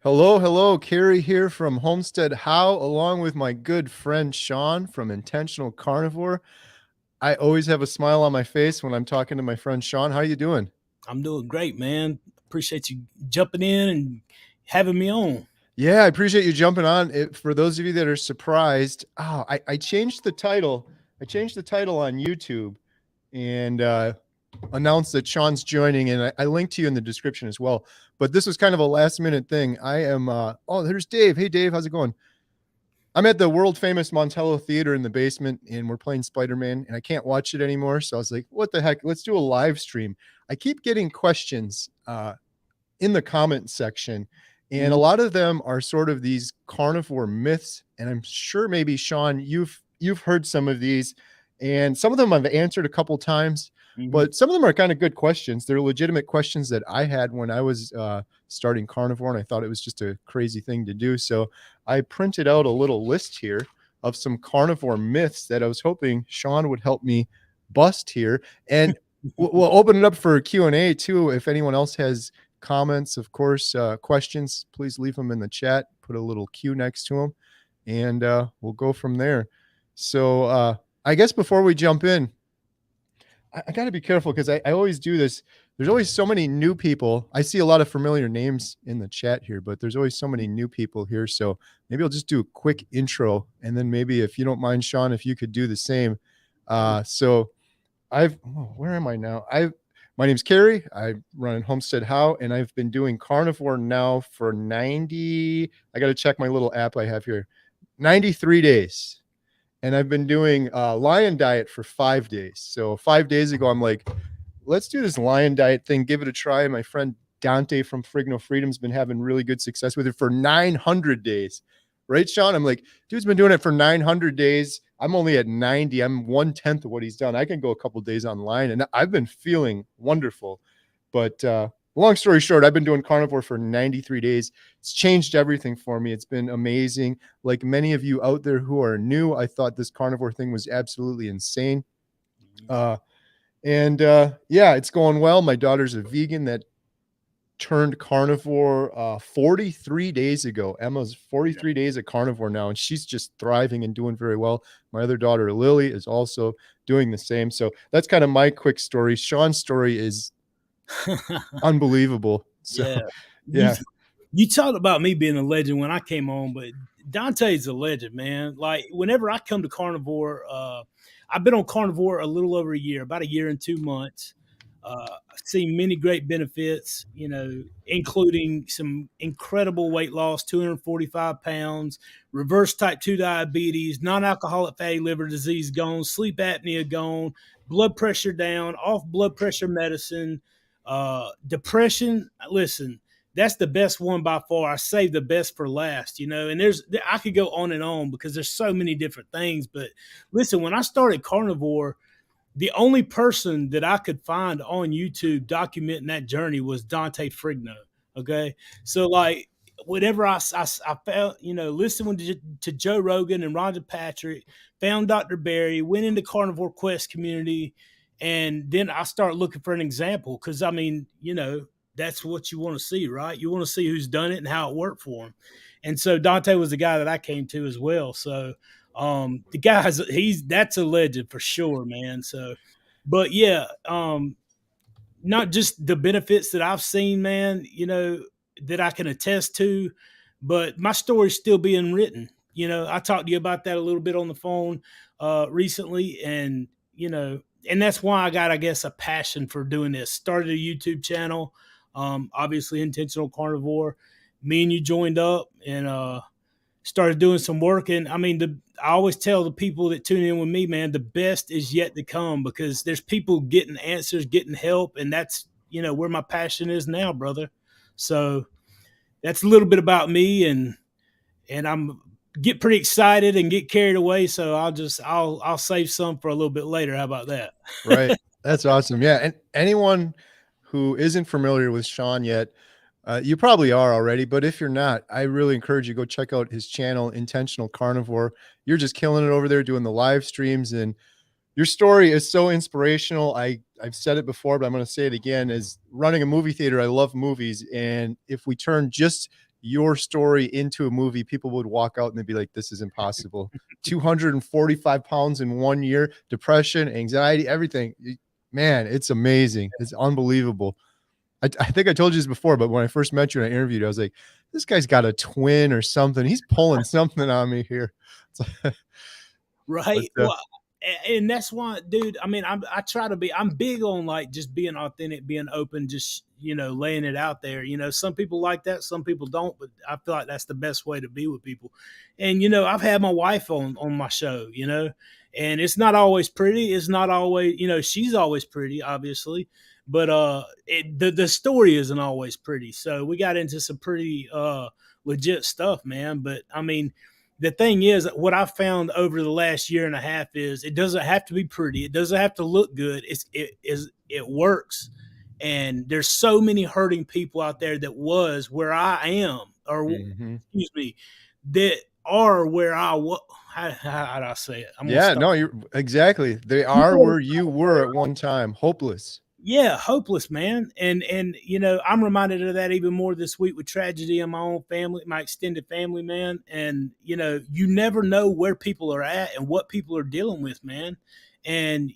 Hello, hello. Carrie here from HomesteadHow, along with my good friend Sean from Intentional Carnivore. I always have a smile on my face when I'm talking to my friend Sean. How you doing? I'm doing great, man. Appreciate you jumping in and having me on. Yeah, I appreciate you jumping on. For those of you that are surprised, I changed the title. I changed the title on YouTube and announced that Sean's joining, and I linked to you in the description as well. But this was kind of a last minute thing. There's Dave. Hey, Dave, how's it going? I'm at the world famous Montello Theater in the basement, and we're playing Spider-Man, and I can't watch it anymore. So I was like, what the heck? Let's do a live stream. I keep getting questions in the comment section, and a Mhm. lot of them are sort of these carnivore myths. And I'm sure maybe Sean, you've heard some of these, and some of them I've answered a couple times, Mhm. but some of them are kind of good questions. They're legitimate questions that I had when I was starting carnivore, and I thought it was just a crazy thing to do. So I printed out a little list here of some carnivore myths that I was hoping Sean would help me bust here, and we'll open it up for Q&A too. If anyone else has comments, of course, questions, please leave them in the chat. Put a little Q next to them, and we'll go from there. So I guess before we jump in, I got to be careful because I always do this. There's always so many new people. I see a lot of familiar names in the chat here, but there's always so many new people here. So maybe I'll just do a quick intro, and then maybe if you don't mind, Sean, if you could do the same. So where am I now? My name's Carrie. I run Homestead How, and I've been doing carnivore now for 90. I got to check my little app I have here. 93 days. And I've been doing lion diet for 5 days. So 5 days ago, I'm like, let's do this lion diet thing, give it a try. My friend Dante from Frigno Freedom's been having really good success with it for 900 days. Right, Sean? I'm like, dude's been doing it for 900 days. I'm only at 90. I'm 1/10 of what he's done. I can go a couple days online, and I've been feeling wonderful. But long story short, I've been doing carnivore for 93 days. It's changed everything for me. It's been amazing. Like many of you out there who are new, I thought this carnivore thing was absolutely insane. Uh, yeah, it's going well. My daughter's a vegan that turned carnivore 43 days ago. Emma's 43 days of carnivore now, and she's just thriving and doing very well. My other daughter, Lily, is also doing the same. So that's kind of my quick story. Sean's story is unbelievable. So, Yeah. You yeah. you talked about me being a legend when I came on, but Dante's a legend, man. Like whenever I come to carnivore, I've been on carnivore a little over a year, about a year and 2 months. I've seen many great benefits, including some incredible weight loss, 245 pounds, reverse type 2 diabetes, non alcoholic fatty liver disease gone, sleep apnea gone, blood pressure down, off blood pressure medicine, depression. Listen, that's the best one by far. I saved the best for last, and I could go on and on because there's so many different things. But listen, when I started carnivore, the only person that I could find on YouTube documenting that journey was Dante Frigno. Okay. So, like, whatever I found, listening to Joe Rogan and Rhonda Patrick, found Dr. Barry, went into Carnivore Quest community, and then I start looking for an example because, I mean, that's what you want to see, right? You want to see who's done it and how it worked for him. And so Dante was the guy that I came to as well. So, the guy's that's a legend for sure, man. So, but yeah, not just the benefits that I've seen, man, that I can attest to, but my story's still being written. I talked to you about that a little bit on the phone recently, and and that's why I got, I guess, a passion for doing this. Started a YouTube channel, obviously Intentional Carnivore. Me and you joined up, and started doing some work. And I mean, I always tell the people that tune in with me, man, the best is yet to come because there's people getting answers, getting help. And that's, where my passion is now, brother. So that's a little bit about me. And I'm get pretty excited and get carried away. So I'll save some for a little bit later. How about that? Right. That's awesome. Yeah. And anyone who isn't familiar with Sean yet, you probably are already, but if you're not, I really encourage you to go check out his channel, Intentional Carnivore. You're just killing it over there doing the live streams, and your story is so inspirational. I've said it before, but I'm going to say it again. As running a movie theater, I love movies, and if we turn just your story into a movie, people would walk out and they'd be like, this is impossible. 245 pounds in 1 year, depression, anxiety, everything. Man, it's amazing. It's unbelievable. I think I told you this before, but when I first met you and I interviewed you, I was like, this guy's got a twin or something. He's pulling something on me here. But Right. Well, and that's why, dude. I mean, I try to be. I'm big on like just being authentic, being open, just laying it out there. Some people like that, some people don't, but I feel like that's the best way to be with people. And I've had my wife on my show, and it's not always pretty. It's not always, she's always pretty, obviously, but the story isn't always pretty. So we got into some pretty legit stuff, man. But I mean, the thing is, what I've found over the last year and a half is it doesn't have to be pretty. It doesn't have to look good. It works. And there's so many hurting people out there that was where I am, or Mhm. excuse me, that are where I was. How do I say it? I'm gonna Yeah, start. no, you're exactly. They You are know where you were at one time, hopeless. Yeah, hopeless, man. And I'm reminded of that even more this week with tragedy in my own family, my extended family, man. And you never know where people are at and what people are dealing with, man. And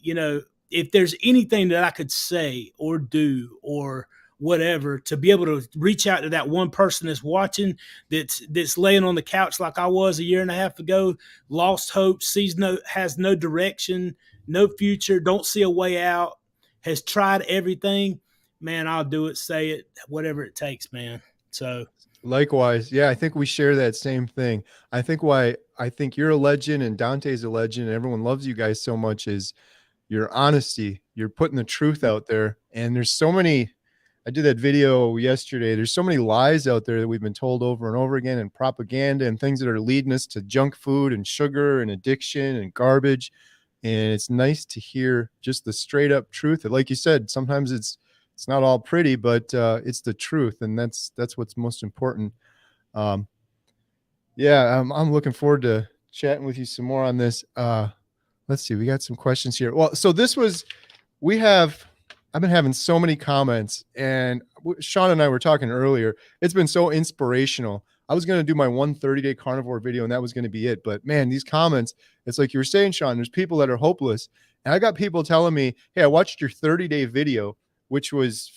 if there's anything that I could say or do or whatever to be able to reach out to that one person that's watching, that's laying on the couch like I was a year and a half ago, lost hope, has no direction, no future, don't see a way out, has tried everything, man, I'll do it, say it, whatever it takes, man. So Likewise. Yeah, I think we share that same thing. I think you're a legend and Dante's a legend and everyone loves you guys so much is your honesty. You're putting the truth out there. And there's so many, I did that video yesterday. There's so many lies out there that we've been told over and over again, and propaganda and things that are leading us to junk food and sugar and addiction and garbage. And it's nice to hear just the straight up truth. Like you said, sometimes it's not all pretty, but it's the truth, and that's what's most important. Um, yeah, I'm looking forward to chatting with you some more on this. Let's see, we got some questions here. Well, so this was we have I've been having so many comments, and Sean and I were talking earlier. It's been so inspirational. I was going to do my 130-day carnivore video, and that was going to be it. But man, these comments, it's like you were saying, Sean, there's people that are hopeless. And I got people telling me, hey, I watched your 30-day video, which was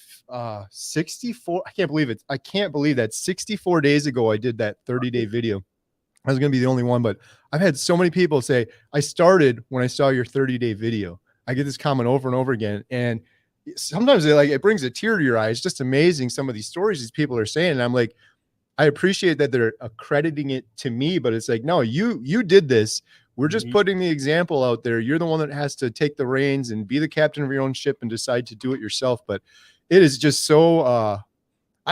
64. I can't believe it. I can't believe that 64 days ago I did that 30-day video. I was going to be the only one, but I've had so many people say, I started when I saw your 30-day video. I get this comment over and over again. And sometimes it brings a tear to your eyes. It's just amazing some of these stories these people are saying. And I'm like, I appreciate that they're accrediting it to me, but it's like, no, you did this. We're just mhm. putting the example out there. You're the one that has to take the reins and be the captain of your own ship and decide to do it yourself. But it is just so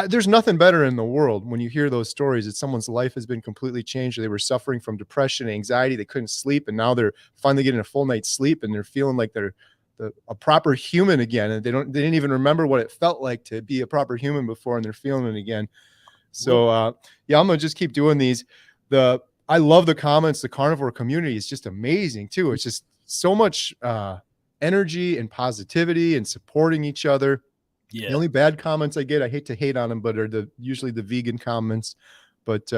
there's nothing better in the world when you hear those stories that someone's life has been completely changed. They were suffering from depression, anxiety, they couldn't sleep, and now they're finally getting a full night's sleep and they're feeling like they're a proper human again, and they didn't even remember what it felt like to be a proper human before, and they're feeling it again. Well, So yeah, I'm gonna just keep doing these. I love the comments. The carnivore community is just amazing too. It's just so much energy and positivity and supporting each other. The yeah. only bad comments I get, I hate to hate on them, but are usually the vegan comments. But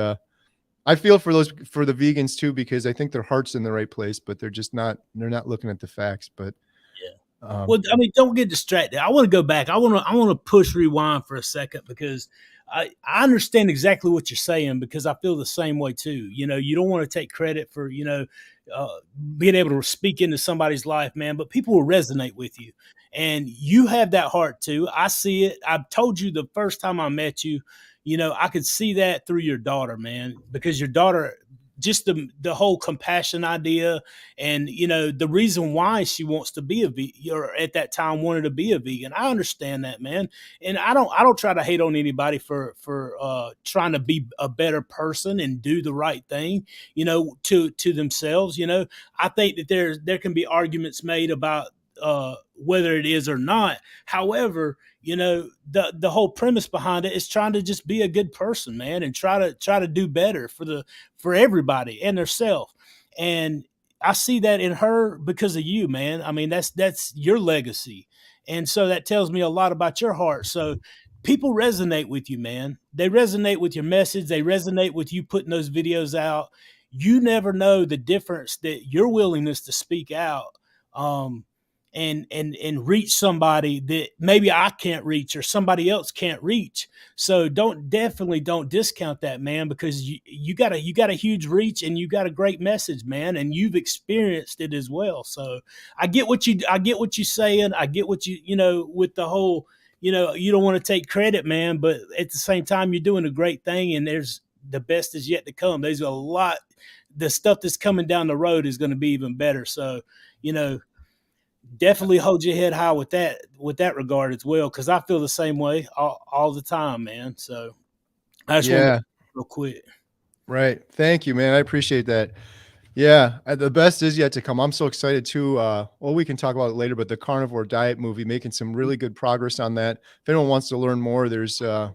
I feel for the vegans too, because I think their heart's in the right place, but they're not looking at the facts. But Yeah. um, Well, I mean, don't get distracted. I want to go back. I want to push rewind for a second because I understand exactly what you're saying because I feel the same way too. You don't want to take credit for being able to speak into somebody's life, man. But people will resonate with you, and you have that heart too. I see it. I've told you the first time I met you. I could see that through your daughter, man, because your daughter, just the whole compassion idea, and the reason why she wants to be a vegan, or at that time wanted to be a vegan. I understand that, man. And I don't try to hate on anybody for trying to be a better person and do the right thing, to themselves. I think that there can be arguments made about whether it is or not. However, the whole premise behind it is trying to just be a good person, man, and try to do better for everybody and herself. And I see that in her because of you, man. I mean, that's your legacy. And so that tells me a lot about your heart. So people resonate with you, man. They resonate with your message. They resonate with you putting those videos out. You never know the difference that your willingness to speak out, um, and reach somebody that maybe I can't reach or somebody else can't reach. So definitely don't discount that, man, because you got a huge reach and you got a great message, man, and you've experienced it as well. So I get what you're saying. I get what you know with the whole, you don't want to take credit, man, but at the same time, you're doing a great thing, and there's the best is yet to come. There's a lot, the stuff that's coming down the road is going to be even better. So, you know, definitely hold your head high with that regard as well, because I feel the same way all the time, man. So I just want to Yeah, real quick. right. Thank you, man. I appreciate that. Yeah, the best is yet to come. I'm so excited too. Well, we can talk about it later, but the carnivore diet movie, making some really good progress on that. If anyone wants to learn more, there's the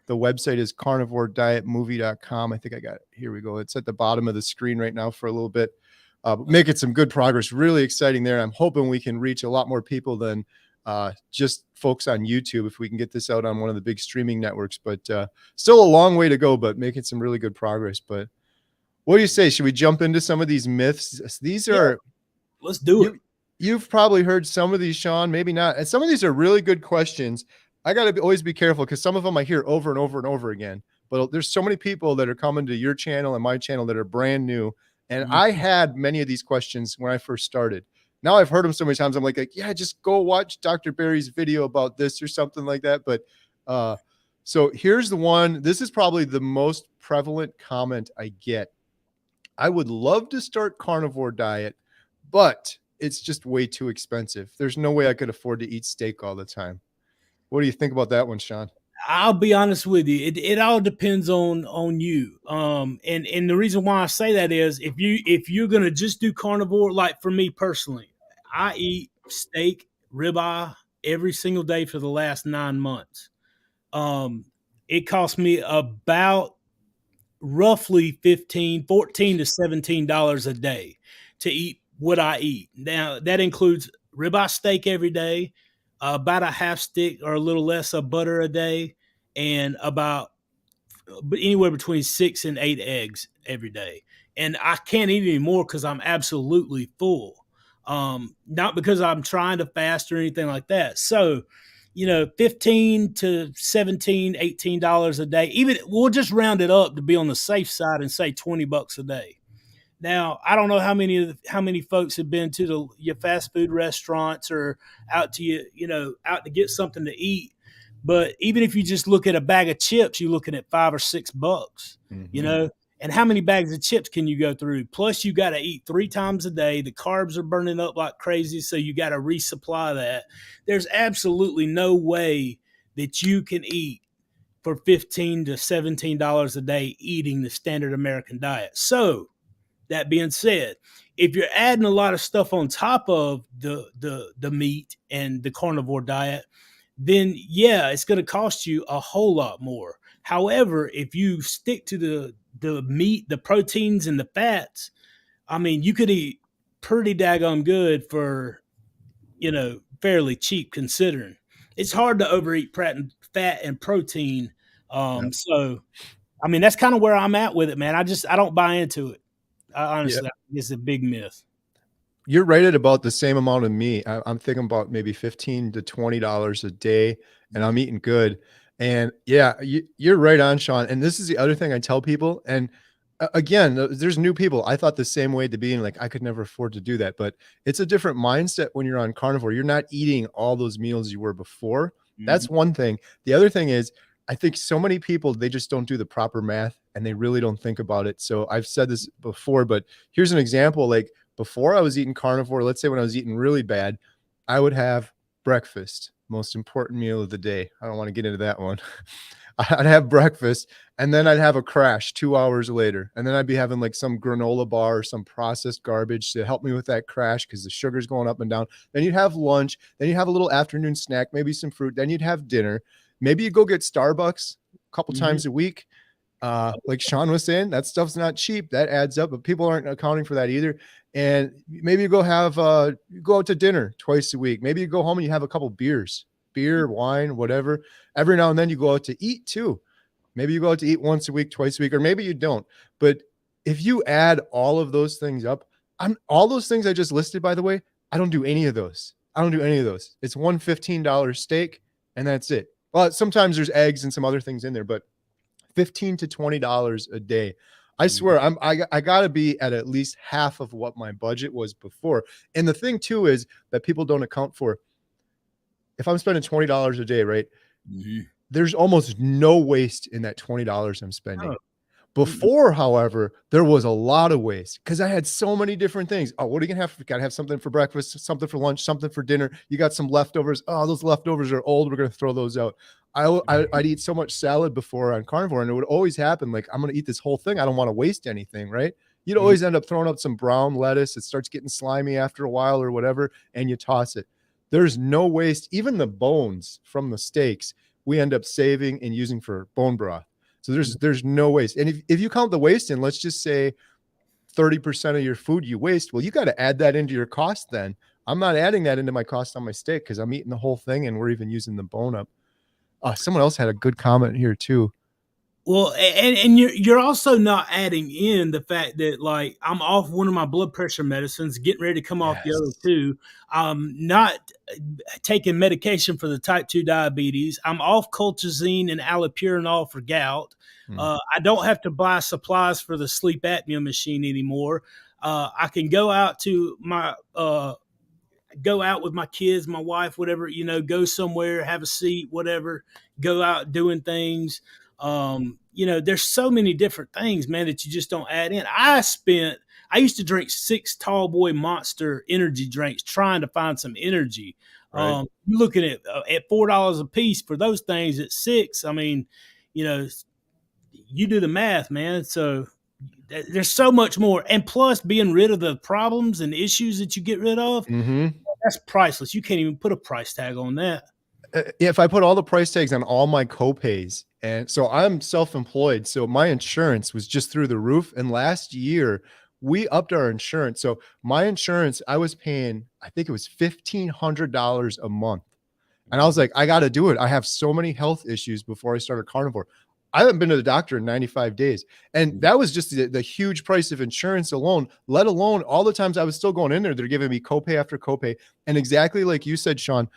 website is carnivoredietmovie.com. I think I got it. Here we go. It's at the bottom of the screen right now for a little bit. Making some good progress. Really exciting there. I'm hoping we can reach a lot more people than just folks on YouTube if we can get this out on one of the big streaming networks. But still a long way to go, but making some really good progress. But what do you say? Should we jump into some of these myths? These Yeah, are let's do it. you've probably heard some of these, Sean, maybe not. And some of these are really good questions. I got to always be careful because some of them I hear over and over and over again. But there's so many people that are coming to your channel and my channel that are brand new. And I Mhm. had many of these questions when I first started. Now I've heard them so many times. I'm like, yeah, just go watch Dr. Barry's video about this or something like that. But so here's the one. This is probably the most prevalent comment I get. I would love to start carnivore diet, but it's just way too expensive. There's no way I could afford to eat steak all the time. What do you think about that one, Sean? I'll be honest with you. It all depends on you. And the reason why I say that is if you're gonna just do carnivore, like for me personally, I eat steak, ribeye every single day for the last 9 months. Um, it costs me about roughly 14 to $17 a day to eat what I eat. Now that includes ribeye steak every day, about a half stick or a little less of butter a day, and about anywhere between 6 and 8 eggs every day. And I can't eat any more because I'm absolutely full. Not because I'm trying to fast or anything like that. So, 15 to 17, $18 a day. Even we'll just round it up to be on the safe side and say $20 a day. Now, I don't know how many folks have been to your fast food restaurants or out to out to get something to eat. But even if you just look at a bag of chips, you're looking at $5 or $6, you Mm-hmm. know. And how many bags of chips can you go through? Plus, you got to eat 3 times a day. The carbs are burning up like crazy, so you got to resupply that. There's absolutely no way that you can eat for $15 to $17 a day eating the standard American diet. So that being said, if you're adding a lot of stuff on top of the meat and the carnivore diet, then yeah, it's going to cost you a whole lot more. However, if you stick to the meat, the proteins, and the fats, I mean, you could eat pretty daggone good for fairly cheap considering. It's hard to overeat fat and protein. Yep. So I mean, that's kind of where I'm at with it, man. I don't buy into it. Yeah. Honestly, I think it's a big myth. You're right at about the same amount of meat. I'm thinking about maybe $15 to $20 a day, and I'm eating good. And yeah, you're right on, Sean. And this is the other thing I tell people. And again, there's new people. I thought the same way to being like I could never afford to do that, but it's a different mindset when you're on carnivore. You're not eating all those meals you were before. Mhm. That's one thing. The other thing is, I think so many people they just don't do the proper math and they really don't think about it. So I've said this before, but here's an example. Like before I was eating carnivore, let's say when I was eating really bad, I would have breakfast, most important meal of the day. I don't want to get into that one. I'd have breakfast and then I'd have a crash 2 hours later. And then I'd be having like some granola bar or some processed garbage to help me with that crash because the sugar's going up and down. Then you'd have lunch. Then you'd have a little afternoon snack, maybe some fruit. Then you'd have dinner. Maybe you go get Starbucks a couple Mhm. times a week. Like Sean was saying, that stuff's not cheap. That adds up, but people aren't accounting for that either. And maybe you go have you go out to dinner twice a week. Maybe you go home and you have a couple beers beer, wine, whatever. Every now and then you go out to eat too. Maybe you go out to eat once a week, twice a week, or maybe you don't. But if you add all of those things up, all those things I just listed, by the way, I don't do any of those. I don't do any of those. It's one $15 steak and that's it. Well, sometimes there's eggs and some other things in there, but $15 to $20 a day. I swear I gotta be at least half of what my budget was before. And the thing too is that people don't account for, if I'm spending $20 a day, right? Mm-hmm. There's almost no waste in that $20 I'm spending. Oh. Before, however, there was a lot of waste because I had so many different things. Oh, what are you gonna have? You gotta have something for breakfast, something for lunch, something for dinner. You got some leftovers. Oh, those leftovers are old. We're gonna throw those out. I'd eat so much salad before on carnivore, and it would always happen. Like, I'm gonna eat this whole thing. I don't want to waste anything, right? You'd always end up throwing up some brown lettuce. It starts getting slimy after a while or whatever, and you toss it. There's no waste. Even the bones from the steaks, we end up saving and using for bone broth. So there's no waste. And if you count the waste in, let's just say 30% of your food you waste, well, you got to add that into your cost then. I'm not adding that into my cost on my steak because I'm eating the whole thing and we're even using the bone up. Someone else had a good comment here too. Well, and you're also not adding in the fact that, like, I'm off one of my blood pressure medicines, getting ready to come off the other Yes. two. I'm not taking medication for the type 2 diabetes. I'm off colchicine and allopurinol for gout. I don't have to buy supplies for the sleep apnea machine anymore. I can go out to my go out with my kids, my wife, whatever, go somewhere, have a seat, whatever, go out doing things. There's so many different things, man, that you just don't add in. I used to drink 6 tall boy monster energy drinks trying to find some energy. Right. You're looking at $4 a piece for those things at 6. I mean, you do the math, man. So there's so much more. And plus being rid of the problems and issues that you get rid of, that's priceless. You can't even put a price tag on that. If I put all the price tags on all my copays, and so I'm self-employed, so my insurance was just through the roof. And last year we upped our insurance. So my insurance, I was paying, I think it was $1,500 a month. And I was like, I got to do it. I have so many health issues before I started carnivore. I haven't been to the doctor in 95 days. And that was just the huge price of insurance alone, let alone all the times I was still going in there. They're giving me copay after copay. And exactly like you said, Sean,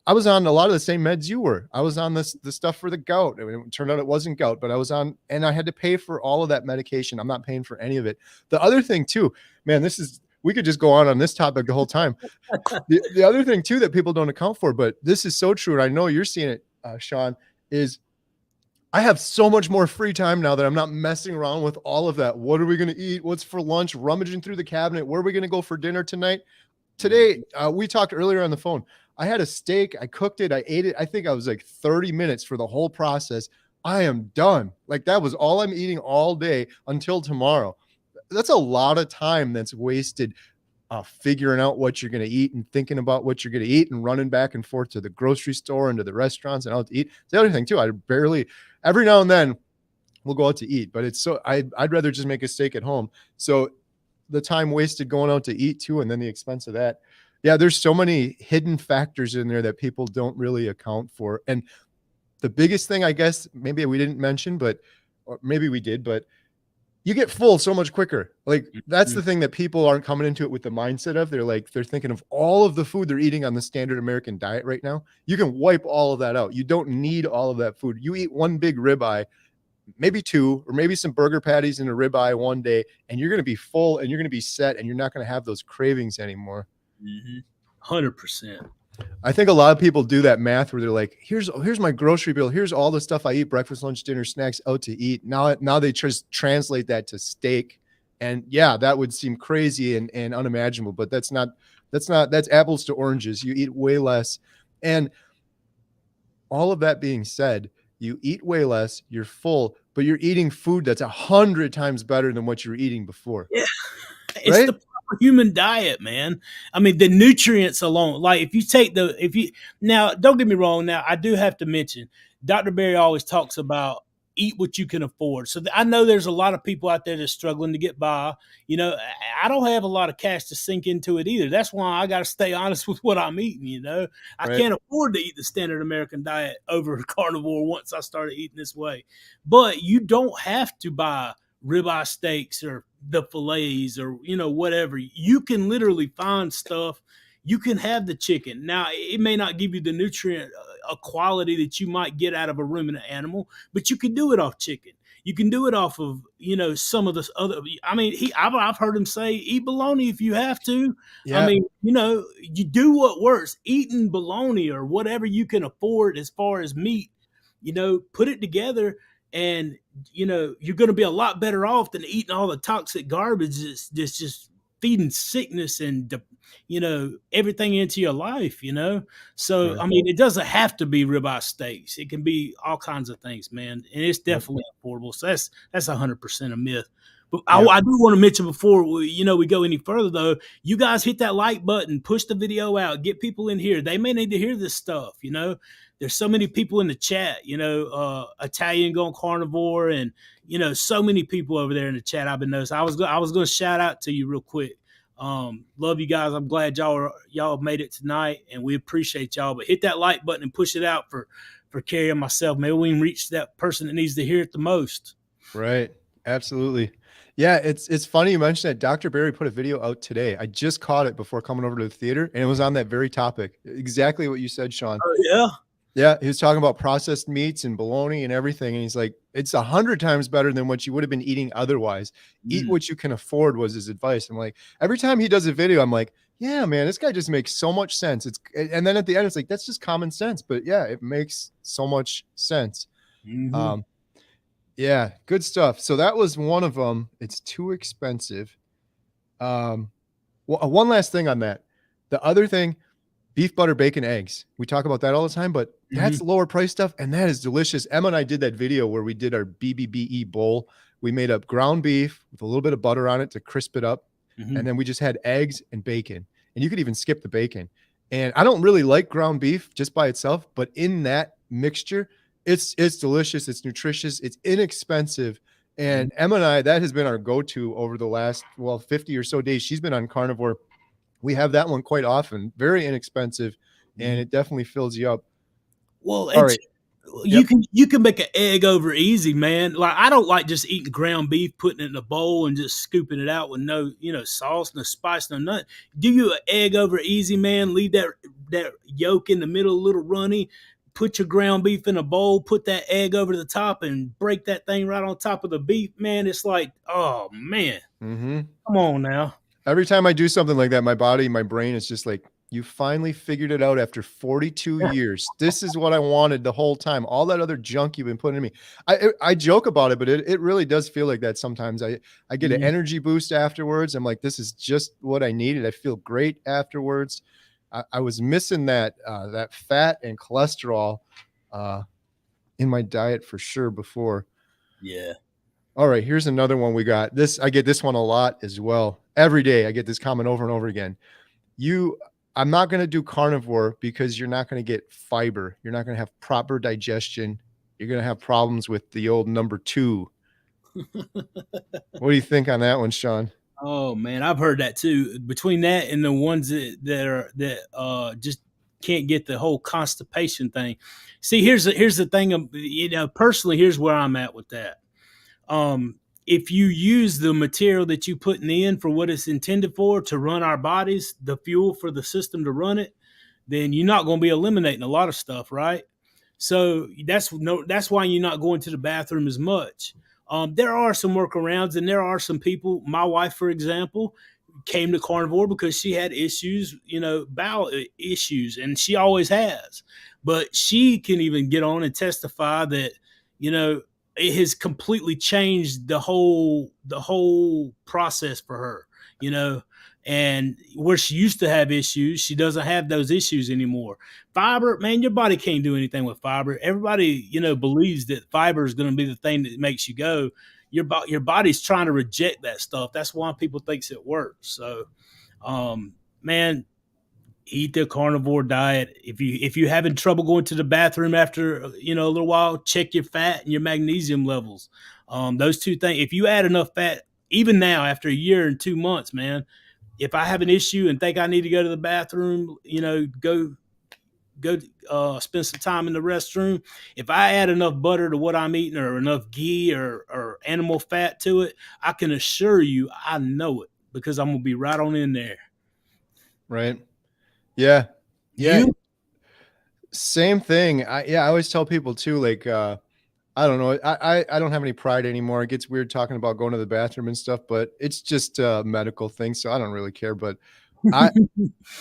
I was on a lot of the same meds you were. I was on the stuff for the gout. It turned out it wasn't gout, but I was on, and I had to pay for all of that medication. I'm not paying for any of it. The other thing too, man, we could just go on this topic the whole time. The other thing too that people don't account for, but this is so true, and I know you're seeing it, Sean, is I have so much more free time now that I'm not messing around with all of that. What are we going to eat? What's for lunch? Rummaging through the cabinet. Where are we going to go for dinner tonight? Today, we talked earlier on the phone. I had a steak. I cooked it. I ate it. I think I was like 30 minutes for the whole process. I am done. Like, that was all I'm eating all day until tomorrow. That's a lot of time that's wasted figuring out what you're going to eat and thinking about what you're going to eat and running back and forth to the grocery store and to the restaurants and out to eat. The other thing too, every now and then we'll go out to eat, but I'd rather just make a steak at home. So the time wasted going out to eat too, and then the expense of that. Yeah, there's so many hidden factors in there that people don't really account for. And the biggest thing, I guess, maybe we didn't mention, or maybe we did, but you get full so much quicker. Like, that's the thing that people aren't coming into it with the mindset of. They're thinking of all of the food they're eating on the standard American diet right now. You can wipe all of that out. You don't need all of that food. You eat one big ribeye, maybe 2, or maybe some burger patties and a ribeye one day, and you're going to be full and you're going to be set, and you're not going to have those cravings anymore. 100%. I think a lot of people do that math where they're like, here's my grocery bill. Here's all the stuff I eat, breakfast, lunch, dinner, snacks, out to eat. Now they just translate that to steak. And yeah, that would seem crazy and unimaginable, but that's apples to oranges. You eat way less. And all of that being said, you eat way less, you're full, but you're eating food that's 100 times better than what you were eating before. Yeah. It's right? The proper human diet, man. I mean, the nutrients alone. Like, now, don't get me wrong. Now, I do have to mention, Dr. Berry always talks about eat what you can afford. So I know there's a lot of people out there that's struggling to get by. You know, I don't have a lot of cash to sink into it either. That's why I got to stay honest with what I'm eating. You know, I Right. can't afford to eat the standard American diet over carnivore once I started eating this way. But you don't have to buy ribeye steaks or the fillets or, you know, whatever. You can literally find stuff. You can have the chicken. Now, it may not give you the nutrient quality that you might get out of a ruminant animal, but you can do it off chicken. You can do it off of, you know, some of this other. I mean, I've heard him say, eat bologna if you have to. I Yeah. mean, you know, you do what works. Eating bologna or whatever you can afford as far as meat, you know, put it together, and you know you're going to be a lot better off than eating all the toxic garbage that's just feeding sickness and, you know, everything into your life. You know, so Sure. I mean, it doesn't have to be ribeye steaks. It can be all kinds of things, man, and it's Yep. definitely affordable. So that's 100% a myth. But Yep. I do want to mention before we go any further, though, you guys hit that like button, push the video out, get people in here. They may need to hear this stuff. You know, there's so many people in the chat. You know, Italian going carnivore, and you know, so many people over there in the chat. I've been noticing. I was going to shout out to you real quick. Love you guys. I'm glad y'all made it tonight, and we appreciate y'all. But hit that like button and push it out for Carrie and myself. Maybe we can reach that person that needs to hear it the most. Right. Absolutely. Yeah, it's funny you mentioned that. Dr. Barry put a video out today. I just caught it before coming over to the theater, and it was on that very topic. Exactly what you said, Sean. Oh yeah. Yeah, he was talking about processed meats and bologna and everything, and he's like, "It's 100 times better than what you would have been eating otherwise. Eat Mm, what you can afford," was his advice. I'm like, every time he does a video, I'm like, "Yeah, man, this guy just makes so much sense." And then at the end, it's like, that's just common sense, but yeah, it makes so much sense. mm-hmm. Um, yeah, good stuff. So that was one of them. It's too expensive. One last thing on that. The other thing, beef, butter, bacon, eggs. We talk about that all the time, but Mm-hmm. that's lower price stuff, and that is delicious. Emma and I did that video where we did our BBBE bowl. We made up ground beef with a little bit of butter on it to crisp it up, Mm-hmm. and then we just had eggs and bacon. And you could even skip the bacon. And I don't really like ground beef just by itself, but in that mixture, it's delicious, it's nutritious, it's inexpensive. Mm-hmm. And Emma and I, that has been our go-to over the last 50 or so days. She's been on carnivore. We have that one quite often, very inexpensive, and Mm-hmm. it definitely fills you up. Well, All it's right. you Yep. can make an egg over easy, man. Like I don't like just eating ground beef, putting it in a bowl and just scooping it out with no, you know, sauce, no spice, no nothing. Do you an egg over easy, man? Leave that yolk in the middle, a little runny. Put your ground beef in a bowl, put that egg over the top, and break that thing right on top of the beef, man. It's like, oh man, Mm-hmm. come on now. Every time I do something like that, my body, my brain is just like, you finally figured it out after 42 years. This is what I wanted the whole time. All that other junk you've been putting in me. I joke about it, but it really does feel like that sometimes. I get an Mhm. energy boost afterwards. I'm like, this is just what I needed. I feel great afterwards. I was missing that fat and cholesterol uh, in my diet for sure before. Yeah. All right, here's another one we got. I get this one a lot as well. Every day I get this comment over and over again. You I'm not going to do carnivore because you're not going to get fiber. You're not going to have proper digestion. You're going to have problems with the old number 2. What do you think on that one, Sean? Oh man, I've heard that too. Between that and the ones that just can't get the whole constipation thing. See, here's the thing. You know, personally, here's where I'm at with that. If you use the material that you putting in for what it's intended for to run our bodies, the fuel for the system to run it, then you're not going to be eliminating a lot of stuff, right? So that's why you're not going to the bathroom as much. There are some workarounds, and there are some people. My wife, for example, came to carnivore because she had issues, you know, bowel issues, and she always has. But she can even get on and testify that, you know, it has completely changed the whole process for her. You know, and where she used to have issues, she doesn't have those issues anymore. Fiber, man, your body can't do anything with fiber. Everybody, you know, believes that fiber is going to be the thing that makes you go. Your body's trying to reject that stuff. That's why people thinks it works. So, man, eat the carnivore diet. If you having trouble going to the bathroom after a little while, check your fat and your magnesium levels. Those two things. If you add enough fat, even now after a year and 2 months, man, if I have an issue and think I need to go to the bathroom, go spend some time in the restroom. If I add enough butter to what I'm eating or enough ghee or animal fat to it, I can assure you I know it because I'm gonna be right on in there. Right. Yeah. Yeah. You? Same thing. I always tell people too, like, I don't know. I don't have any pride anymore. It gets weird talking about going to the bathroom and stuff, but it's just a medical thing, so I don't really care. But I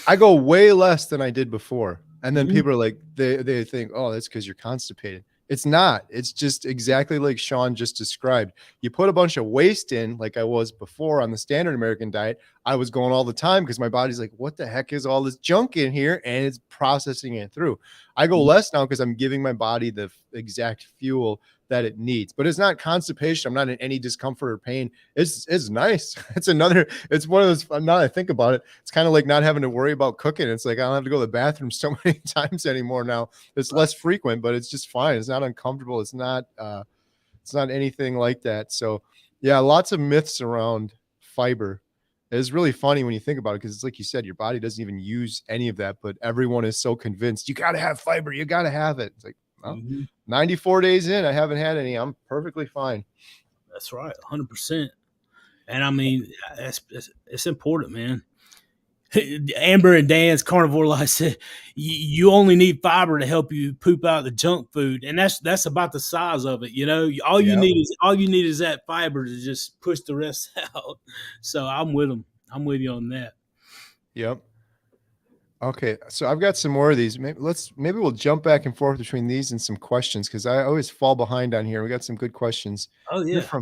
I go way less than I did before. And then Mhm. people are like, they think, oh, that's because you're constipated. It's not. It's just exactly like Sean just described. You put a bunch of waste in, like I was before on the standard American diet. I was going all the time because my body's like, what the heck is all this junk in here? And it's processing it through. I go less now because I'm giving my body the exact fuel that it needs. But it's not constipation. I'm not in any discomfort or pain. It's nice. It's one of those, now that I think about it, it's kind of like not having to worry about cooking. It's like I don't have to go to the bathroom so many times anymore now. It's less frequent, but it's just fine. It's not uncomfortable. It's not anything like that. So yeah, lots of myths around fiber. It's really funny when you think about it because it's like you said, your body doesn't even use any of that, but everyone is so convinced you got to have fiber, you got to have it. It's like, well, Mhm. 94 days in, I haven't had any. I'm perfectly fine. That's right, 100%. And I mean, it's important, man. Amber and Dan's carnivore life said you only need fiber to help you poop out the junk food, and that's about the size of it. Yeah. All you need is that fiber to just push the rest out. So I'm with them. I'm with you on that. Yep. Okay, so I've got some more of these. Maybe we'll jump back and forth between these and some questions because I always fall behind on here. We got some good questions Oh here yeah.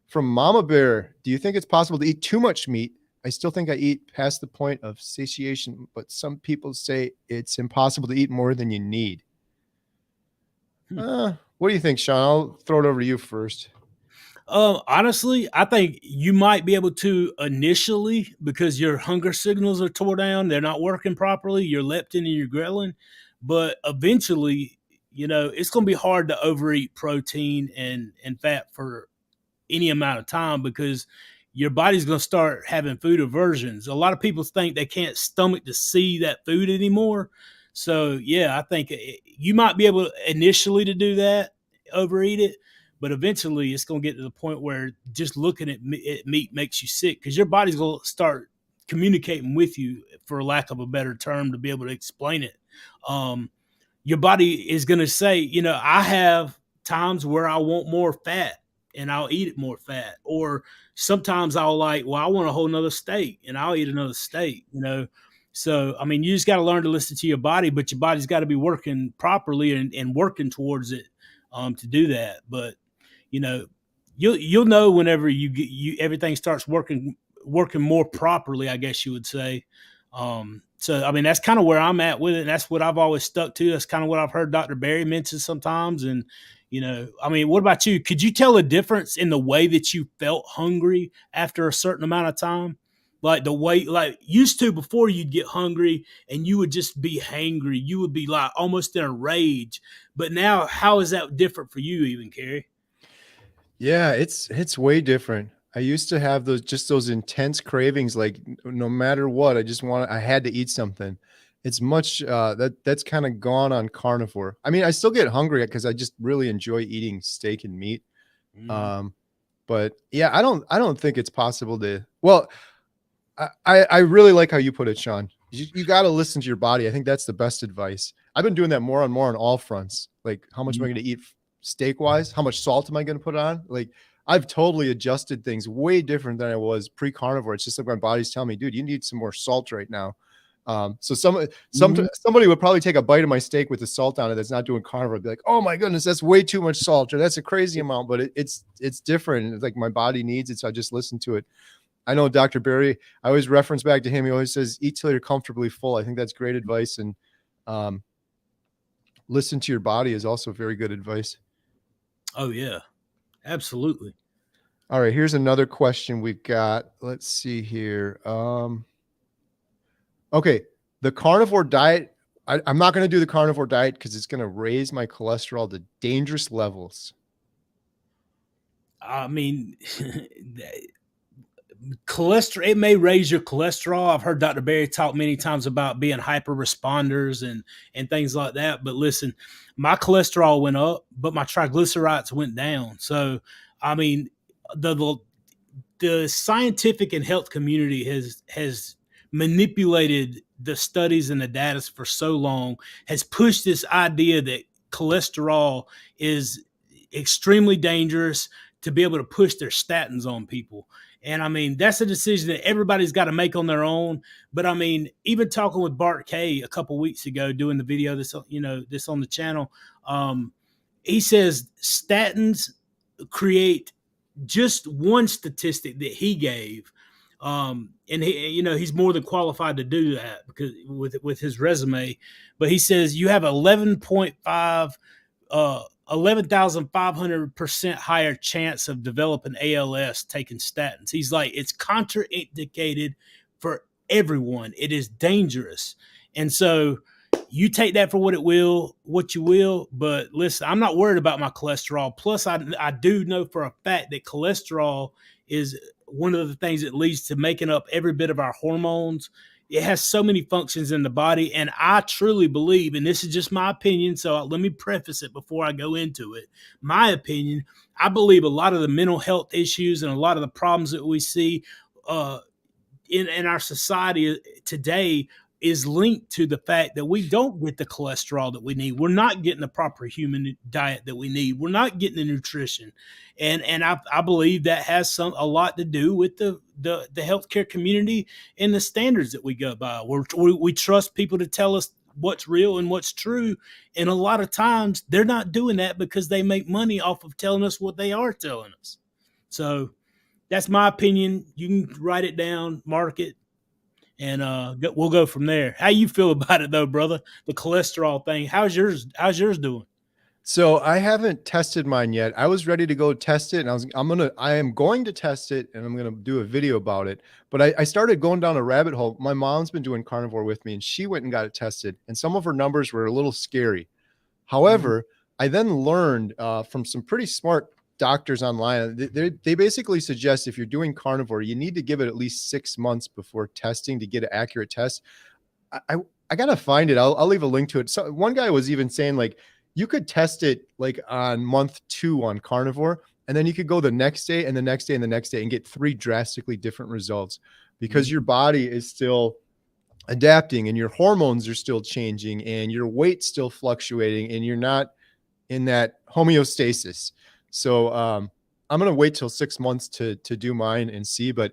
from Mama Bear. Do you think it's possible to eat too much meat? I still think I eat past the point of satiation, but some people say it's impossible to eat more than you need. Hmm. What do you think, Sean? I'll throw it over to you first. Honestly, I think you might be able to initially because your hunger signals are tore down, they're not working properly, your leptin and your ghrelin, but eventually, it's going to be hard to overeat protein and fat for any amount of time because your body's going to start having food aversions. A lot of people think they can't stomach to see that food anymore. So yeah, I think you might be able initially to do that, overeat it, but eventually it's going to get to the point where just looking at meat makes you sick because your body's going to start communicating with you, for lack of a better term, to be able to explain it. Um, your body is going to say, I have times where I want more fat and I'll eat it more fat. Or sometimes I'll like, well, I want a whole nother steak and I'll eat another steak. So, I mean, you just got to learn to listen to your body, but your body's got to be working properly and working towards it to do that. But, you know, you'll know whenever everything starts working more properly, I guess you would say. So I mean that's kind of where I'm at with it. And that's what I've always stuck to. That's kind of what I've heard Dr. Barry mention sometimes. And I mean, what about you? Could you tell a difference in the way that you felt hungry after a certain amount of time? Like the way, like used to before you'd get hungry and you would just be hangry. You would be like almost in a rage. But now, how is that different for you, even Carrie? Yeah, it's way different. I used to have those intense cravings, like no matter what, I had to eat something. It's much that's kind of gone on carnivore. I mean, I still get hungry because I just really enjoy eating steak and meat. Mm-hmm. Um, but yeah, I don't think it's possible to. Well, I really like how you put it, Sean. You got to listen to your body. I think that's the best advice. I've been doing that more and more on all fronts. Like, how much am I going to eat steak wise? How much salt am I going to put on? Like, I've totally adjusted things way different than I was pre carnivore. It's just like my body's telling me, dude, you need some more salt right now. So Mm-hmm. somebody would probably take a bite of my steak with the salt on it that's not doing carnivore. I'd be like, oh my goodness, that's way too much salt, or that's a crazy amount. But it's different. It's like my body needs it, so I just listen to it. I know Dr. Barry, I always reference back to him. He always says, eat till you're comfortably full. I think that's great advice. And um, listen to your body is also very good advice. Oh yeah, absolutely. All right, here's another question we've got. Let's see here. Okay. The carnivore diet, I'm not going to do the carnivore diet because it's going to raise my cholesterol to dangerous levels. I mean, cholesterol, it may raise your cholesterol. I've heard Dr. Berry talk many times about being hyper responders and things like that. But listen, my cholesterol went up, but my triglycerides went down. So I mean, the the scientific and health community has manipulated the studies and the data for so long, has pushed this idea that cholesterol is extremely dangerous, to be able to push their statins on people. And I mean, that's a decision that everybody's got to make on their own. But I mean, even talking with Bart K a couple weeks ago, doing the video this, this on the channel, he says statins create, just one statistic that he gave, and he's more than qualified to do that because with his resume. But he says you have 11,500% higher chance of developing ALS taking statins. He's like, it's contraindicated for everyone. It is dangerous. And so you take that for what you will. But listen, I'm not worried about my cholesterol. Plus, I do know for a fact that cholesterol is one of the things that leads to making up every bit of our hormones. It has so many functions in the body. And I truly believe, and this is just my opinion, so let me preface it before I go into it. My opinion, I believe a lot of the mental health issues and a lot of the problems that we see in our society today is linked to the fact that we don't get the cholesterol that we need. We're not getting the proper human diet that we need. We're not getting the nutrition. And I believe that has a lot to do with the healthcare community and the standards that we go by. We trust people to tell us what's real and what's true. And a lot of times they're not doing that because they make money off of telling us what they are telling us. So that's my opinion. You can write it down, mark it, and we'll go from there. How you feel about it though, brother? The cholesterol thing. How's yours doing? So I haven't tested mine yet. I was ready to go test it, and I am going to test it, and I'm gonna do a video about it. But I started going down a rabbit hole. My mom's been doing carnivore with me, and she went and got it tested, and some of her numbers were a little scary. Mhm. However, I then learned from some pretty smart doctors online. They basically suggest if you're doing carnivore, you need to give it at least 6 months before testing to get an accurate test. I, I gotta find it. I'll leave a link to it. So one guy was even saying like you could test it like on month 2 on carnivore, and then you could go the next day and the next day and the next day and get 3 drastically different results because your Mhm. body is still adapting and your hormones are still changing and your weight's still fluctuating and you're not in that homeostasis. So I'm gonna wait till 6 months to do mine and see. But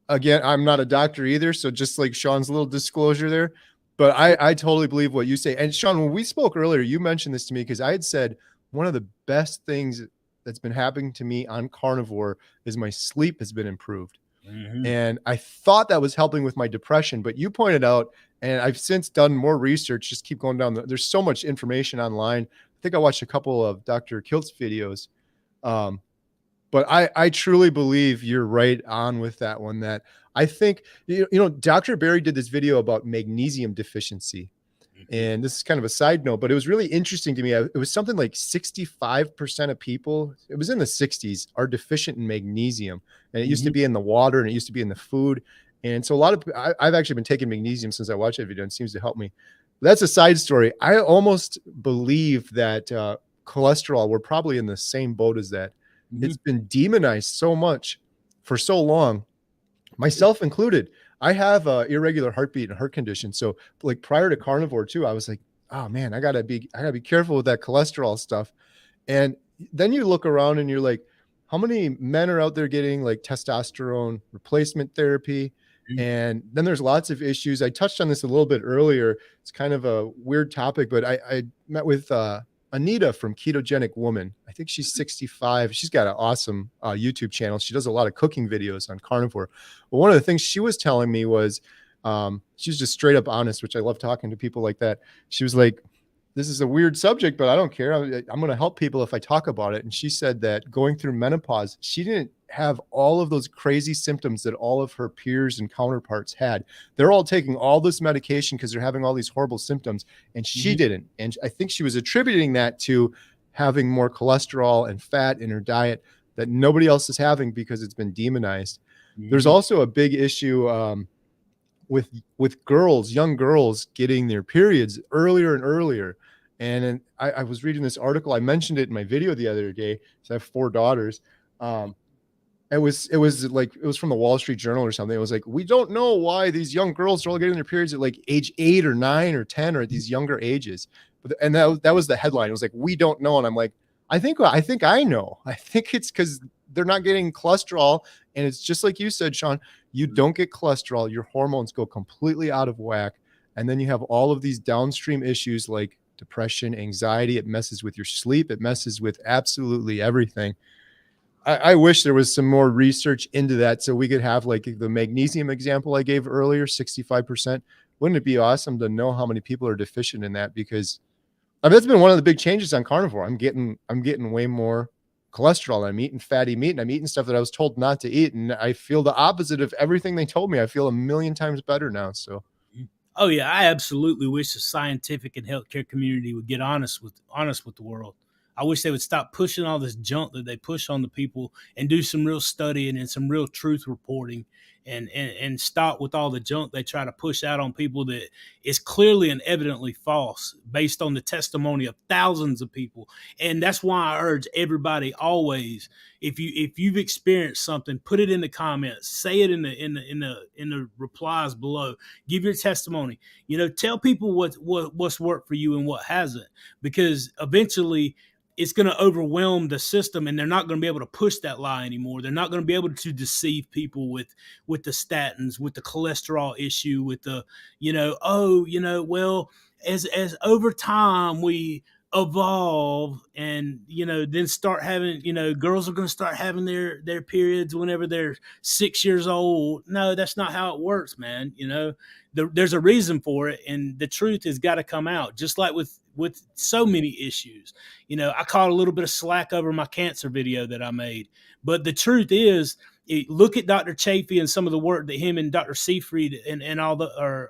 again, I'm not a doctor either. So just like Sean's little disclosure there, but I totally believe what you say. And Sean, when we spoke earlier, you mentioned this to me because I had said one of the best things that's been happening to me on carnivore is my sleep has been improved. Mhm. And I thought that was helping with my depression, but you pointed out, and I've since done more research, just keep going down. There's so much information online. I think I watched a couple of Dr. Kilt's videos. Um, but I truly believe you're right on with that one. That I think, Dr. Berry did this video about magnesium deficiency. Mhm. And this is kind of a side note, but it was really interesting to me. It was something like 65% of people, it was in the 60s, are deficient in magnesium. And it used to Mhm. be in the water and it used to be in the food. And so a lot of, I've actually been taking magnesium since I watched that video and it seems to help me. That's a side story. I almost believe that cholesterol, we're probably in the same boat as that. It's Mhm. been demonized so much for so long, myself included. I have a irregular heartbeat and heart condition. So like prior to carnivore too, I was like, oh man, I gotta be careful with that cholesterol stuff. And then you look around and you're like, how many men are out there getting like testosterone replacement therapy? Mhm. And then there's lots of issues. I touched on this a little bit earlier. It's kind of a weird topic, but I met with Anita from Ketogenic Woman. I think she's 65. She's got an awesome YouTube channel. She does a lot of cooking videos on carnivore. But one of the things she was telling me was she was just straight up honest, which I love talking to people like that. She was like, this is a weird subject, but I don't care. I'm going to help people if I talk about it. And she said that going through menopause, she didn't have all of those crazy symptoms that all of her peers and counterparts had. They're all taking all this medication because they're having all these horrible symptoms, and she Mhm. didn't. And I think she was attributing that to having more cholesterol and fat in her diet that nobody else is having because it's been demonized. There's Mhm. also a big issue with girls, young girls getting their periods earlier and earlier. And I was reading this article. I mentioned it in my video the other day. So I have 4 daughters. Um, it was from the Wall Street Journal or something. It was like, we don't know why these young girls are all getting their periods at like age 8 or 9 or 10 or at these younger ages. And that was the headline. It was like, we don't know. And I'm like, I think I know. I think it's because they're not getting cholesterol. And it's just like you said, Sean, you don't get cholesterol, your hormones go completely out of whack. And then you have all of these downstream issues like depression, anxiety. It messes with your sleep. It messes with absolutely everything. I wish there was some more research into that so we could have like the magnesium example I gave earlier, 65%. Wouldn't it be awesome to know how many people are deficient in that? Because I mean, that's been one of the big changes on carnivore. I'm getting way more cholesterol. I'm eating fatty meat and I'm eating stuff that I was told not to eat. And I feel the opposite of everything they told me. I feel a million times better now. So Oh yeah, I absolutely wish the scientific and healthcare community would get honest with the world. I wish they would stop pushing all this junk that they push on the people and do some real studying and some real truth reporting, and stop with all the junk they try to push out on people that is clearly and evidently false based on the testimony of thousands of people. And that's why I urge everybody always, if you've experienced something, put it in the comments, say it in the replies below, give your testimony, tell people what's worked for you and what hasn't, because eventually it's going to overwhelm the system and they're not going to be able to push that lie anymore. They're not going to be able to deceive people with the statins, with the cholesterol issue, with the, well, as over time we evolve, and then start having, girls are going to start having their periods whenever they're 6 years old. No, that's not how it works, man. There's a reason for it, and the truth has got to come out, just like with so many issues. I caught a little bit of slack over my cancer video that I made, but the truth is, look at Dr. Chafee and some of the work that him and Dr. Seafried and all the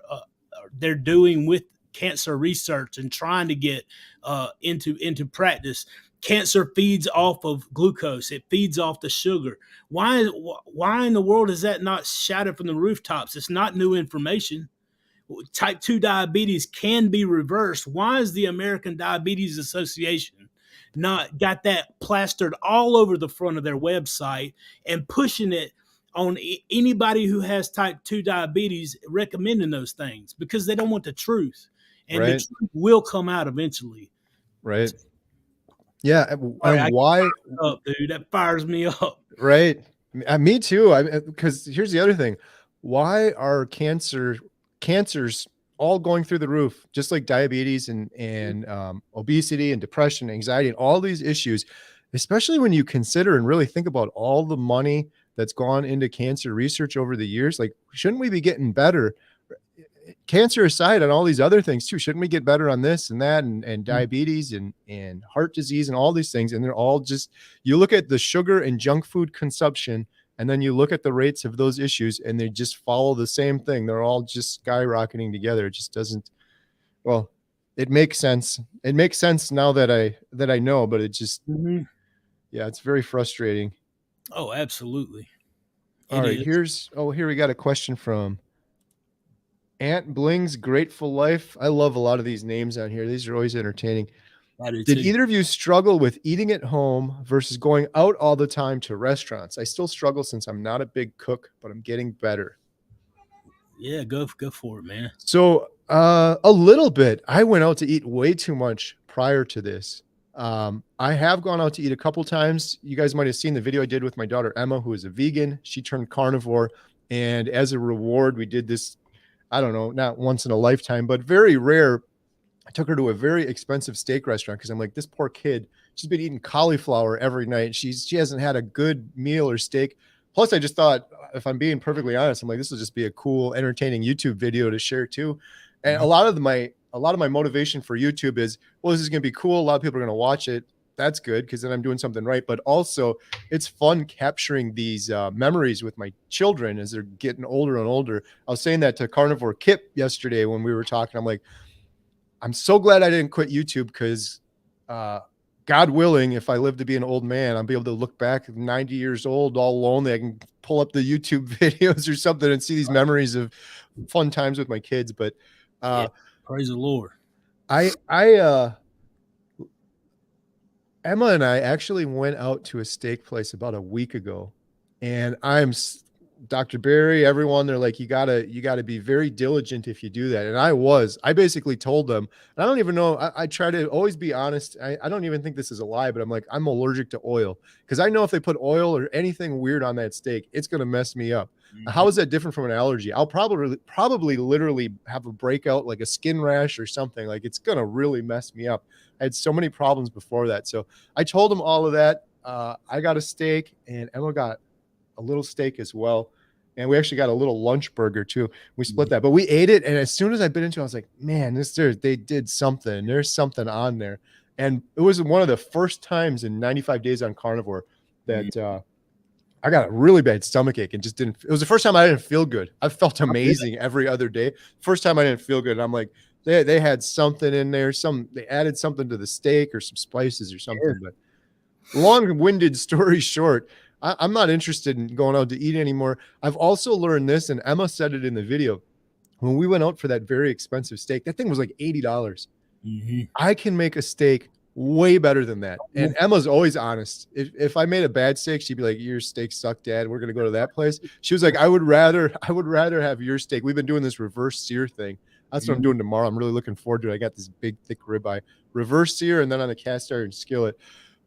they're doing with cancer research and trying to get into practice. Cancer feeds off of glucose. It feeds off the sugar. Why in the world is that not shouted from the rooftops? It's not new information. Type 2 diabetes can be reversed. Why is the American Diabetes Association not got that plastered all over the front of their website and pushing it on anybody who has type 2 diabetes, recommending those things? Because they don't want the truth, and the right, truth will come out eventually. right, yeah, Sorry, and I get why? fired up, dude. That fires me up. Right. Me too. Because here's the other thing. Why are cancers all going through the roof, just like diabetes and obesity and depression, anxiety, and all these issues, especially when you consider and really think about all the money that's gone into cancer research over the years? Like, shouldn't we be getting better? Cancer aside, on all these other things too, shouldn't we get better on this and that and diabetes and heart disease and all these things? And they're all just, you look at the sugar and junk food consumption and then you look at the rates of those issues and they just follow the same thing. They're all just skyrocketing together. It just doesn't, well, it makes sense. It makes sense now that I know, but it just, Mhm. yeah, it's very frustrating. Oh, absolutely. All It right, is. here we got a question from Aunt Bling's Grateful Life. I love a lot of these names on here. These are always entertaining. I do Did too. either of you struggle with eating at home versus going out all the time to restaurants? I still struggle since I'm not a big cook, but I'm getting better. Yeah, go for it, man. So, a little bit. I went out to eat way too much prior to this. I have gone out to eat a couple times. You guys might have seen the video I did with my daughter Emma, who is a vegan. She turned carnivore, and as a reward, we did this. I don't know, not once in a lifetime, but very rare. I took her to a very expensive steak restaurant because I'm like, this poor kid, she's been eating cauliflower every night. She hasn't had a good meal or steak. Plus, I just thought, if I'm being perfectly honest, I'm like, this will just be a cool, entertaining YouTube video to share too. And Mhm. a lot of my motivation for YouTube is, well, this is going to be cool. A lot of people are going to watch it. that's good because then I'm doing something right. But also, it's fun capturing these memories with my children as they're getting older and older. I was saying that to Carnivore Kip yesterday when we were talking. I'm like, I'm so glad I didn't quit YouTube because, uh, God willing, if I live to be an old man, I'll be able to look back at 90 years old, all lonely. I can pull up the YouTube videos or something and see these memories of fun times with my kids. But Yeah. uh, Praise the Lord. I Emma and I actually went out to a steak place about a week ago, and Dr. Barry, everyone, they're like, you gotta be very diligent if you do that. And I basically told them, and I don't even know, I try to always be honest. I don't even think this is a lie, but I'm like, I'm allergic to oil because I know if they put oil or anything weird on that steak, it's gonna mess me up. How is that different from an allergy? I'll probably literally have a breakout, like a skin rash or something. Like it's gonna really mess me up. I had so many problems before that. So I told them all of that. I got a steak, and Emma got a little steak as well. And we actually got a little lunch burger too. We split that, but we ate it. And as soon as I bit into it, I was like, man, they did something. There's something on there. And it was one of the first times in 95 days on carnivore that I got a really bad stomach ache and just didn't. It was the first time I didn't feel good. I felt amazing every other day. First time I didn't feel good. And I'm like, they had something in there. They added something to the steak or some spices or something. But long-winded story short, I'm not interested in going out to eat anymore. I've also learned this, and Emma said it in the video. When we went out for that very expensive steak, that thing was like $80. I can make a steak way better than that. And Emma's always honest. If I made a bad steak, she'd be like, your steak sucked, Dad. We're gonna go to that place. She was like, I would rather have your steak. We've been doing this reverse sear thing. That's what I'm doing tomorrow. I'm really looking forward to it. I got this big, thick ribeye, reverse sear, and then on a cast iron skillet.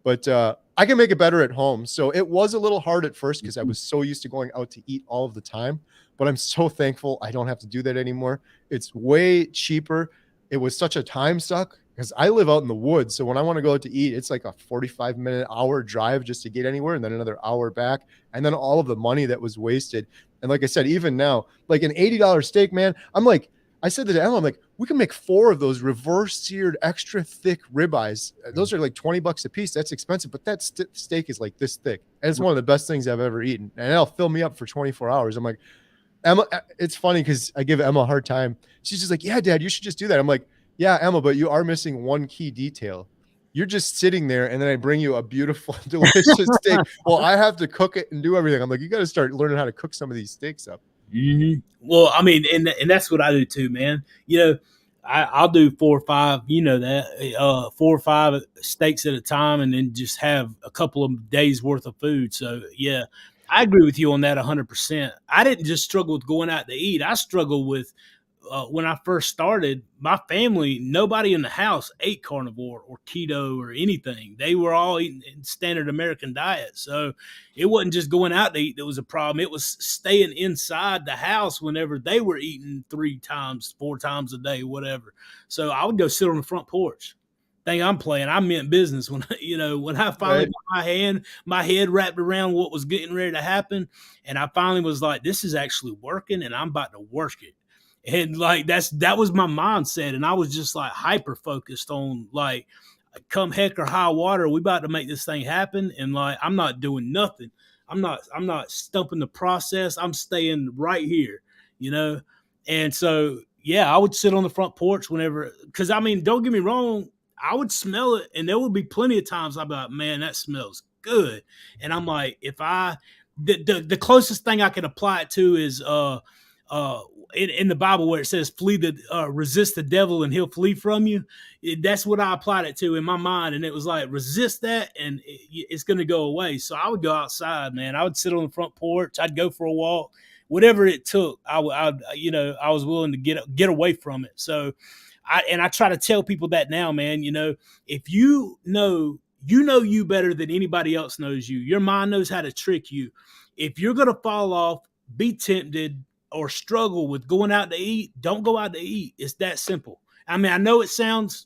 But I can make it better at home. So it was a little hard at first because I was so used to going out to eat all of the time. But I'm so thankful I don't have to do that anymore. It's way cheaper. It was such a time suck because I live out in the woods. So when I want to go out to eat, it's like a 45-minute hour drive just to get anywhere and then another hour back. And then all of the money that was wasted. And like I said, even now, like an $80 steak, man, I said to Emma, I'm like, we can make 4 of those reverse seared, extra thick ribeyes. Those are like $20 a piece. That's expensive, but that steak is like this thick. And it's one of the best things I've ever eaten. And it'll fill me up for 24 hours. I'm like, Emma, it's funny because I give Emma a hard time. She's just like, yeah, Dad, you should just do that. I'm like, yeah, Emma, but you are missing one key detail. You're just sitting there, and then I bring you a beautiful, delicious steak. Well, I have to cook it and do everything. I'm like, you got to start learning how to cook some of these steaks up. Well, I mean, and that's what I do too, man. I'll do 4 or 5, 4 or 5 steaks at a time, and then just have a couple of days worth of food. So yeah, I agree with you on that 100%. I didn't just struggle with going out to eat. I struggled with when I first started, my family, nobody in the house ate carnivore or keto or anything. They were all eating standard American diet. So it wasn't just going out to eat that was a problem. It was staying inside the house whenever they were eating 3 times, 4 times a day, whatever. So I would go sit on the front porch. Thing I'm playing, I meant business when when I finally got my head wrapped around what was getting ready to happen, and I finally was like, this is actually working, and I'm about to work it. And like that was my mindset, and I was just like hyper focused on like, come heck or high water, we about to make this thing happen. And like, I'm not doing nothing. I'm not stumping the process. I'm staying right here, you know. And so yeah, I would sit on the front porch whenever, because I mean, don't get me wrong, I would smell it, and there would be plenty of times I'd be like, man, that smells good. And I'm like, if I the closest thing I can apply it to is uh in the Bible where it says flee the resist the devil and he'll flee from you. That's what I applied it to in my mind, and it was like, resist that and it's going to go away. So I would go outside, man. I would sit on the front porch. I'd go for a walk, whatever it took. I was willing to get away from it. So I try to tell people that now, man. If you know you better than anybody else knows you. Your mind knows how to trick you. If you're going to fall off, be tempted, or struggle with going out to eat, don't go out to eat. It's that simple. I mean, I know it sounds,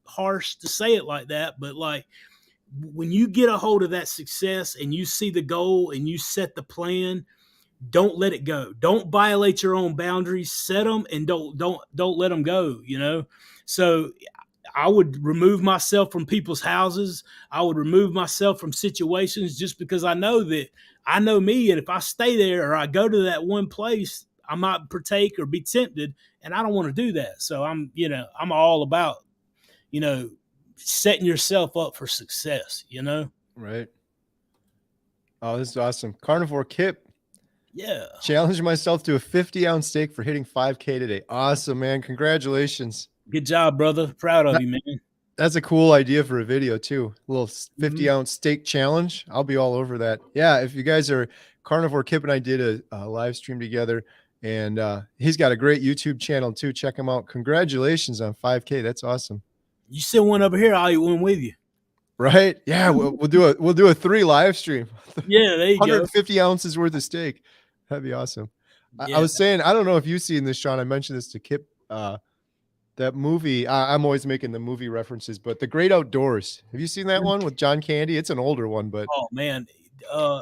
harsh to say it like that, but like, when you get a hold of that success and you see the goal and you set the plan, don't let it go. Don't violate your own boundaries. Set them and don't let them go. So I would remove myself from people's houses. I would remove myself from situations just because I know me. And if I stay there or I go to that one place, I might partake or be tempted. And I don't want to do that. So I'm all about, you know, setting yourself up for success, Right. Oh, this is awesome. Carnivore Kip. Yeah. Challenged myself to a 50-ounce steak for hitting 5K today. Awesome, man. Congratulations. Good job, brother. Proud of That, you, man. that's a cool idea for a video, too. A little Mhm. 50-ounce steak challenge. I'll be all over that. Yeah, if you guys are Carnivore Kip and I did a live stream together, and he's got a great YouTube channel, too. Check him out. Congratulations on 5K. That's awesome. You send one over here, I'll eat one with you. Right? Yeah, we'll do a 3 live stream. Yeah, there you go. 150 ounces worth of steak. That'd be awesome. I Yeah. was saying, I don't know if you've seen this, Sean. I mentioned this to Kip. That movie, I'm always making the movie references, but The Great Outdoors. Have you seen that one with John Candy? It's an older one, but Oh man. Uh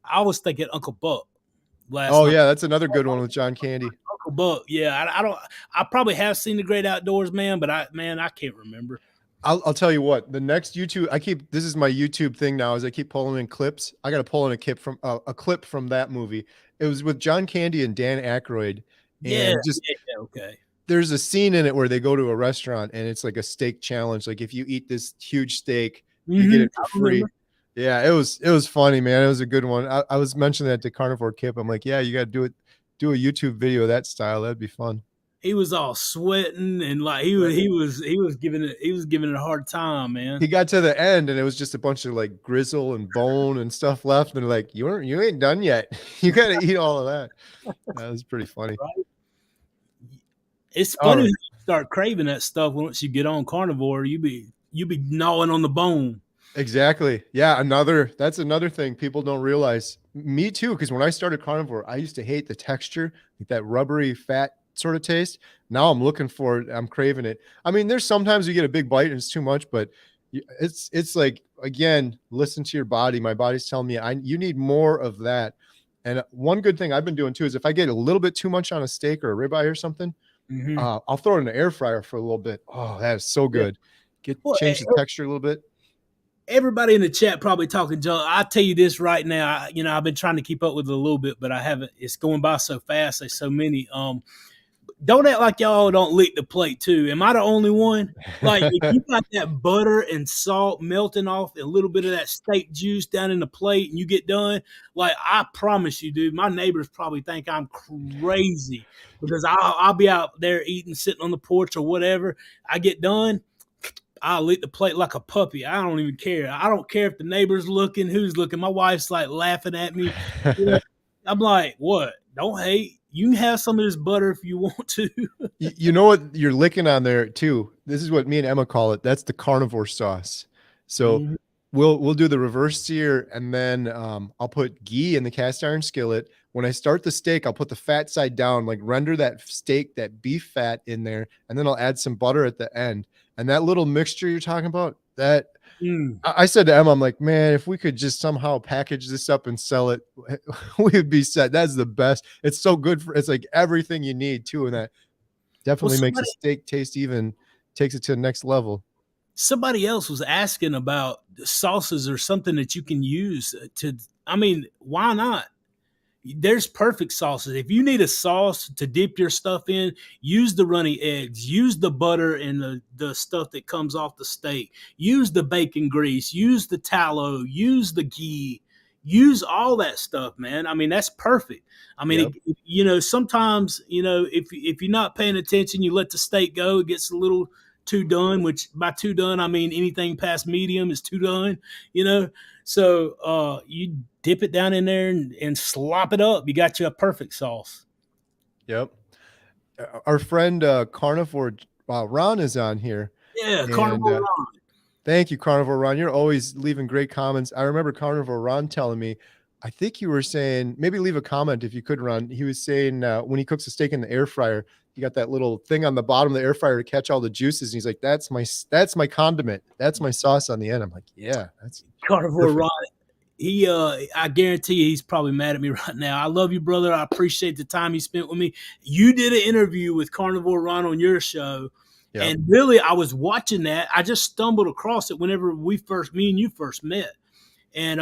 I was thinking Uncle Buck last oh night. yeah, that's another good one with John Candy. Uncle Buck. Yeah, I don't. I probably have seen The Great Outdoors, man, but I can't remember. I'll tell you what. The next YouTube, this is my YouTube thing now. Is I keep pulling in clips. I got to pull in a clip from that movie. It was with John Candy and Dan Aykroyd, Yeah, and just yeah, okay. there's a scene in it where they go to a restaurant and it's like a steak challenge. Like if you eat this huge steak, you get it for I free. remember. Yeah, it was funny, man. It was a good one. I was mentioning that to Carnivore Kip. I'm like, yeah, you got to do a YouTube video of that style. That'd be fun. He was all sweating and like he was giving it a hard time, man. He got to the end and it was just a bunch of like grizzle and bone and stuff left. And they're like, you ain't done yet. You got to eat all of that. That was pretty funny. Right? It's All funny right. when you start craving that stuff once you get on carnivore. You be gnawing on the bone. Exactly. Yeah. That's another thing people don't realize. Me too. Because when I started carnivore, I used to hate the texture, like that rubbery fat sort of taste. Now I'm looking for it. I'm craving it. I mean, there's sometimes you get a big bite and it's too much, but it's like, again, listen to your body. My body's telling me you need more of that. And one good thing I've been doing too is if I get a little bit too much on a steak or a ribeye or something, Mm-hmm. I'll throw it in the air fryer for a little bit. Oh, that is so Yeah. good. Well, Change the texture a little bit. everybody in the chat probably talking junk. I tell you this right now. I've been trying to keep up with it a little bit, but I haven't. It's going by so fast. There's so many. Don't act like y'all don't lick the plate too. Am I the only one? Like if you got that butter and salt melting off a little bit of that steak juice down in the plate and you get done, like I promise you, dude, my neighbors probably think I'm crazy because I'll be out there eating, sitting on the porch or whatever. I get done, I'll lick the plate like a puppy. I don't even care. I don't care if the neighbor's looking, who's looking. My wife's like laughing at me. You know, I'm like, what? Don't hate. You can have some of this butter if you want to. You know what you're licking on there too? This is what me and Emma call it. That's the carnivore sauce. So Mhm. we'll do the reverse sear, and then I'll put ghee in the cast iron skillet. When I start the steak, I'll put the fat side down, like render that steak, that beef fat in there, and then I'll add some butter at the end. And that little mixture you're talking about, that Mm. I said to Emma, I'm like, man, if we could just somehow package this up and sell it, we would be set. That's the best. It's so good it's like everything you need too. And that Well, definitely makes a steak taste takes it to the next level. somebody else was asking about sauces or something that you can use to. I mean, why not? There's perfect sauces. If you need a sauce to dip your stuff in, use the runny eggs, use the butter and the stuff that comes off the steak, use the bacon grease, use the tallow, use the ghee, use all that stuff, man. I mean, that's perfect. I mean, Yep. sometimes, if you're not paying attention, you let the steak go, it gets a little too done, which by too done, I mean anything past medium is too done, you know? So you dip it down in there and slop it up. You got you a perfect sauce. Yep. Our friend Carnivore Ron is on here. Yeah, And carnivore ramen. thank you, Carnivore Ron. You're always leaving great comments. I remember Carnivore Ron telling me, I think you were saying, maybe leave a comment if you could, Ron. He was saying when he cooks a steak in the air fryer, you got that little thing on the bottom of the air fryer to catch all the juices. And he's like, that's my condiment. That's my sauce on the end. I'm like, yeah, that's Carnivore perfect. ramen. I guarantee you he's probably mad at me right now. I love you, brother. I appreciate the time you spent with me. You did an interview with Carnivore Ron on your show, Yep. And really, I was watching that. I just stumbled across it whenever me and you first met. And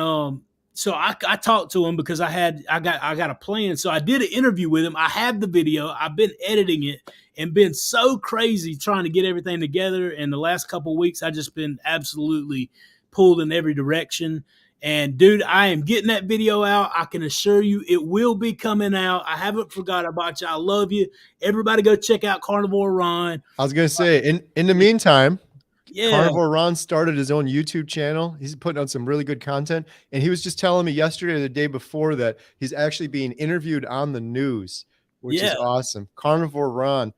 so I talked to him because I got a plan. So I did an interview with him. I have the video. I've been editing it and been so crazy trying to get everything together. And the last couple of weeks, I just been absolutely pulled in every direction. And dude, I am getting that video out. I can assure you it will be coming out. I haven't forgot about you. I love you. Everybody go check out Carnivore Ron. I was gonna say, in the meantime, Yeah. Carnivore Ron started his own YouTube channel. He's putting out some really good content, and he was just telling me yesterday or the day before that he's actually being interviewed on the news, which is Yeah. awesome. Carnivore Ron,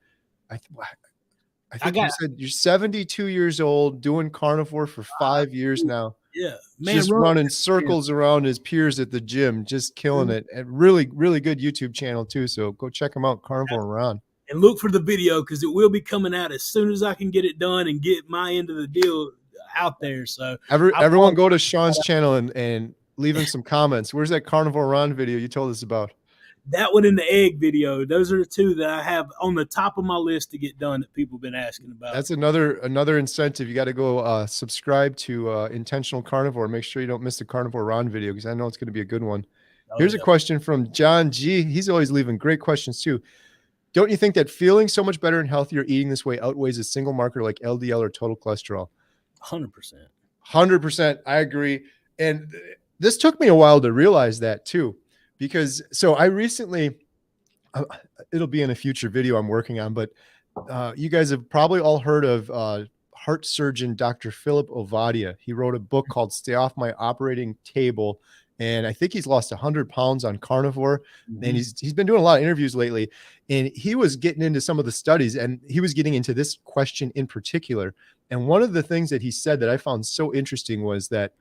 I, th- I I think you got, said you're 72 years old, doing carnivore for 5 years now, yeah, man, just Ron, running circles around his peers at the gym, just killing it. And really, really good YouTube channel too. So go check him out, Carnivore Ron. and look for the video because it will be coming out as soon as I can get it done and get my end of the deal out there. So Everyone go to Sean's channel and leave him some comments. Where's that Carnivore Ron video you told us about? that one in the egg video, those are the two that I have on the top of my list to get done that people have been asking about. That's another incentive. You got to go subscribe to Intentional Carnivore. Make sure you don't miss the Carnivore Ron video because I know it's going to be a good one. Oh, Here's a yeah. question from John G. He's always leaving great questions too. Don't you think that feeling so much better and healthier eating this way outweighs a single marker like LDL or total cholesterol? 100%. 100%. I agree. And this took me a while to realize that too, because so I recently, it'll be in a future video I'm working on, but you guys have probably all heard of heart surgeon Dr. Philip Ovadia. He wrote a book called Stay Off My Operating Table. And I think he's lost 100 pounds on carnivore. And he's been doing a lot of interviews lately. And he was getting into some of the studies, and he was getting into this question in particular. And one of the things that he said that I found so interesting was that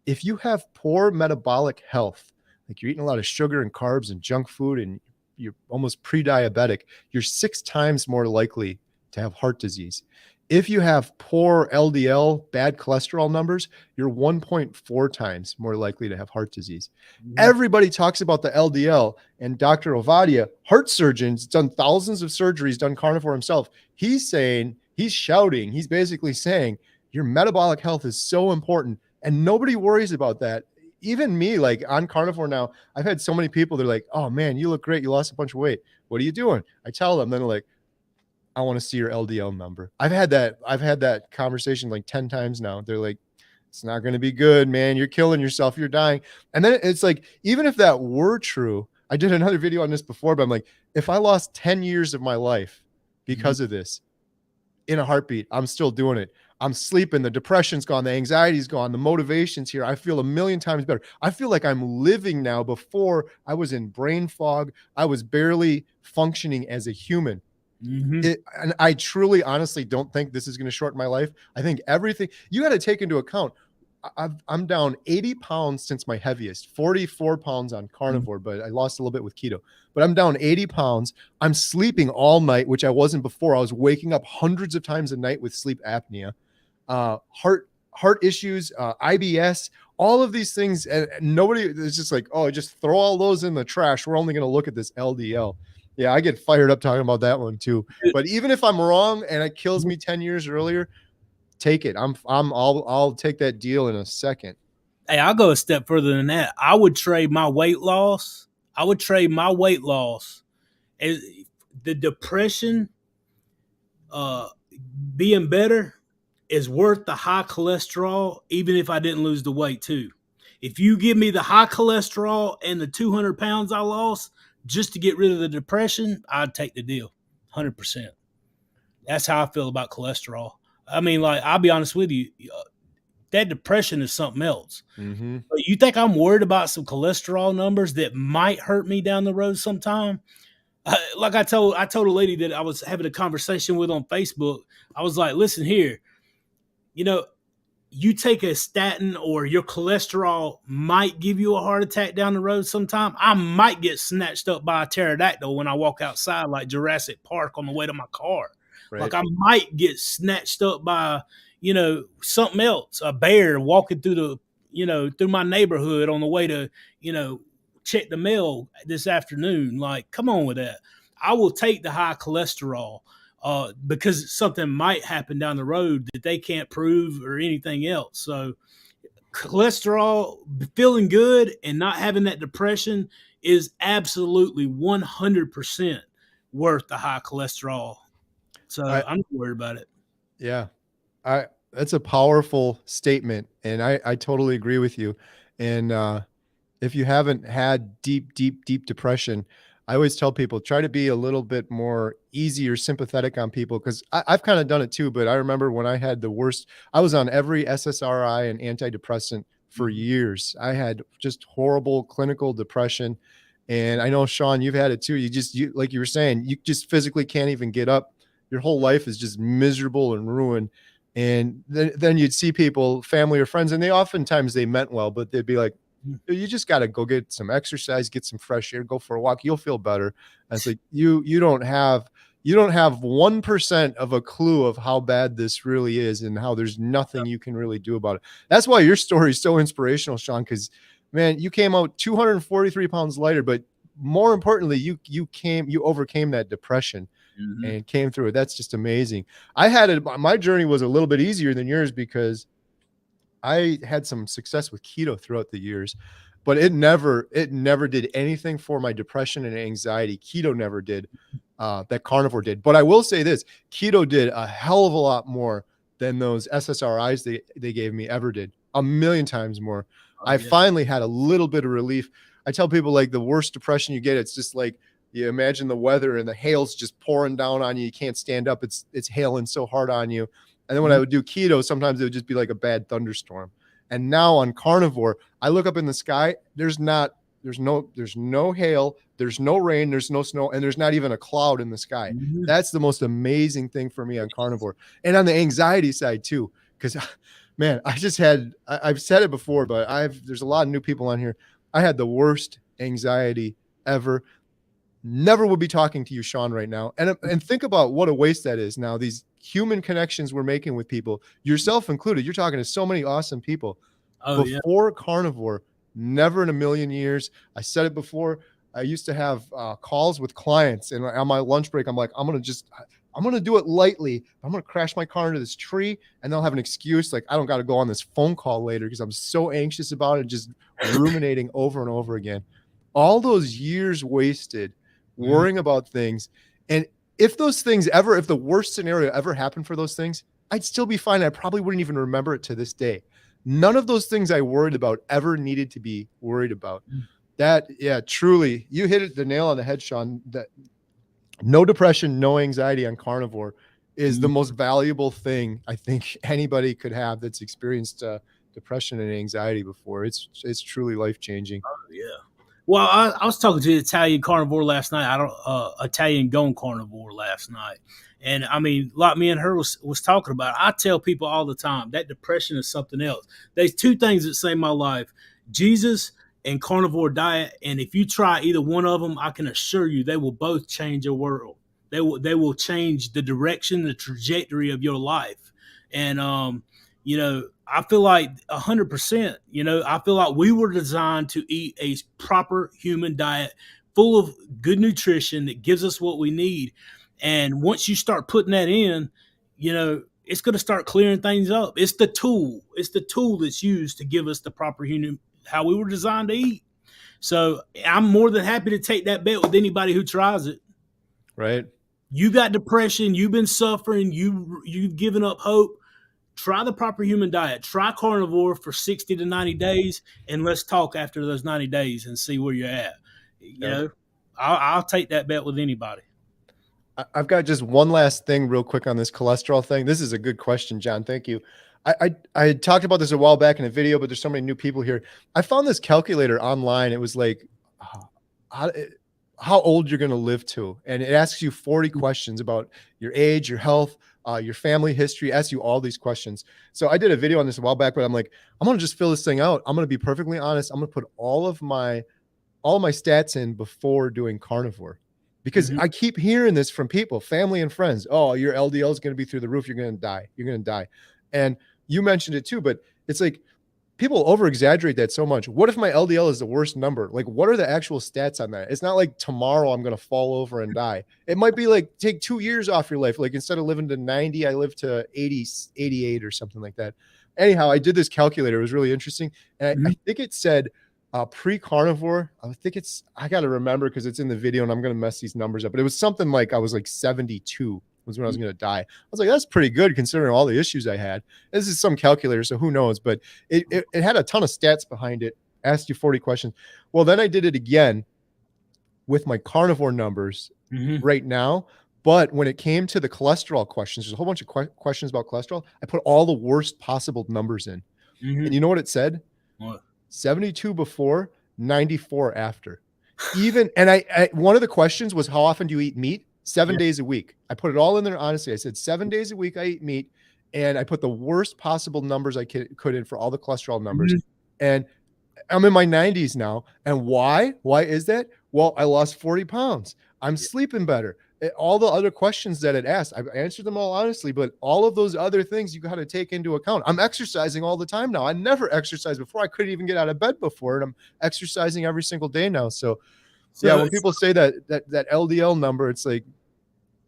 if you have poor metabolic health, like you're eating a lot of sugar and carbs and junk food and you're almost pre-diabetic, you're 6 times more likely to have heart disease. If you have poor LDL, bad cholesterol numbers, you're 1.4 times more likely to have heart disease. Everybody talks about the LDL, and Dr. Ovadia, heart surgeon's done thousands of surgeries, done carnivore himself. He's shouting, he's basically saying your metabolic health is so important, and nobody worries about that. Even me, like on carnivore now, I've had so many people, they're like, oh man, you look great. You lost a bunch of weight. What are you doing? I tell them, then they're like, I want to see your LDL number. I've had that conversation like 10 times now. They're like, it's not going to be good, man. You're killing yourself. You're dying. And then it's like, even if that were true, I did another video on this before, but I'm like, if I lost 10 years of my life because of this, in a heartbeat, I'm still doing it. I'm sleeping. The depression's gone. The anxiety's gone. The motivation's here. I feel a million times better. I feel like I'm living now. Before I was in brain fog. I was barely functioning as a human. And I truly, honestly don't think this is going to shorten my life. I think everything you got to take into account. I'm down 80 pounds since my heaviest, 44 pounds on carnivore, but I lost a little bit with keto. But I'm down 80 pounds. I'm sleeping all night, which I wasn't before. I was waking up hundreds of times a night with sleep apnea, heart issues, IBS, all of these things. And nobody is just like, oh, just throw all those in the trash. We're only going to look at this LDL. Yeah, I get fired up talking about that one too. But even if I'm wrong and it kills me 10 years earlier, take it. I'll take that deal in a second. Hey, I'll go a step further than that. I would trade my weight loss. As the depression being better is worth the high cholesterol, even if I didn't lose the weight too. If you give me the high cholesterol and the 200 pounds I lost just to get rid of the depression, I'd take the deal 100%. That's how I feel about cholesterol. I mean, like, I'll be honest with you, that depression is something else. But you think I'm worried about some cholesterol numbers that might hurt me down the road sometime? Like I told a lady that I was having a conversation with on Facebook. I was like, listen here, you take a statin or your cholesterol might give you a heart attack down the road sometime. I might get snatched up by a pterodactyl when I walk outside like Jurassic Park on the way to my car. Right. Like I might get snatched up by, something else, a bear walking through through my neighborhood on the way to, check the mail this afternoon. Like, come on with that. I will take the high cholesterol. because something might happen down the road that they can't prove or anything else. So cholesterol, feeling good and not having that depression is absolutely 100% worth the high cholesterol. So I I'm not worried about it. yeah. I That's a powerful statement, and I totally agree with you. And if you haven't had deep, deep, deep depression, I always tell people try to be a little bit more easy or sympathetic on people because I've kind of done it too. But I remember when I had the worst, I was on every SSRI and antidepressant for Mhm. years. I had just horrible clinical depression. And I know, Sean, you've had it too. Like you were saying, you just physically can't even get up. Your whole life is just miserable and ruined. And then you'd see people, family or friends, and they oftentimes they meant well, but they'd be like, you just got to go get some exercise, get some fresh air, go for a walk. You'll feel better. And it's like you don't have 1% of a clue of how bad this really is and how there's nothing you can really do about it. That's why your story is so inspirational, Sean, because man, you came out 243 pounds lighter, but more importantly, you overcame that depression Mhm. and came through it. That's just amazing. I had it. My journey was a little bit easier than yours because I had some success with keto throughout the years, but it never did anything for my depression and anxiety. Keto never did that carnivore did. But I will say this: keto did a hell of a lot more than those SSRIs they gave me ever did. A million times more. Oh I yeah. finally had a little bit of relief. I tell people like the worst depression you get, it's just like you imagine the weather and the hail's just pouring down on you. You can't stand up. It's hailing so hard on you. And then when I Mhm. would do keto, sometimes it would just be like a bad thunderstorm. And now on carnivore, I look up in the sky. There's no hail, there's no rain, there's no snow, and there's not even a cloud in the sky. Mhm. That's the most amazing thing for me on carnivore. And on the anxiety side too, because man, I've said it before, but there's a lot of new people on here. I had the worst anxiety ever. Never would be talking to you, Sean, right now. And think about what a waste that is. Now, these human connections we're making with people, yourself included, you're talking to so many awesome people. Oh yeah. Before carnivore, never in a million years. I said it before. I used to have calls with clients, and on my lunch break, I'm gonna do it lightly. I'm gonna crash my car into this tree, and they'll have an excuse like I don't got to go on this phone call later because I'm so anxious about it, just ruminating over and over again. All those years wasted Mhm. worrying about things, and if the worst scenario ever happened for those things, I'd still be fine. I probably wouldn't even remember it to this day. None of those things I worried about ever needed to be worried about. That, yeah, truly, you hit it the nail on the head, Sean. That no depression, no anxiety on carnivore is the Mhm. most valuable thing I think anybody could have that's experienced depression and anxiety before. It's truly life changing. Yeah. Well, I was talking to the Italian carnivore last night. I don't Italian gone carnivore last night, and I mean, like me and her was talking about. I tell people all the time that depression is something else. There's two things that saved my life: Jesus and carnivore diet. And if you try either one of them, I can assure you they will both change your world. They will change the direction, the trajectory of your life. And I feel like 100%. I feel like we were designed to eat a proper human diet full of good nutrition that gives us what we need. And once you start putting that in, it's going to start clearing things up. It's the tool. It's the tool that's used to give us the proper human how we were designed to eat. So I'm more than happy to take that bet with anybody who tries it. Right? You got depression, you've been suffering, you've given up hope. Try the proper human diet. Try carnivore for 60 to 90 days, and let's talk after those 90 days and see where you're at. You Yep. know, I'll take that bet with anybody. I've got just one last thing real quick on this cholesterol thing. This is a good question, John. Thank you. I had talked about this a while back in a video, but there's so many new people here. I found this calculator online. It was like uh, how, how old you're going to live to, and it asks you 40 questions about your age, your health, your family history. Asks you all these questions. So I did a video on this a while back, but I'm like, I'm going to just fill this thing out. I'm going to be perfectly honest. I'm going to put all my stats in before doing carnivore because Mm-hmm. I keep hearing this from people, family and friends. Oh, your LDL is going to be through the roof. You're going to die. You're going to die. And you mentioned it too, but it's like people over exaggerate that so much. What if my LDL is the worst number? Like, what are the actual stats on that? It's not like tomorrow I'm going to fall over and die. It might be like take 2 years off your life. Like, instead of living to 90, I live to 80, 88 or something like that. Anyhow, I did this calculator. It was really interesting. And I think it said pre-carnivore. I got to remember because it's in the video and I'm going to mess these numbers up. But it was something like I was like 72 was when I was going to die. I was like, that's pretty good considering all the issues I had. This is some calculator, so who knows? But it had a ton of stats behind it. Asked you 40 questions. Well, then I did it again with my carnivore numbers right now. But when it came to the cholesterol questions, there's a whole bunch of questions about cholesterol. I put all the worst possible numbers in. And you know what it said? What? 72 before, 94 after. Even, and I one of the questions was, how often do you eat meat? 7 days a week. I put it all in there honestly. I said 7 days a week I eat meat, and I put the worst possible numbers I could in for all the cholesterol numbers. And I'm in my 90s now. And why? Why is that? Well, I lost 40 pounds. I'm sleeping better. All the other questions that it asked, I've answered them all honestly, but all of those other things you got to take into account. I'm exercising all the time now. I never exercised before. I couldn't even get out of bed before, and I'm exercising every single day now. So yeah, when people say that LDL number, it's like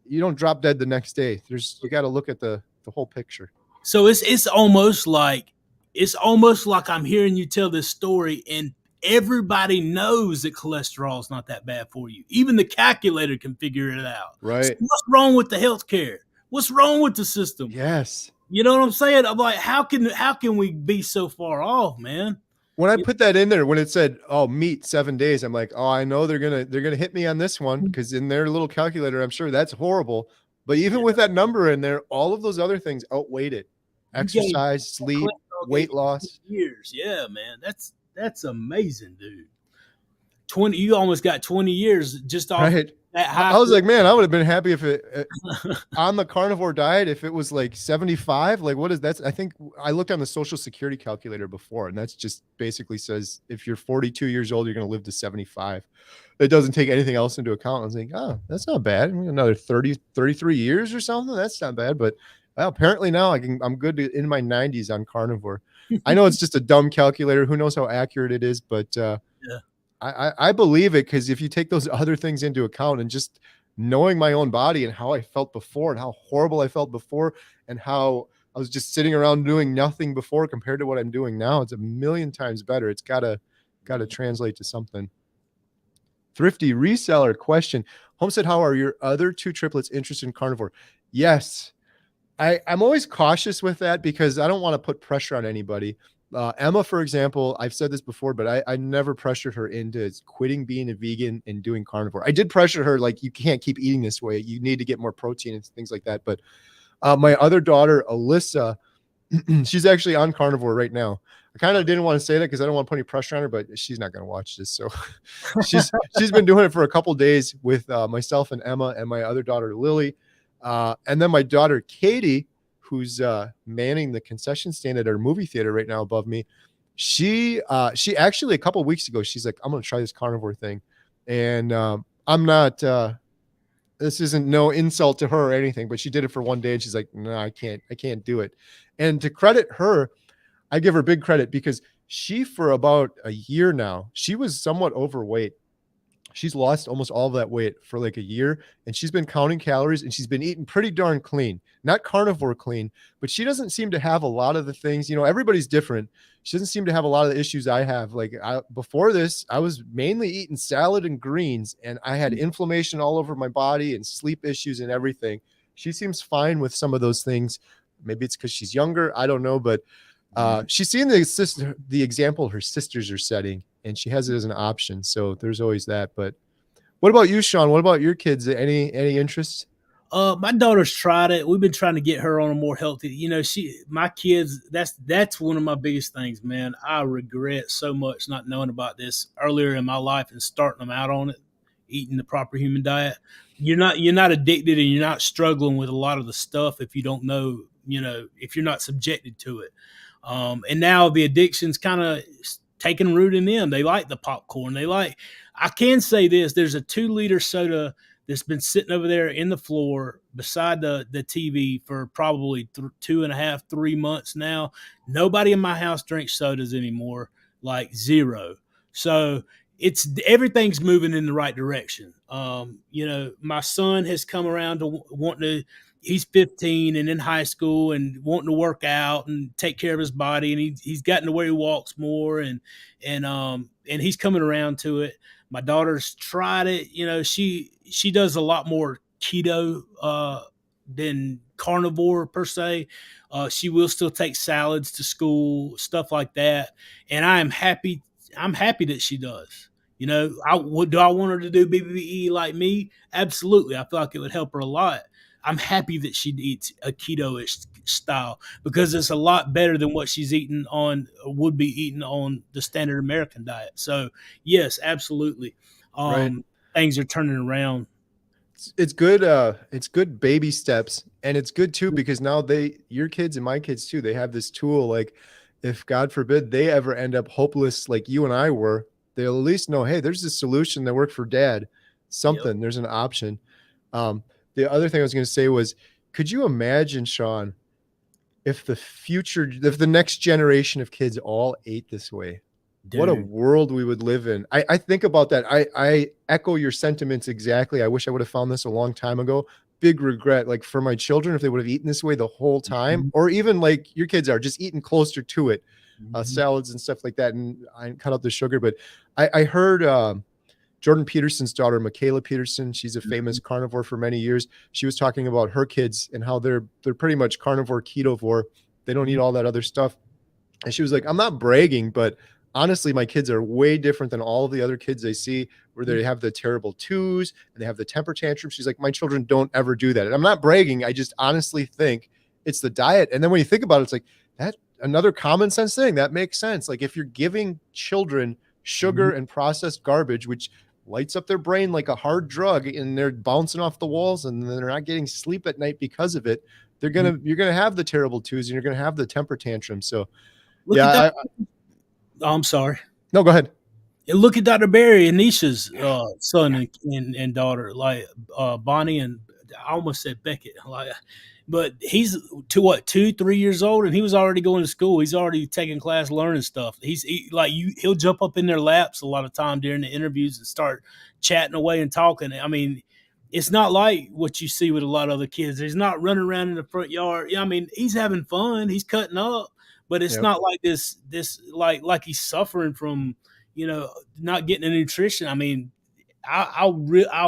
you don't drop dead the next day. You got to look at the whole picture. So it's almost like I'm hearing you tell this story, and everybody knows that cholesterol is not that bad for you. Even the calculator can figure it out. Right. So what's wrong with the healthcare? What's wrong with the system? Yes. You know what I'm saying? I'm like, how can we be so far off, man? When I put that in there, when it said, "Oh, meat 7 days," I'm like, "Oh, I know they're gonna hit me on this one," because in their little calculator, I'm sure that's horrible. But even with that number in there, all of those other things outweighed it. Exercise, sleep, weight loss. Years, yeah, man, that's amazing, dude. 20, you almost got 20 years just off right. That high. I was like, man, I would have been happy if it on the carnivore diet, if it was like 75. Like, what is that? I think I looked on the Social Security calculator before, and that's just basically says if you're 42 years old, you're going to live to 75. It doesn't take anything else into account. I was like, oh, that's not bad. Another 30, 33 years or something. That's not bad. But well, apparently now I'm good in my 90s on carnivore. I know it's just a dumb calculator. Who knows how accurate it is, but yeah. I believe it, because if you take those other things into account and just knowing my own body and how I felt before and how horrible I felt before and how I was just sitting around doing nothing before compared to what I'm doing now, it's a million times better. It's gotta translate to something. Thrifty reseller question. Homestead, how are your other two triplets interested in carnivore? Yes. I'm always cautious with that because I don't want to put pressure on anybody. Emma, for example, I've said this before, but I never pressured her into quitting being a vegan and doing carnivore. I did pressure her, like, you can't keep eating this way. You need to get more protein and things like that. But my other daughter, Alyssa, she's actually on carnivore right now. I kind of didn't want to say that because I don't want to put any pressure on her, but she's not going to watch this. So she's been doing it for a couple days with myself and Emma and my other daughter, Lily. And then my daughter, Katie, who's manning the concession stand at our movie theater right now above me. She actually a couple of weeks ago, she's like, I'm going to try this carnivore thing. And I'm not, this isn't no insult to her or anything, but she did it for one day and she's like, no, I can't do it. And to credit her, I give her big credit because she, for about a year now, she was somewhat overweight. She's lost almost all of that weight for like a year, and she's been counting calories and she's been eating pretty darn clean, not carnivore clean, but she doesn't seem to have a lot of the things, everybody's different. She doesn't seem to have a lot of the issues I have. Like before this, I was mainly eating salad and greens and I had inflammation all over my body and sleep issues and everything. She seems fine with some of those things. Maybe it's because she's younger. I don't know, but she's seeing the example her sisters are setting, and she has it as an option. So there's always that. But what about you, Sean? What about your kids? Any interests? My daughter's tried it. We've been trying to get her on a more healthy, my kids, that's one of my biggest things, man. I regret so much not knowing about this earlier in my life and starting them out on it, eating the proper human diet. You're not addicted and you're not struggling with a lot of the stuff if you don't know, if you're not subjected to it. And now the addiction's kind of taking root in them. They like the popcorn. I can say this, there's a 2-liter soda that's been sitting over there in the floor beside the TV for probably 2.5, 3 months now. Nobody in my house drinks sodas anymore, like zero. So it's everything's moving in the right direction. My son has come around to wanting to. He's 15 and in high school and wanting to work out and take care of his body, and he's gotten to where he walks more, and he's coming around to it. My daughter's tried it. She does a lot more keto than carnivore per se. She will still take salads to school, stuff like that, and I am happy. I'm happy that she does. Do I want her to do BBE like me? Absolutely. I feel like it would help her a lot. I'm happy that she eats a keto-ish style because it's a lot better than what she's eating on would be eating on the standard American diet. So yes, absolutely. Right. Things are turning around. It's good baby steps, and it's good too because now your kids and my kids too, they have this tool. Like if God forbid they ever end up hopeless like you and I were, they'll at least know, hey, there's a solution that worked for dad. Yep. Something, there's an option. um the other thing I was going to say was, could you imagine, Sean, if the next generation of kids all ate this way? What a Dude. world we would live in. I think about that. I echo your sentiments exactly. I wish I would have found this a long time ago. Big regret, like for my children, if they would have eaten this way the whole time, Mhm. or even like your kids are just eating closer to it, Mhm. salads and stuff like that. And I cut out the sugar. But I heard Jordan Peterson's daughter, Michaela Peterson. She's a famous carnivore for many years. She was talking about her kids and how they're pretty much carnivore, ketovore. They don't eat Mhm. all that other stuff. And she was like, I'm not bragging, but honestly, my kids are way different than all of the other kids I see, where they have the terrible twos and they have the temper tantrums. She's like, my children don't ever do that. And I'm not bragging. I just honestly think it's the diet. And then when you think about it, it's like that another common sense thing that makes sense. Like if you're giving children sugar Mhm. and processed garbage, which lights up their brain like a hard drug, and they're bouncing off the walls and they're not getting sleep at night because of it, Mhm. you're gonna have the terrible twos and you're gonna have the temper tantrums. So Look yeah, at that. Oh, I'm sorry. no, go ahead. And look at Dr. Barry and Nisha's son and daughter, like Bonnie and I almost said Beckett. Like, but he's to what 2, 3 years old, and he was already going to school. He's already taking class, learning stuff. Like you, he'll jump up in their laps a lot of time during the interviews and start chatting away and talking. I mean, it's not like what you see with a lot of other kids. He's not running around in the front yard. I mean, he's having fun. He's cutting up, but it's Yep. not like this like he's suffering from not getting the nutrition. I mean, I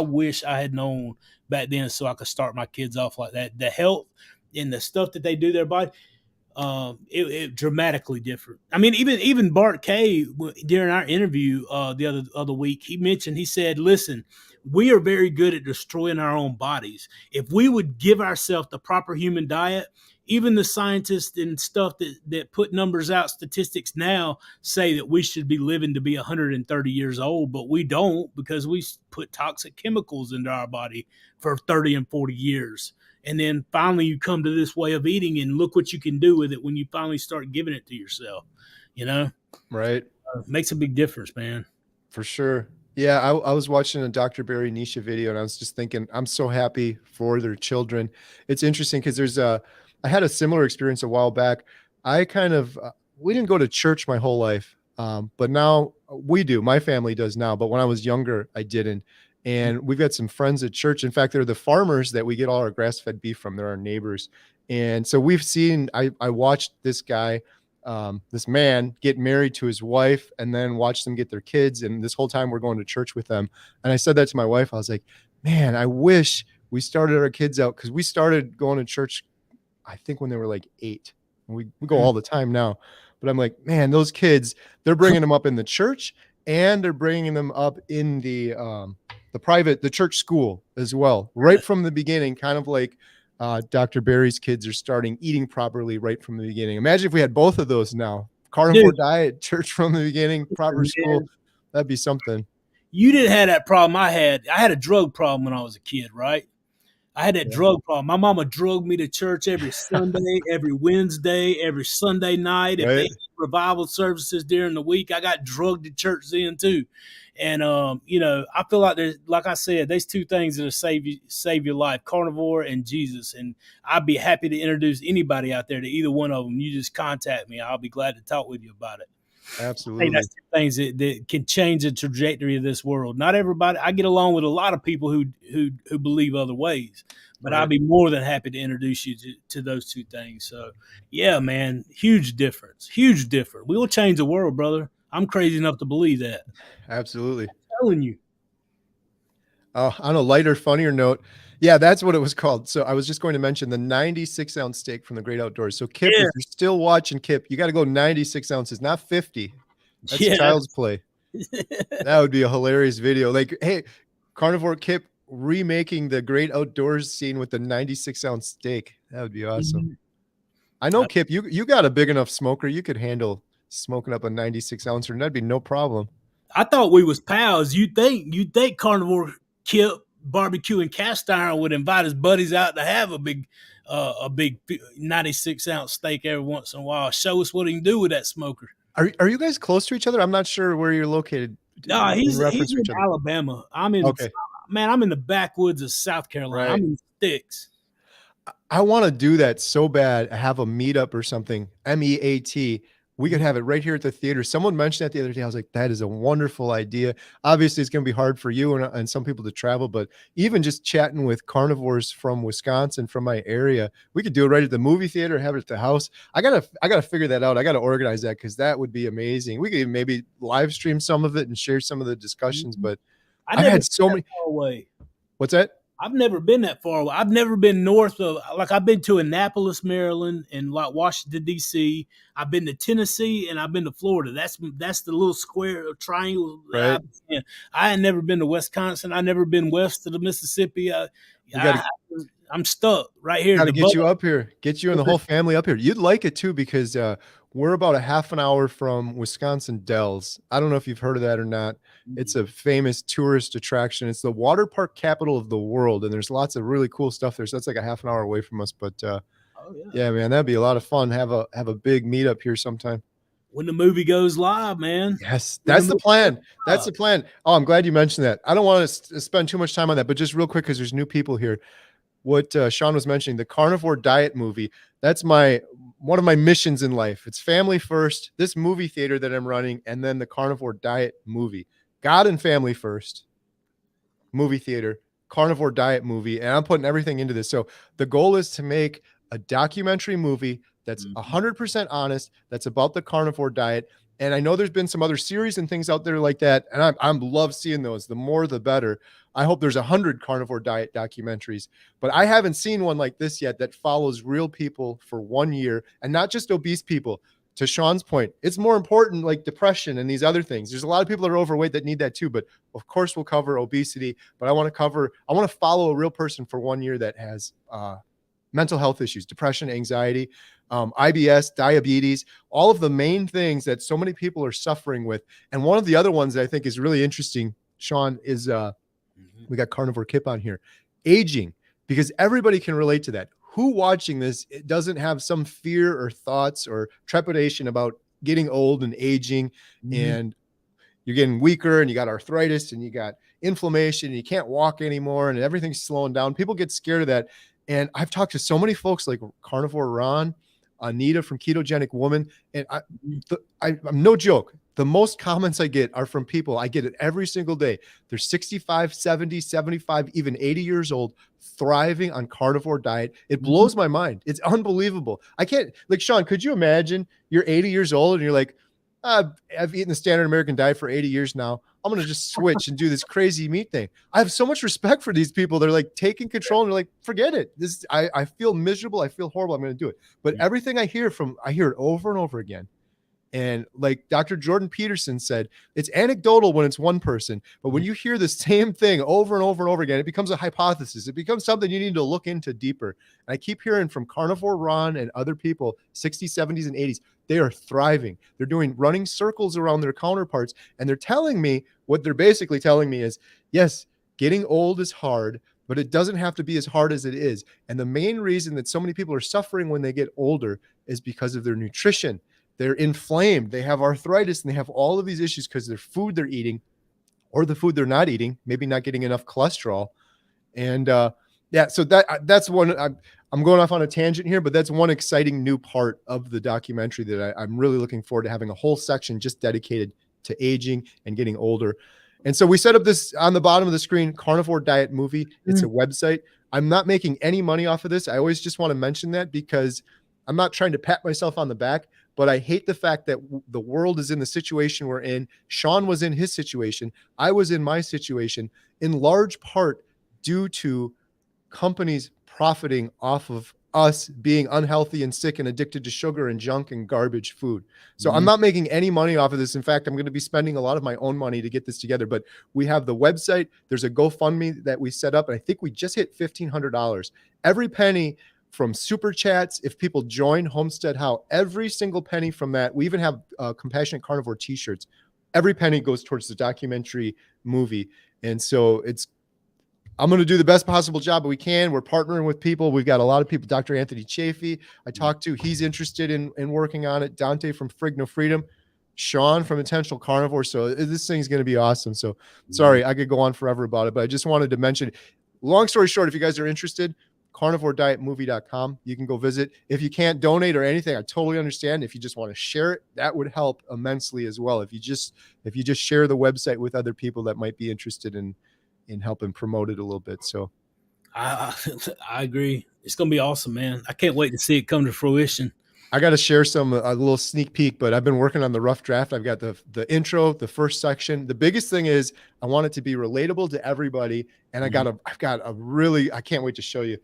wish I had known back then so I could start my kids off like that. The health and the stuff that they do their body, it dramatically different. I mean, even Bart K during our interview the other week, he said, "Listen, we are very good at destroying our own bodies. If we would give ourselves the proper human diet." Even the scientists and stuff that put numbers out, statistics now say that we should be living to be 130 years old, but we don't because we put toxic chemicals into our body for 30 and 40 years. And then finally you come to this way of eating and look what you can do with it when you finally start giving it to yourself. You know, Right. makes a big difference, man. For sure. Yeah, I was watching a Dr. Barry Nisha video and I was just thinking, I'm so happy for their children. It's interesting because I had a similar experience a while back. I kind of, we didn't go to church my whole life, but now we do. My family does now, but when I was younger, I didn't. And we've got some friends at church. In fact, they're the farmers that we get all our grass fed beef from. They're our neighbors. And so I watched this man get married to his wife and then watch them get their kids. And this whole time we're going to church with them. And I said that to my wife. I was like, man, I wish we started our kids out, because we started going to church, I think, when they were like 8. We go all the time now. But I'm like, man, those kids, they're bringing them up in the church and they're bringing them up in the church school as well, right from the beginning, kind of like Dr. Barry's kids are starting eating properly right from the beginning. Imagine if we had both of those now: carnivore Dude, diet, church from the beginning, proper school. man, That'd be something. you didn't have that problem I had. I had a drug problem when I was a kid, right? I had that Yeah. drug problem. My mama drugged me to church every Sunday, every Wednesday, every Sunday night. If they Right? revival services during the week. I got drugged to church then too. And I feel like there's, like I said, there's two things that'll save your life: carnivore and Jesus. And I'd be happy to introduce anybody out there to either one of them. You just contact me. I'll be glad to talk with you about it. I think Absolutely. that's the things that can change the trajectory of this world. Not everybody. I get along with a lot of people who believe other ways, but I'll Right. be more than happy to introduce you to those two things. So, yeah, man, huge difference. Huge difference. We will change the world, brother. I'm crazy enough to believe that. Absolutely. I'm telling you. On a lighter, funnier note, yeah, that's what it was called. So I was just going to mention the 96-ounce steak from the Great Outdoors. So Kip, Yeah, if you're still watching, Kip, you got to go 96 ounces, not 50. That's yeah. child's play. That would be a hilarious video. Like, hey, Carnivore Kip remaking the Great Outdoors scene with the 96-ounce steak. That would be awesome. I know, Kip, you got a big enough smoker. You could handle smoking up a 96-ouncer, and that'd be no problem. I thought we was pals. You think Carnivore Kip Barbecue and Cast Iron would invite his buddies out to have a big 96-ounce steak every once in a while. Show us what he can do with that smoker. Are you guys close to each other? I'm not sure where you're located No, in he's reference to in each other. Alabama. Okay, I'm in the backwoods of South Carolina. right. I'm in sticks. I want to do that so bad. Have a meetup or something. MEAT. We could Mhm. have it right here at the theater. Someone mentioned that the other day. I was like, that is a wonderful idea. Obviously, it's going to be hard for you and some people to travel, but even just chatting with carnivores from Wisconsin, from my area, we could do it right at the movie theater, have it at the house. I gotta figure that out. I gotta organize that because that would be amazing. We could even maybe live stream some of it and share some of the discussions. Mhm. But I I've never had been so that many. far away. What's that? I've never been that far away. I've never been north of, like, I've been to Annapolis, Maryland, and like Washington D.C. I've been to Tennessee and I've been to Florida. That's the little square triangle that Right? I've been in. I had never been to Wisconsin. I never been west of the Mississippi. We got to I I'm stuck right here got at to the get bottom. you up here, get you and the whole family up here. You'd like it too because we're about a half an hour from Wisconsin Dells. I don't know if you've heard of that or not. It's a famous tourist attraction. It's the water park capital of the world, and there's lots of really cool stuff there. So that's like a half an hour away from us. But Oh yeah. yeah, man, that'd be a lot of fun. Have a big meetup here sometime. When the movie goes live, man. Yes, When the that's the movie goes plan. That's live. the plan. Oh, I'm glad you mentioned that. I don't want to spend too much time on that, but just real quick because there's new people here. What Sean was mentioning, the carnivore diet movie. That's my one of my missions in life. It's family first, this movie theater that I'm running, and then the carnivore diet movie. God and family first, movie theater, carnivore diet movie, and I'm putting everything into this. So the goal is to make a documentary movie that's Mhm. 100% honest, that's about the carnivore diet. And I know there's been some other series and things out there like that, and I'm love seeing those. The more, the better. I hope there's 100 carnivore diet documentaries, but I haven't seen one like this yet that follows real people for 1 year, and not just obese people. To Sean's point, it's more important, like depression and these other things. There's a lot of people that are overweight that need that too, but of course we'll cover obesity. But I want to follow a real person for 1 year that has mental health issues, depression, anxiety, IBS, diabetes, all of the main things that so many people are suffering with. And one of the other ones that I think is really interesting, Sean, is Mhm. we got Carnivore Kip on here, aging, because everybody can relate to that. Who watching this it doesn't have some fear or thoughts or trepidation about getting old and aging, Mhm. and you're getting weaker and you got arthritis and you got inflammation and you can't walk anymore and everything's slowing down. People get scared of that. And I've talked to so many folks like Carnivore Ron, Anita from Ketogenic Woman, and Mhm. I'm no joke. The most comments I get are from people. I get it every single day. They're 65, 70, 75, even 80 years old, thriving on carnivore diet. It Mhm. blows my mind. It's unbelievable. I can't, like, Sean, could you imagine you're 80 years old and you're like, I've eaten the standard American diet for 80 years now. I'm going to just switch and do this crazy meat thing. I have so much respect for these people. They're like taking control and they're like, forget it. I feel miserable. I feel horrible. I'm going to do it. But everything I hear it over and over again. And like Dr. Jordan Peterson said, it's anecdotal when it's one person, but when you hear the same thing over and over and over again, it becomes a hypothesis. It becomes something you need to look into deeper. And I keep hearing from Carnivore Ron and other people, 60s, 70s, and 80s, they are thriving. They're doing running circles around their counterparts. And they're telling me what they're basically telling me is, yes, getting old is hard, but it doesn't have to be as hard as it is. And the main reason that so many people are suffering when they get older is because of their nutrition. they're inflamed, they have arthritis, and they have all of these issues because their food they're eating or the food they're not eating, maybe not getting enough cholesterol. And yeah, so that's one. I'm going off on a tangent here, but that's one exciting new part of the documentary that I'm really looking forward to having a whole section just dedicated to aging and getting older. And so we set up this on the bottom of the screen, Carnivore Diet Movie. It's a website. I'm not making any money off of this. I always just want to mention that because I'm not trying to pat myself on the back, but I hate the fact that the world is in the situation we're in. Sean was in his situation. I was in my situation, in large part due to companies profiting off of us being unhealthy and sick and addicted to sugar and junk and garbage food. So I'm not making any money off of this. In fact, I'm going to be spending a lot of my own money to get this together. But we have the website. There's a GoFundMe that we set up, and I think we just hit $1,500. Every penny from super chats, if people join HomesteadHow, every single penny from that, we even have Compassionate Carnivore t-shirts. Every penny goes towards the documentary movie. And so I'm going to do the best possible job we can. We're partnering with people. We've got a lot of people. Dr. Anthony Chafee, I talked to, he's interested in working on it. Dante from Frig No Freedom, Sean from Intentional Carnivore. So this thing's going to be awesome. So sorry, I could go on forever about it, but I just wanted to mention, long story short, if you guys are interested, carnivoredietmovie.com. You can go visit. If you can't donate or anything, I totally understand. If you just want to share it, that would help immensely as well. If you just share the website with other people that might be interested in helping promote it a little bit. So I agree. It's going to be awesome, man. I can't wait to see it come to fruition. I got to share a little sneak peek, but I've been working on the rough draft. I've got the intro, the first section. The biggest thing is I want it to be relatable to everybody. And I've got a really, I can't wait to show you.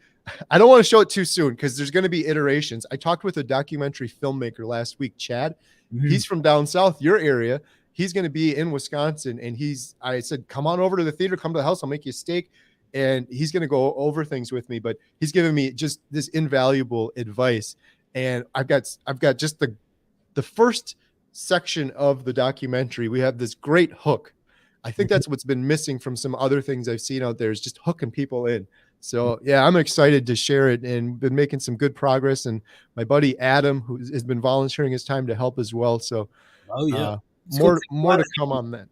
I don't want to show it too soon because there's going to be iterations. I talked with a documentary filmmaker last week, Chad. He's from down south, your area. He's going to be in Wisconsin, and I said, come on over to the theater, come to the house. I'll make you a steak. And he's going to go over things with me, but he's giving me just this invaluable advice. And I've got just the first section of the documentary. We have this great hook. I think that's what's been missing from some other things I've seen out there, is just hooking people in. So yeah, I'm excited to share it and been making some good progress. And my buddy Adam, who has been volunteering his time to help as well. So more to come on that.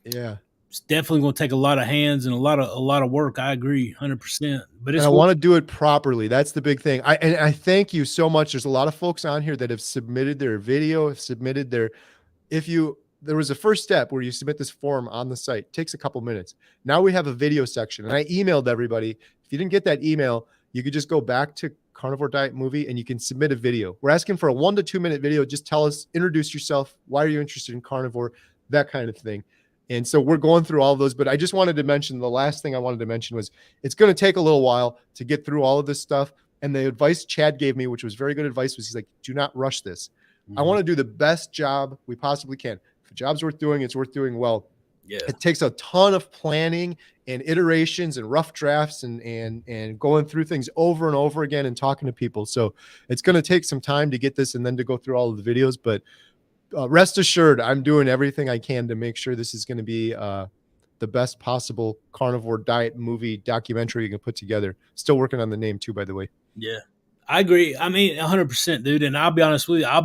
Yeah. It's definitely going to take a lot of hands and a lot of work. I agree 100%, but I want to do it properly. That's the big thing. I thank you so much. There's a lot of folks on here that have submitted their video, have submitted there was a first step where you submit this form on the site. It takes a couple minutes. Now we have a video section, and I emailed everybody. If you didn't get that email, you could just go back to Carnivore Diet Movie and you can submit a video. We're asking for a 1 to 2 minute video. Just tell us, introduce yourself. Why are you interested in carnivore? That kind of thing. And so we're going through all of those, but I just wanted to mention, the last thing I wanted to mention was it's going to take a little while to get through all of this stuff. And the advice Chad gave me, which was very good advice, was he's like, do not rush this. I want to do the best job we possibly can. If a job's worth doing, it's worth doing well. Yeah. It takes a ton of planning and iterations and rough drafts and going through things over and over again and talking to people. So it's going to take some time to get this and then to go through all of the videos, but rest assured, I'm doing everything I can to make sure this is going to be the best possible carnivore diet movie documentary you can put together. Still working on the name too, by the way. Yeah, I agree. I mean, 100%, dude. And I'll be honest with you. I'll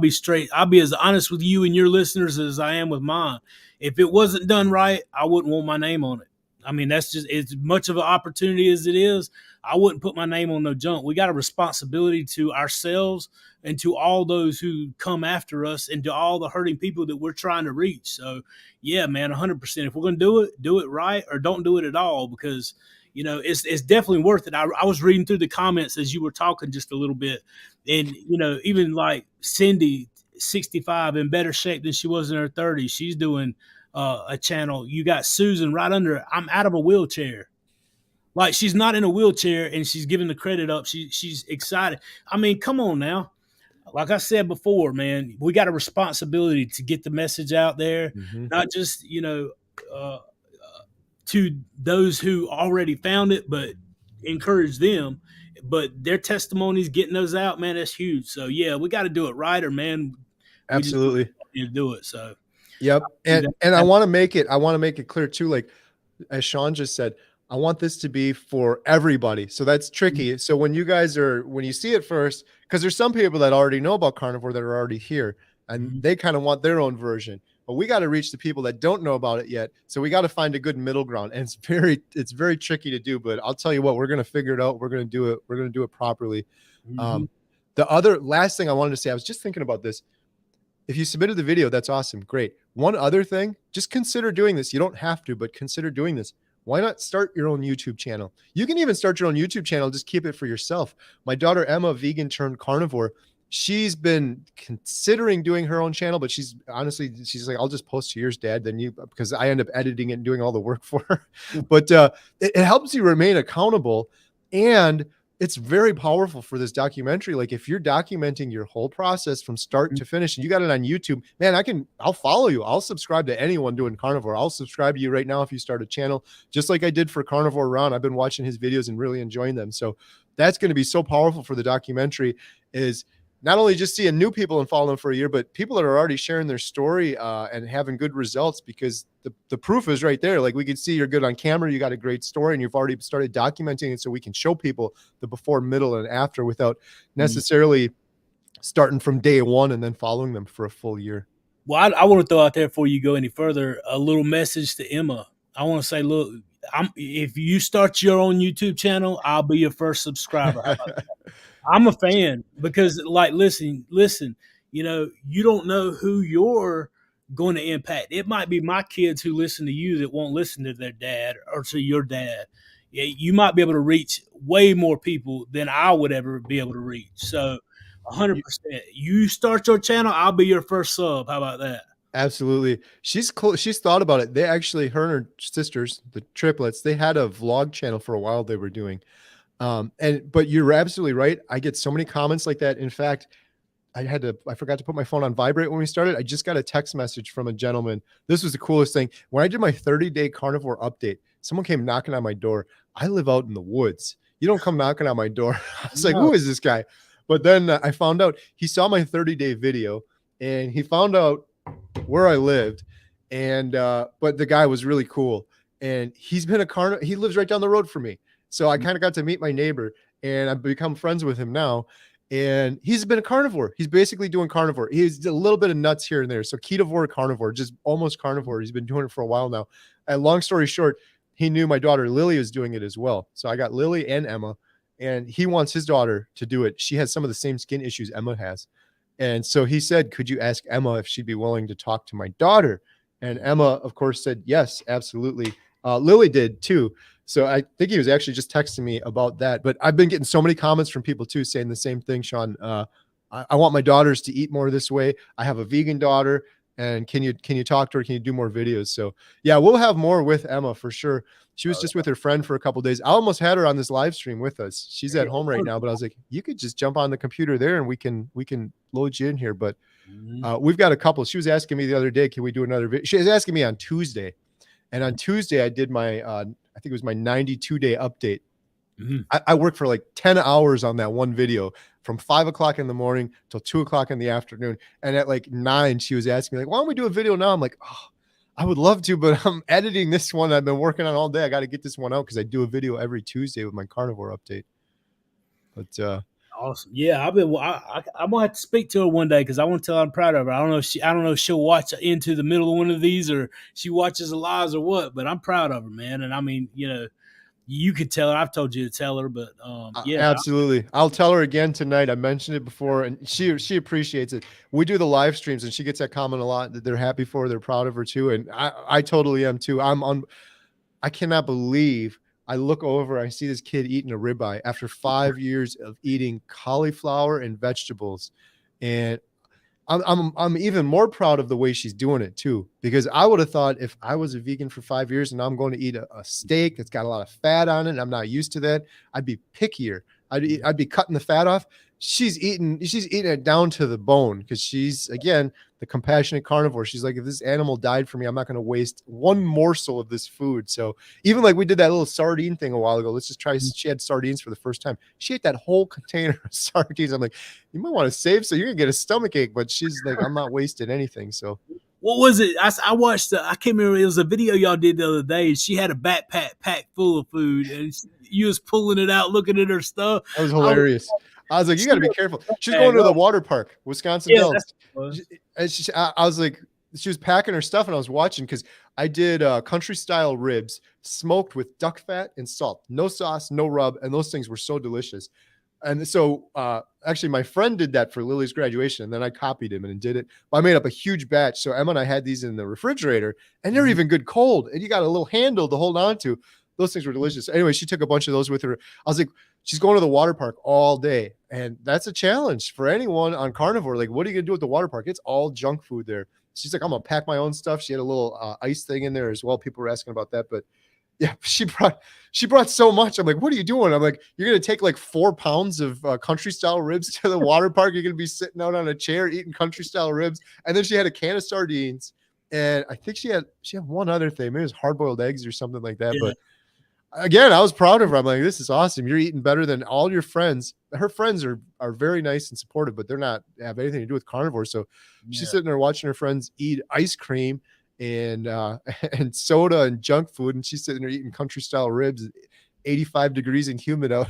be as honest with you and your listeners as I am with mine. If it wasn't done right, I wouldn't want my name on it. I mean, that's just as much of an opportunity as it is. I wouldn't put my name on no junk. We got a responsibility to ourselves and to all those who come after us and to all the hurting people that we're trying to reach. So, yeah, man, 100%. If we're going to do it right, or don't do it at all, because, you know, it's definitely worth it. I was reading through the comments as you were talking just a little bit. And, you know, even like Cindy, 65, in better shape than she was in her 30s. She's doing a channel. You got Susan right under her. I'm out of a wheelchair. Like, she's not in a wheelchair and she's giving the credit up. She's excited. I mean, come on now. Like I said before, man, we got a responsibility to get the message out there, not just, you know, to those who already found it, but encourage them. But their testimonies, getting those out, man, that's huge. So, yeah, we got to do it right, or, man, absolutely do it. So, yep. And I want to make it clear too, like as Sean just said, I want this to be for everybody. So that's tricky. So when you see it first, because there's some people that already know about carnivore that are already here and Mhm. they kind of want their own version. But we got to reach the people that don't know about it yet. So we got to find a good middle ground. And it's very tricky to do, but I'll tell you what, we're going to figure it out. We're going to do it. We're going to do it properly. Mhm. Um, the other last thing I wanted to say, I was just thinking about this. If you submitted the video, that's awesome. Great. One other thing, just consider doing this. You don't have to, but consider doing this. Why not start your own YouTube channel? You can even start your own YouTube channel. Just keep it for yourself. My daughter, Emma, vegan turned carnivore. She's been considering doing her own channel, but she's like, I'll just post to yours, Dad. Then because I end up editing it and doing all the work for her. But it helps you remain accountable. And it's very powerful for this documentary. Like if you're documenting your whole process from start to finish and you got it on YouTube, man, I'll follow you. I'll subscribe to anyone doing carnivore. I'll subscribe to you right now if you start a channel, just like I did for Carnivore Ron. I've been watching his videos and really enjoying them. So that's going to be so powerful for the documentary, is not only just seeing new people and following them for a year, but people that are already sharing their story and having good results, because the proof is right there. Like we can see you're good on camera, you got a great story, and you've already started documenting it so we can show people the before, middle, and after without Mhm. necessarily starting from day one and then following them for a full year. Well, I want to throw out there before you go any further a little message to Emma. I want to say, look, if you start your own YouTube channel, I'll be your first subscriber. How about I'm a fan because, like, listen, you don't know who you're going to impact. It might be my kids who listen to you that won't listen to their dad or to your dad. Yeah, you might be able to reach way more people than I would ever be able to reach. So, you, you, 100%. You start your channel, I'll be your first sub. How about that? Absolutely. She's thought about it. They actually, her and her sisters, the triplets, they had a vlog channel for a while they were doing. But you're absolutely right. I get so many comments like that. In fact, I forgot to put my phone on vibrate when we started. I just got a text message from a gentleman. This was the coolest thing. When I did my 30-day carnivore update, someone came knocking on my door. I live out in the woods. You don't come knocking on my door. I was like, No. who is this guy? But then I found out he saw my 30-day video and he found out where I lived. And but the guy was really cool. And he lives right down the road from me. So I kind of got to meet my neighbor and I've become friends with him now. And he's been a carnivore. He's basically doing carnivore. He's a little bit of nuts here and there. So ketovore, carnivore, just almost carnivore. He's been doing it for a while now. And long story short, he knew my daughter Lily was doing it as well. So I got Lily and Emma, and he wants his daughter to do it. She has some of the same skin issues Emma has. And so he said, could you ask Emma if she'd be willing to talk to my daughter? And Emma, of course, said, yes, absolutely. Lily did too. So I think he was actually just texting me about that. But I've been getting so many comments from people too saying the same thing, Sean. I want my daughters to eat more this way. I have a vegan daughter, and can you talk to her? Can you do more videos? So yeah, we'll have more with Emma for sure. She was just with her friend for a couple days. I almost had her on this live stream with us. She's at home right now, but I was like, you could just jump on the computer there and we can load you in here. But Mhm. we've got a couple. She was asking me the other day, can we do another video? She was asking me on Tuesday. And on Tuesday, I did I think it was my 92-day update. Mhm. I worked for like 10 hours on that one video from 5 o'clock in the morning till 2 o'clock in the afternoon. And at like 9, she was asking me, like, why don't we do a video now? I'm like, oh, I would love to, but I'm editing this one I've been working on all day. I got to get this one out because I do a video every Tuesday with my carnivore update. But Awesome. Yeah, I'm gonna have to speak to her one day because I want to tell her I'm proud of her. I don't know if she'll watch into the middle of one of these or she watches the lives or what, but I'm proud of her, man. And I mean, you could tell her. I've told you to tell her, but yeah, absolutely. I'll tell her again tonight. I mentioned it before and she appreciates it. We do the live streams and she gets that comment a lot that they're happy for her, they're proud of her too. And I totally am too. I cannot believe I look over, I see this kid eating a ribeye after 5 years of eating cauliflower and vegetables. And I'm even more proud of the way she's doing it too, because I would have thought if I was a vegan for 5 years and I'm going to eat a steak that's got a lot of fat on it, and I'm not used to that, I'd be pickier. I'd be cutting the fat off. She's eating it down to the bone because she's, again, the compassionate carnivore. She's like, if this animal died for me, I'm not going to waste one morsel of this food. So even like we did that little sardine thing a while ago. Let's just try. She had sardines for the first time. She ate that whole container of sardines. I'm like, you might want to save so you're gonna get a stomach ache. But she's like, I'm not wasting anything. So what was it? I watched. I can't remember. It was a video y'all did the other day. She had a backpack packed full of food, and you was pulling it out, looking at her stuff. That was I was, hilarious. I was like, you she got to be was careful. a She's going bag. to the Oh, water park, Wisconsin yeah, that's Dells. what it was. I was like, she was packing her stuff, and I was watching because I did country style ribs smoked with duck fat and salt, no sauce, no rub, and those things were so delicious. And so actually my friend did that for Lily's graduation, and then I copied him and did it. I made up a huge batch. So Emma and I had these in the refrigerator, and they're Mhm. even good cold. And you got a little handle to hold on to. Those things were delicious. Anyway, she took a bunch of those with her. I was like, she's going to the water park all day. And that's a challenge for anyone on carnivore. Like, what are you gonna do at the water park? It's all junk food there. She's like, I'm gonna pack my own stuff. She had a little ice thing in there as well. People were asking about that, but yeah, she brought so much. I'm like, what are you doing? I'm like, you're gonna take like 4 pounds of country style ribs to the water park. You're gonna be sitting out on a chair eating country style ribs, and then she had a can of sardines, and I think she had one other thing. Maybe it was hard boiled eggs or something like that. Yeah, But again, I was proud of her. I'm like, this is awesome. You're eating better than all your friends. Her friends are very nice and supportive, but they're not have anything to do with carnivore. So she's yeah. sitting there watching her friends eat ice cream and and soda and junk food, and she's sitting there eating country style ribs, 85 degrees and humid out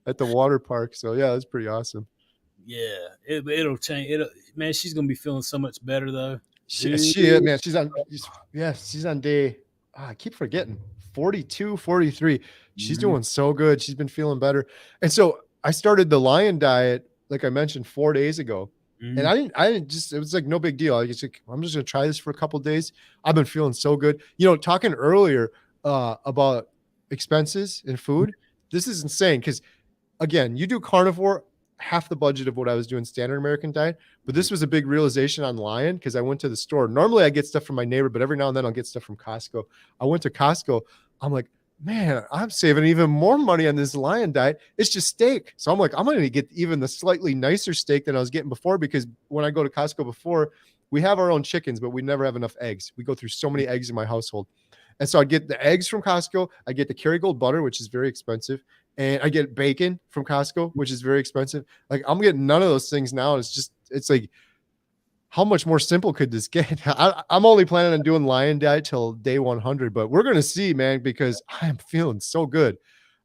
at the water park. So yeah, that's pretty awesome. Yeah, it'll change. Man, she's gonna be feeling so much better though. She Dude. man, she's on day I keep forgetting 42, 43. She's Mhm. doing so good. She's been feeling better. And so I started the lion diet, like I mentioned, 4 days ago. And Mhm. I didn't just, it was like no big deal. I was like, I'm just gonna try this for a couple days. I've been feeling so good. Talking earlier about expenses and food. This is insane because again, you do carnivore, half the budget of what I was doing standard American diet. But this was a big realization on Lion because I went to the store. Normally I get stuff from my neighbor, but every now and then I'll get stuff from Costco. I went to Costco. I'm like, man, I'm saving even more money on this Lion diet. It's just steak. So I'm like, I'm going to get even the slightly nicer steak than I was getting before because when I go to Costco before, we have our own chickens, but we never have enough eggs. We go through so many eggs in my household. And so I get the eggs from Costco. I get the Kerrygold butter, which is very expensive. And I get bacon from Costco, which is very expensive. Like I'm getting none of those things now. It's like, how much more simple could this get? I'm only planning on doing lion diet till day 100, but we're going to see, man, because I am feeling so good.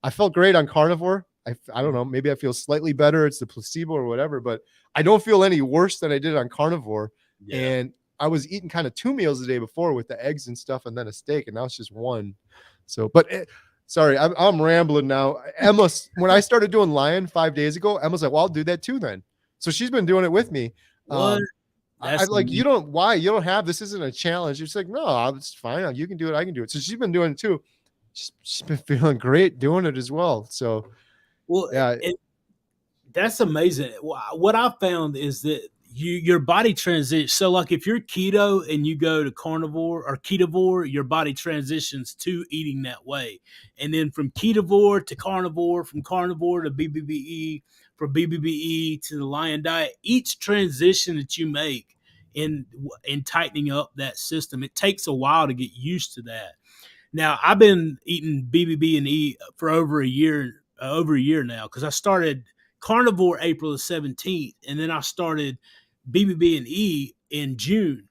I felt great on carnivore. I don't know. Maybe I feel slightly better. It's the placebo or whatever, but I don't feel any worse than I did on carnivore. Yeah. And I was eating kind of 2 meals a day before with the eggs and stuff and then a steak. And now it's just one. So, but sorry, I'm rambling now. Emma, when I started doing lion 5 days ago, Emma's like, well, I'll do that too then. So she's been doing it with me. What? I That's like, amazing. you don't have, this isn't a challenge. It's like, no, it's fine. You can do it. I can do it. So she's been doing it too. She's been feeling great doing it as well. So Well, yeah, that's amazing. What I found is that your body transitions. So, like if you're keto and you go to carnivore or ketovore, your body transitions to eating that way, and then from ketovore to carnivore, from carnivore to BBBE, from BBBE to the lion diet. Each transition that you make in tightening up that system, it takes a while to get used to that. Now, I've been eating BBB and E for over a year now, because I started carnivore April the 17th, and then I started BBB and E in June.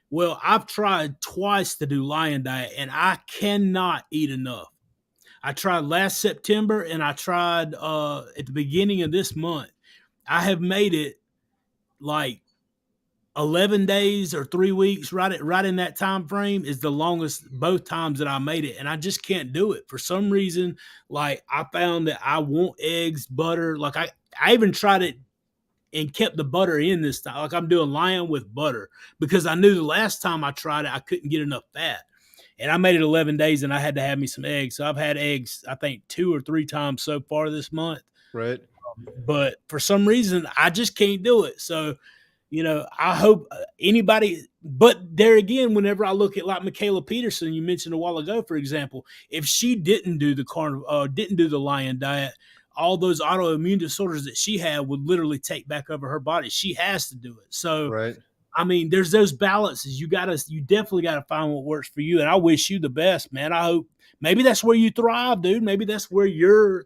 Well, I've tried twice to do lion diet, and I cannot eat enough. I tried last September, and I tried at the beginning of this month. I have made it like 11 days or 3 weeks, right in that time frame is the longest both times that I made it, and I just can't do it for some reason. Like I found that I want eggs, butter. Like I even tried it and kept the butter in this time. Like I'm doing lion with butter because I knew the last time I tried it I couldn't get enough fat, and I made it 11 days and I had to have me some eggs. So I've had eggs I think 2 or 3 times so far this month, right. but for some reason I just can't do it. So I hope anybody, but there again, whenever I look at like Michaela Peterson, you mentioned a while ago, for example, if she didn't do didn't do the lion diet, all those autoimmune disorders that she had would literally take back over her body. She has to do it. So, Right. I mean, there's those balances. You definitely got to find what works for you. And I wish you the best, man. I hope maybe that's where you thrive, dude. Maybe that's where your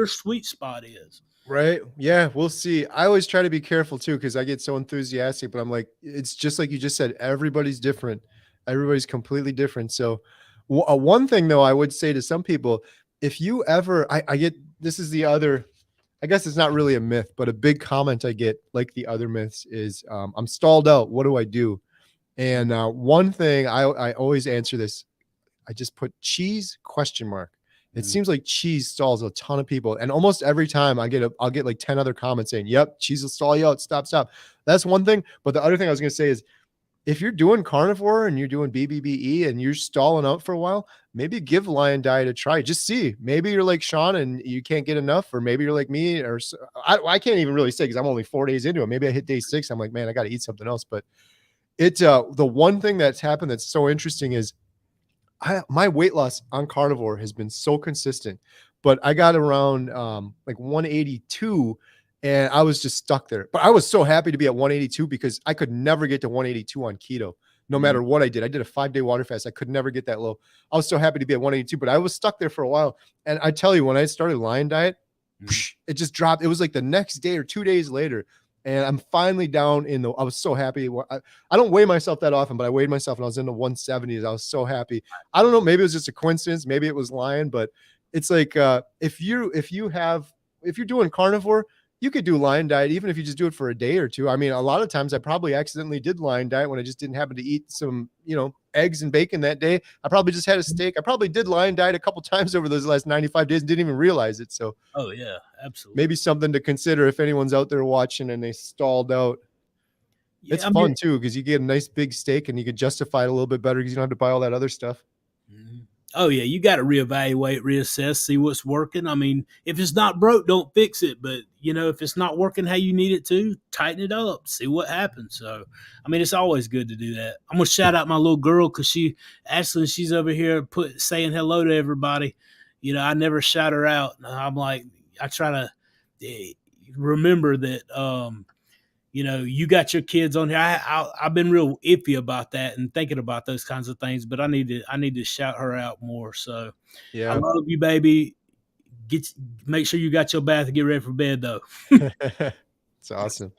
sweet spot is. Right. Yeah, we'll see. I always try to be careful too because I get so enthusiastic, but I'm like, it's just like you just said, everybody's different. Everybody's completely different. So, one thing though, I would say to some people, if you ever, I get this is the other, I guess it's not really a myth, but a big comment I get, like the other myths, is I'm stalled out. What do I do? Mhm. And one thing I always answer this, I just put cheese question mark. It Mhm. seems like cheese stalls a ton of people, and almost every time I'll get like 10 other comments saying, "Yep, cheese will stall you out. Stop, stop." That's one thing. But the other thing I was going to say is, if you're doing carnivore and you're doing BBBE and you're stalling out for a while, maybe give lion diet a try. Just see. Maybe you're like Sean and you can't get enough, or maybe you're like me, or I can't even really say because I'm only 4 days into it. Maybe I hit day 6. I'm like, man, I got to eat something else. But it's the one thing that's happened that's so interesting is my weight loss on carnivore has been so consistent, but I got around like 182 and I was just stuck there. But I was so happy to be at 182 because I could never get to 182 on keto. No Mhm. matter what I did. I did a 5-day water fast. I could never get that low. I was so happy to be at 182, but I was stuck there for a while. And I tell you, when I started lion diet, Mhm. it just dropped. It was like the next day or 2 days later. And I'm finally down in the, I was so happy. I don't weigh myself that often, but I weighed myself and I was in the 170s. I was so happy. I don't know. Maybe it was just a coincidence. Maybe it was lion, but it's like, if you're doing carnivore, you could do lion diet, even if you just do it for a day or two. I mean, a lot of times I probably accidentally did lion diet when I just didn't happen to eat some, eggs and bacon that day. I probably just had a steak. I probably did lion diet a couple times over those last 95 days and didn't even realize it. So Oh yeah, absolutely. maybe something to consider if anyone's out there watching and they stalled out. It's Yeah, I mean, fun too because you get a nice big steak and you can justify it a little bit better because you don't have to buy all that other stuff. mhm. Oh yeah, you got to reevaluate, reassess, see what's working. I mean, if it's not broke, don't fix it. But if it's not working how you need it to, tighten it up, see what happens. So, I mean, it's always good to do that. I'm gonna shout out my little girl because she's over here saying hello to everybody. I never shout her out. I'm like, I try to eh, remember that. You got your kids on here. I've been real iffy about that and thinking about those kinds of things, but I need to shout her out more. So I Yeah. love you, baby. Get Make sure you got your bath and get ready for bed, though. It's awesome.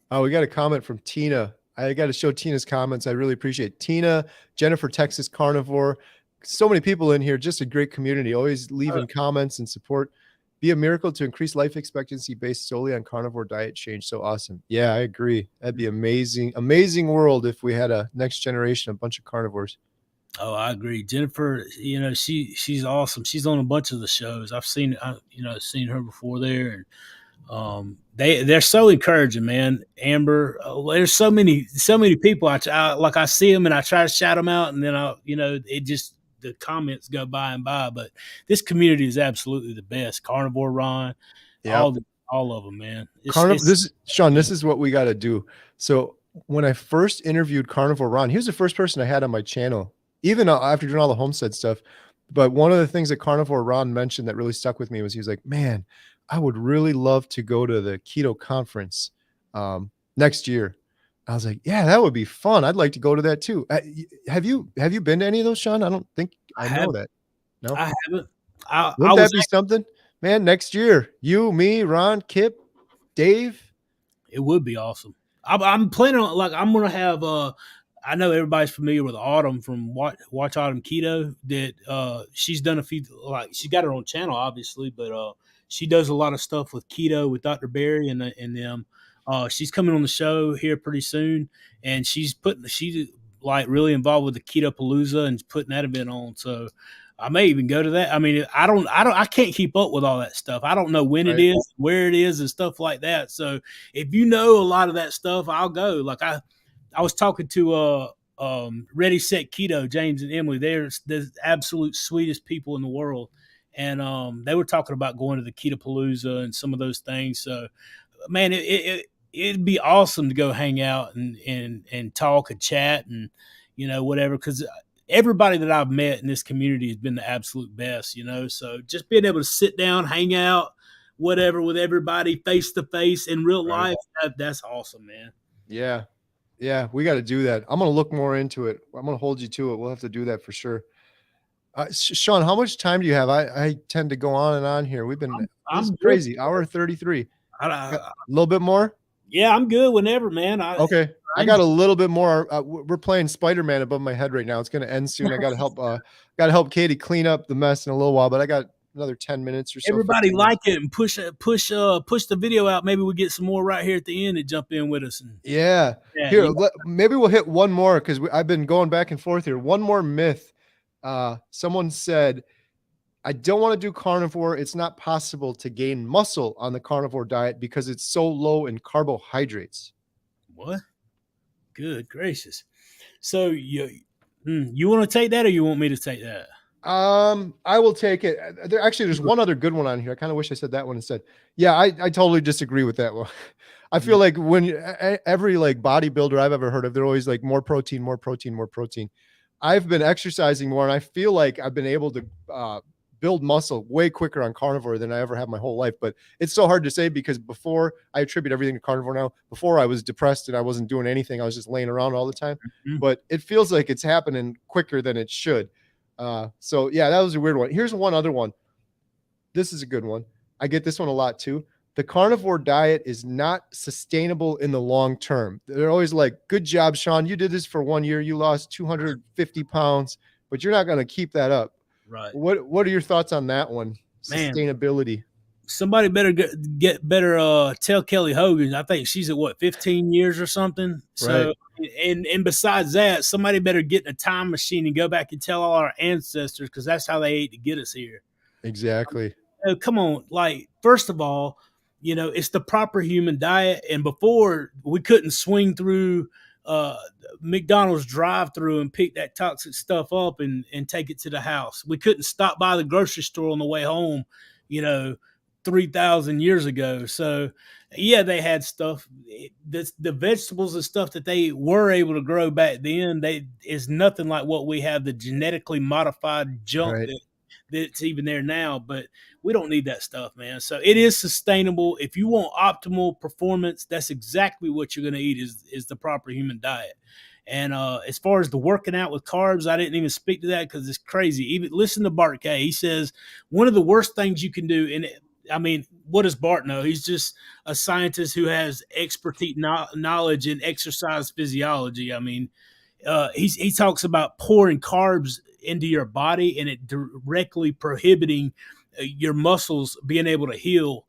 Oh, we got a comment from Tina. I got to show Tina's comments. I really appreciate Tina, Jennifer, Texas Carnivore. So many people in here. Just a great community. Always leaving comments and support. Be a miracle to increase life expectancy based solely on carnivore diet change. So awesome. Yeah, I agree. That'd be amazing. Amazing world if we had a next generation, a bunch of carnivores. Oh, I agree. Jennifer, she's awesome. She's on a bunch of the shows. Seen her before there, and they're so encouraging, man. Amber, there's so many people. I see them and I try to shout them out, and then it just the comments go by and by. But this community is absolutely the best. Carnivore Ron, Yeah. all of them, man. Carnivore. It's This is Sean. This is what we got to do. So when I first interviewed Carnivore Ron, he was the first person I had on my channel, even after doing all the homestead stuff. But one of the things that Carnivore Ron mentioned that really stuck with me was he was like, "Man, I would really love to go to the keto conference next year." I was like, "Yeah, that would be fun. I'd like to go to that too." Have you been to any of those, Sean? I don't think I I have know that. No. I haven't. I Wouldn't was that be something, man? Next year, you, me, Ron, Kip, Dave. It would be awesome. I'm planning on I'm gonna have I know everybody's familiar with Autumn from Watch Autumn Keto. That she's done a few she's got her own channel obviously, but she does a lot of stuff with keto with Dr. Barry and them. She's coming on the show here pretty soon, and she's like really involved with the Keto Palooza and putting that event on. So I may even go to that. I mean, I can't keep up with all that stuff. I don't know when it Right. is, where it is, and stuff like that. So if you know a lot of that stuff, I'll go. Like I was talking to Ready Set Keto, James and Emily. They're the absolute sweetest people in the world, and they were talking about going to the Keto Palooza and some of those things. So man, it'd be awesome to go hang out and talk and chat and whatever, because everybody that I've met in this community has been the absolute best. So just being able to sit down, hang out, whatever, with everybody face to face in real Right. life, that's awesome, man. Yeah. Yeah. We got to do that. I'm going to look more into it. I'm going to hold you to it. We'll have to do that for sure. Sean, how much time do you have? I tend to go on and on here. This is I'm good. crazy. Hour 33. Got a I, little bit more. yeah, I'm good whenever, man. Okay. I I got enjoy a little bit more. We're playing Spider-Man above my head right now. It's going to end soon. I got to help Katie clean up the mess in a little while, but I got another 10 minutes or so, everybody 15 minutes. like it and push the video out. Maybe we get some more right here at the end to jump in with us. And Yeah. yeah, Here, maybe we'll hit one more because I've been going back and forth here. One more myth. Someone said, I don't want to do carnivore. It's not possible to gain muscle on the carnivore diet because it's so low in carbohydrates. what? Good gracious. So you want to take that, or you want me to take that? I will take it. There's one other good one on here. I kind of wish I said that one instead. Yeah, I totally disagree with that one. I feel like every like bodybuilder I've ever heard of, they're always like more protein, more protein, more protein. I've been exercising more, and I feel like I've been able to build muscle way quicker on carnivore than I ever have my whole life. But it's so hard to say because before I attribute everything to carnivore now. Before I was depressed and I wasn't doing anything. I was just laying around all the time. Mhm. But it feels like it's happening quicker than it should. So yeah, that was a weird one. Here's one other one. This is a good one. I get this one a lot too. The carnivore diet is not sustainable in the long term. They're always like, good job, Sean. You did this for 1 year. You lost 250 pounds, but you're not going to keep that up. Right, What are your thoughts on that one? man. Sustainability. Somebody better get better. Tell Kelly Hogan. I think she's at what 15 years or something. Right. So and besides that, somebody better get in a time machine and go back and tell all our ancestors because that's how they ate to get us here. Exactly. Oh, come on. Like, first of all, it's the proper human diet. And before we couldn't swing through uh, McDonald's drive through and pick that toxic stuff up and take it to the house. We couldn't stop by the grocery store on the way home, you know, 3,000 years ago. So, yeah, they had stuff. The vegetables and stuff that they were able to grow back then, they is nothing like what we have, the genetically modified junk Right. that's even there now. But we don't need that stuff, man. So it is sustainable. If you want optimal performance, that's exactly what you're going to eat is the proper human diet. And as far as the working out with carbs, I didn't even speak to that because it's crazy. Even listen to Bart K. He says one of the worst things you can do, and I mean, what does Bart know? He's just a scientist who has expertise knowledge in exercise physiology. I mean, he talks about pouring carbs into your body and it directly prohibiting your muscles being able to heal,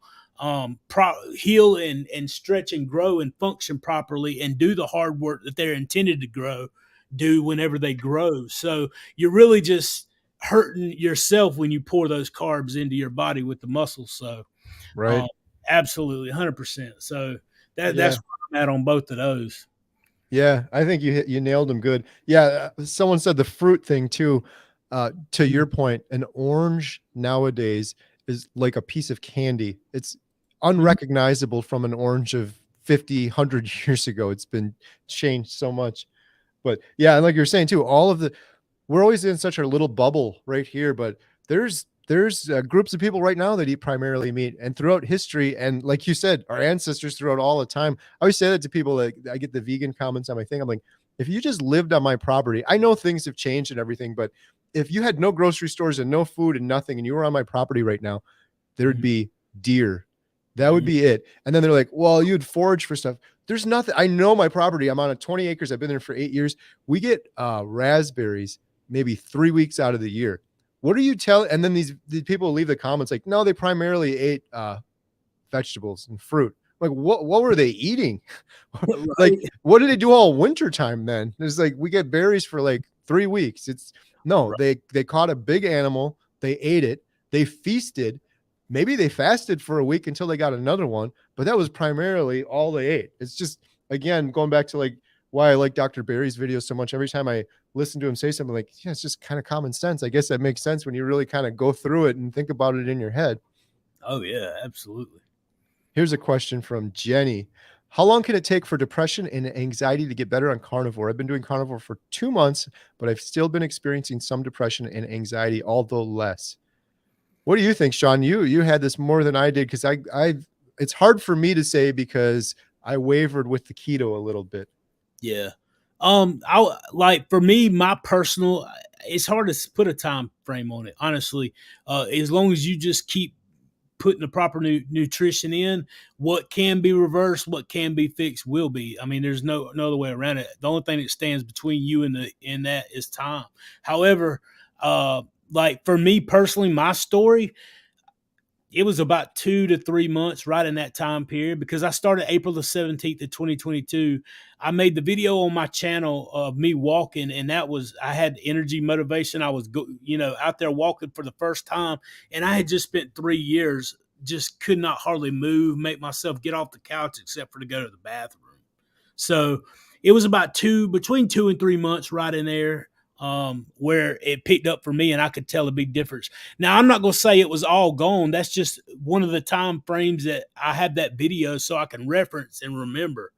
heal and stretch and grow and function properly and do the hard work that they're intended to do whenever they grow. So you're really just hurting yourself when you pour those carbs into your body with the muscles. So Right. um, absolutely 100%. So that's Yeah. where I'm at on both of those. Yeah, I think you nailed them good. Yeah, someone said the fruit thing too. To your point, an orange nowadays is like a piece of candy. It's Mhm. unrecognizable from an orange of 50, 100 years ago. It's been changed so much. But yeah, and like you're saying too, all of the we're always in such a little bubble right here, but there's groups of people right now that eat primarily meat, and throughout history, and like you said, our ancestors throughout all the time. I always say that to people. Like I get the vegan comments on my thing. I'm like, if you just lived on my property, I know things have changed and everything, but if you had no grocery stores and no food and nothing, and you were on my property right now, there'd Mhm. be deer. That would Mhm. be it. And then they're like, well, you'd forage for stuff. There's nothing. I know my property. I'm on a 20 acres. I've been there for 8 years. We get raspberries maybe 3 weeks out of the year. What are you telling? And then these people leave the comments like, no, they primarily ate vegetables and fruit. Like, what were they eating? Like, Right. what did they do all winter time then? It's like we get berries for like 3 weeks. It's no, Right. they caught a big animal, they ate it, they feasted. Maybe they fasted for a week until they got another one, but that was primarily all they ate. It's just again going back to like why I like Dr. Barry's videos so much. Every time I listen to him say something, like, yeah, it's just kind of common sense. I guess that makes sense when you really kind of go through it and think about it in your head. Oh yeah, absolutely. Here's a question from Jenny. How long can it take for depression and anxiety to get better on carnivore? I've been doing carnivore for 2 months, but I've still been experiencing some depression and anxiety, although less. What do you think, Sean? You had this more than I did because I it's hard for me to say because I wavered with the keto a little bit. Yeah. I like for me, my personal. It's hard to put a time frame on it, honestly. As long as you just keep putting the proper nutrition in, what can be reversed, what can be fixed, will be. I mean, there's no other way around it. The only thing that stands between you and the in that is time. However, like for me personally, my story, it was about 2 to 3 months right in that time period because I started April the 17th of 2022. I made the video on my channel of me walking, and that was, I had energy, motivation. I was, out there walking for the first time, and I had just spent 3 years, just could not hardly move, make myself get off the couch except for to go to the bathroom. So it was about between 2 and 3 months right in there, where it picked up for me and I could tell a big difference. Now, I'm not going to say it was all gone. That's just one of the time frames that I have that video so I can reference and remember,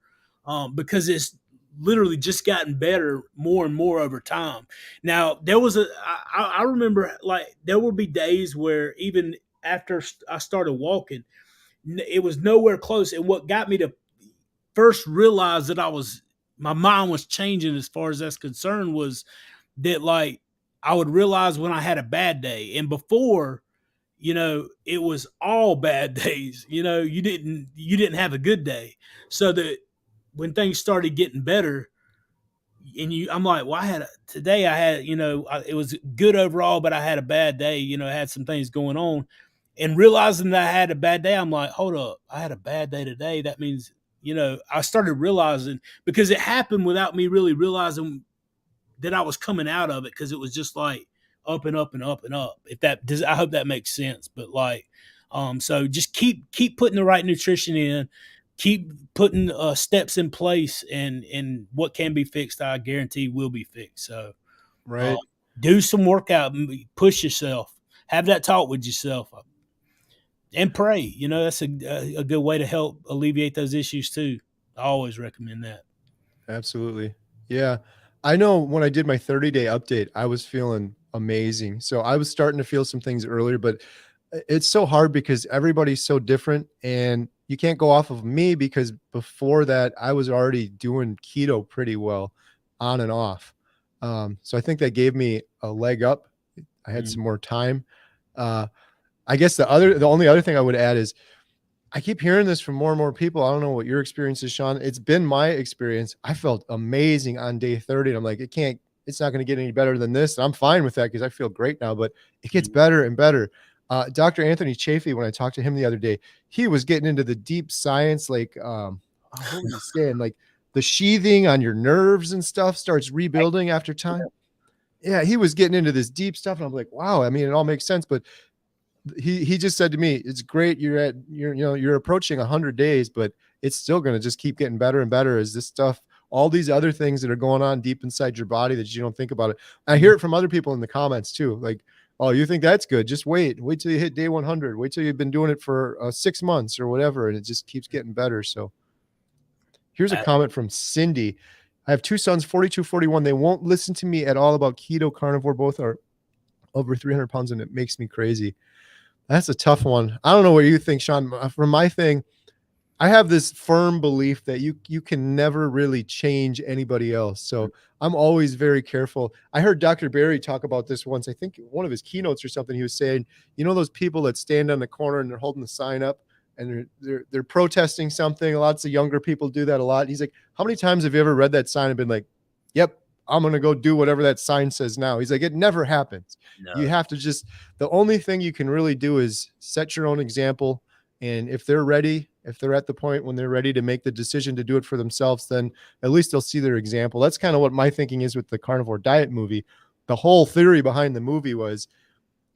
because it's literally just gotten better more and more over time. Now, I remember like there will be days where even after I started walking, it was nowhere close. And what got me to first realize that my mind was changing as far as that's concerned was that like I would realize when I had a bad day. And before, it was all bad days. You didn't have a good day. So that when things started getting better, I'm like, well, today I had, it was good overall, but I had a bad day. I had some things going on, and realizing that I had a bad day, I'm like, hold up, I had a bad day today. That means, I started realizing, because it happened without me really realizing that I was coming out of it, because it was just like up and up and up and up. If that does, I hope that makes sense. But like, so just keep putting the right nutrition in, keep putting steps in place, and what can be fixed, I guarantee will be fixed. So, uh, Right. do some workout, push yourself, have that talk with yourself, and pray. That's a good way to help alleviate those issues too. I always recommend that. Absolutely. Yeah. I know when I did my 30-day update, I was feeling amazing. So I was starting to feel some things earlier, but it's so hard because everybody's so different and you can't go off of me because before that I was already doing keto pretty well on and off. So I think that gave me a leg up. I had Mm. some more time. Uh, I guess the only other thing I would add is I keep hearing this from more and more people. I don't know what your experience is, Sean. It's been my experience. I felt amazing on day 30. And I'm like, it's not going to get any better than this. And I'm fine with that because I feel great now, but it gets Mm. better and better. Dr. Anthony Chafee, when I talked to him the other day, he was getting into the deep science, like, what was he saying? Like the sheathing on your nerves and stuff starts rebuilding after time. Yeah, he was getting into this deep stuff. And I'm like, wow, I mean, it all makes sense. But he just said to me, it's great you're approaching 100 days, but it's still going to just keep getting better and better as this stuff, all these other things that are going on deep inside your body that you don't think about it. I hear it from other people in the comments too, like, oh, you think that's good, just wait till you hit day 100, wait till you've been doing it for 6 months or whatever, and it just keeps getting better. So here's a I- comment from Cindy. I have two sons, 42, 41. They won't listen to me at all about keto carnivore. Both are over 300 pounds and it makes me crazy. That's a tough one. I don't know what you think, Sean. For my thing, I have this firm belief that you can never really change anybody else. So I'm always very careful. I heard Dr. Barry talk about this once. I think one of his keynotes or something. He was saying, those people that stand on the corner and they're holding the sign up and they're protesting something. Lots of younger people do that a lot. And he's like, how many times have you ever read that sign and been like, "Yep, I'm gonna go do whatever that sign says now"? He's like, it never happens. You no. have to just, the only thing you can really do is set your own example. And if they're ready, if they're at the point when they're ready to make the decision to do it for themselves, then at least they'll see their example. That's kind of what my thinking is with the carnivore diet movie. The whole theory behind the movie was,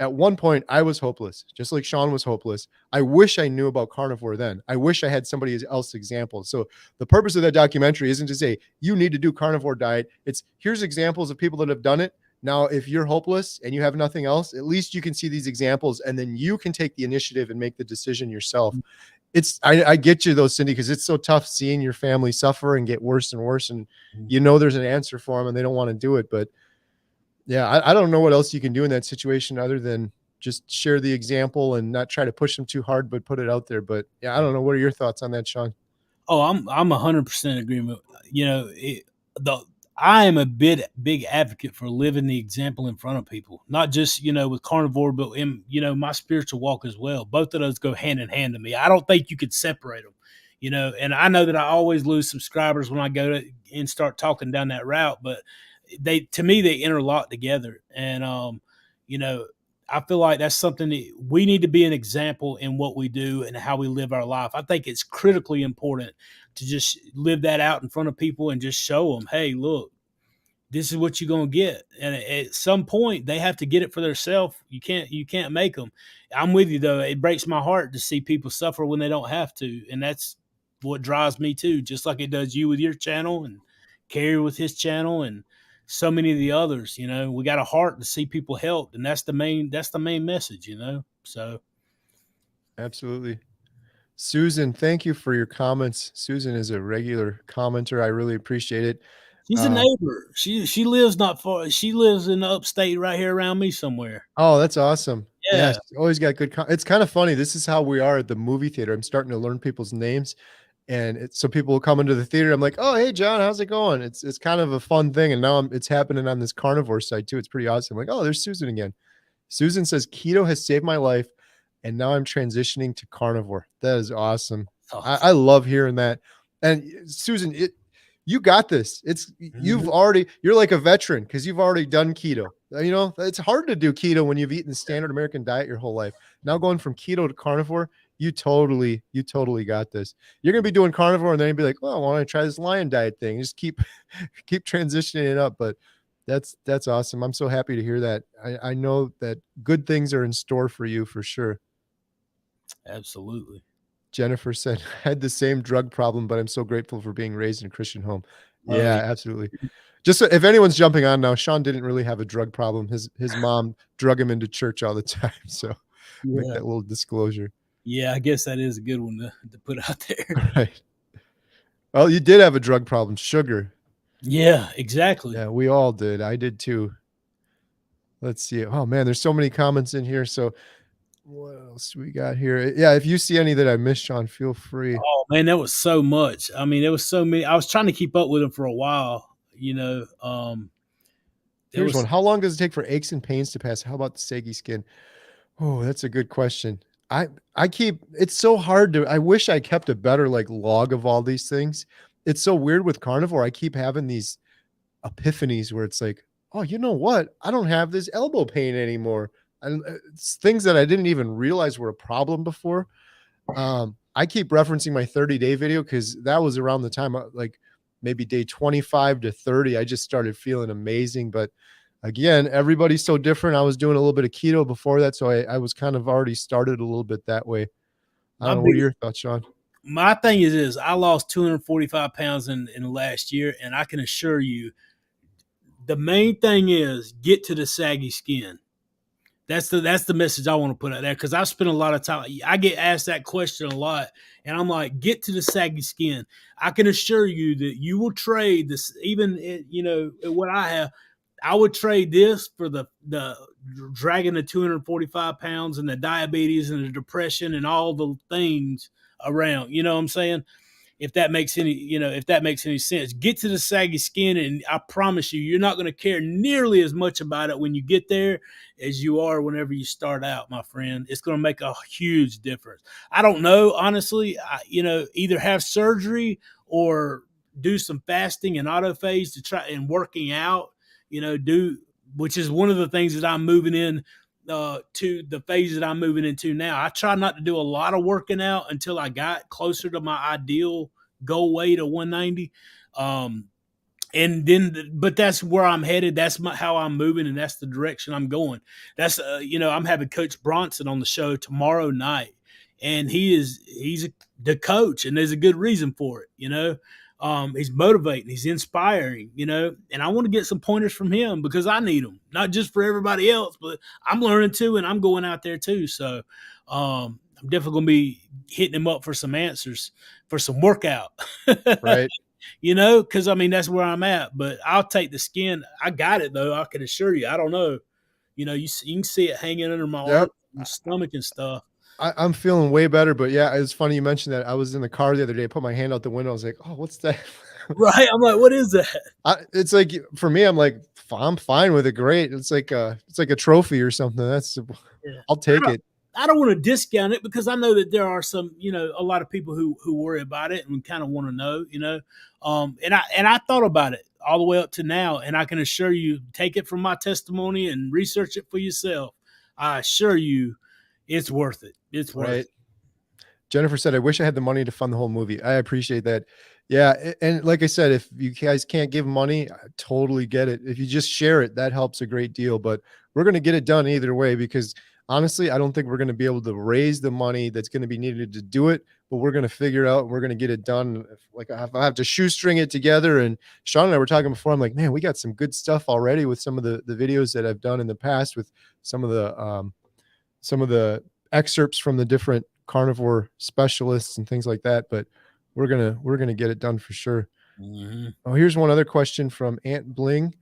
at one point I was hopeless, just like Sean was hopeless. I wish I knew about carnivore then. I wish I had somebody else's example. So the purpose of that documentary isn't to say you need to do carnivore diet. It's, here's examples of people that have done it. Now, if you're hopeless and you have nothing else, at least you can see these examples and then you can take the initiative and make the decision yourself. I get you though, Cindy, because it's so tough seeing your family suffer and get worse and worse. And there's an answer for them and they don't want to do it. But yeah, I don't know what else you can do in that situation other than just share the example and not try to push them too hard, but put it out there. But yeah, I don't know. What are your thoughts on that, Sean? Oh, I'm 100% agreement. You know, the I am a big advocate for living the example in front of people, not just, with carnivore, but in, my spiritual walk as well. Both of those go hand in hand to me. I don't think you could separate them, and I know that I always lose subscribers when I go to and start talking down that route, but to me, they interlock together. And, you know, I feel like that's something that we need to be an example in what we do and how we live our life. I think it's critically important to just live that out in front of people and just show them, hey, look, this is what you're gonna get. And at some point, they have to get it for themselves. You can't make them. I'm with you though. It breaks my heart to see people suffer when they don't have to, and that's what drives me too. Just like it does you with your channel and Carrie with his channel and so many of the others. We got a heart to see people helped, and that's the main message. So Absolutely. Susan, thank you for your comments. Susan is a regular commenter. I really appreciate it. she's a neighbor. She lives not far. She lives in the upstate right here around me somewhere. Oh, that's awesome. Yeah, Yeah. she's always got good it's kind of funny. This is how we are at the movie theater. I'm starting to learn people's names, and so people will come into the theater. I'm like, "Oh, hey John, how's it going?" It's kind of a fun thing, and now it's happening on this carnivore site too. It's pretty awesome. Like, "Oh, there's Susan again." Susan says, "Keto has saved my life, and now I'm transitioning to carnivore." That is awesome. Oh, I love hearing that. And Susan, you got this. mhm. You're like a veteran because you've already done keto. It's hard to do keto when you've eaten the standard American diet your whole life. Now going from keto to carnivore, you totally got this. You're gonna be doing carnivore, and then you'll be like, "Well, I want to try this lion diet thing." Just keep transitioning it up. But that's awesome. I'm so happy to hear that. I know that good things are in store for you for sure. Absolutely. Jennifer said, I had the same drug problem, but I'm so grateful for being raised in a Christian home. Oh, Yeah, absolutely. Just so, if anyone's jumping on now, Sean didn't really have a drug problem. His mom drug him into church all the time. So make yeah. that little disclosure. Yeah, I guess that is a good one to put out there. Right. Well, you did have a drug problem, sugar. Yeah, exactly. Yeah, we all did. I did too. Let's see. Oh man, there's so many comments in here. So what else do we got here? Yeah, if you see any that I missed, Sean, feel free. Oh man, that was so much. I mean, there was so many. I was trying to keep up with them for a while. There Here's one. was How long does it take for aches and pains to pass? How about the saggy skin? Oh, that's a good question. I keep it's so hard to I wish I kept a better like log of all these things. It's so weird with carnivore. I keep having these epiphanies where it's like, oh, you know what? I don't have this elbow pain anymore. And it's things that I didn't even realize were a problem before. I keep referencing my 30-day video because that was around the time, like maybe day 25 to 30. I just started feeling amazing. But again, everybody's so different. I was doing a little bit of keto before that, so I was kind of already started a little bit that way. I my don't know. What are biggest. your thoughts, Sean? My thing is I lost 245 pounds in the last year, and I can assure you, the main thing is get to the saggy skin. That's the message I want to put out there because I spend a lot of time. I get asked that question a lot, and I'm like, get to the saggy skin. I can assure you that you will trade this. Even what I have, I would trade this for the dragging the 245 pounds and the diabetes and the depression and all the things around. You know what I'm saying? If that makes any sense, get to the saggy skin, and I promise you, you're not going to care nearly as much about it when you get there as you are whenever you start out, my friend. It's going to make a huge difference. I don't know, honestly. Either have surgery or do some fasting and autophagy to try and working out. Do which is one of the things that I'm moving in to the phase that I'm moving into now. I try not to do a lot of working out until I got closer to my ideal goal weight of 190. And then, but that's where I'm headed. That's how I'm moving, and that's the direction I'm going. I'm having Coach Bronson on the show tomorrow night, and the coach, and there's a good reason for it. He's motivating, he's inspiring. And I want to get some pointers from him because I need them, not just for everybody else, but I'm learning too, and I'm going out there too. So, I'm definitely going to be hitting him up for some answers for some workout. Right. Because I mean that's where I'm at. But I'll take the skin. I got it though. I can assure you. I don't know. You can see it hanging under my arm, Yep. and stomach, and stuff. I'm feeling way better, but yeah, it's funny you mentioned that. I was in the car the other day, put my hand out the window. I was like, oh, what's that? Right? I'm like, what is that? It's like for me, I'm like, I'm fine with it. Great. It's like a trophy or something. That's Yeah. I'll take it. I don't want to discount it because I know that there are some, a lot of people who worry about it and kind of want to know, and I thought about it all the way up to now, and I can assure you, take it from my testimony and research it for yourself. I assure you, it's worth it. It's worth Right. it. Jennifer said, I wish I had the money to fund the whole movie. I appreciate that. Yeah. And like I said, if you guys can't give money, I totally get it. If you just share it, that helps a great deal. But we're going to get it done either way because honestly, I don't think we're going to be able to raise the money that's going to be needed to do it. But we're going to figure it out and we're going to get it done. Like if I have to shoestring it together. And Sean and I were talking before. I'm like, man, we got some good stuff already with some of the videos that I've done in the past with some of the excerpts from the different carnivore specialists and things like that. But we're gonna get it done for sure. Mhm. Oh, here's one other question from Aunt Bling.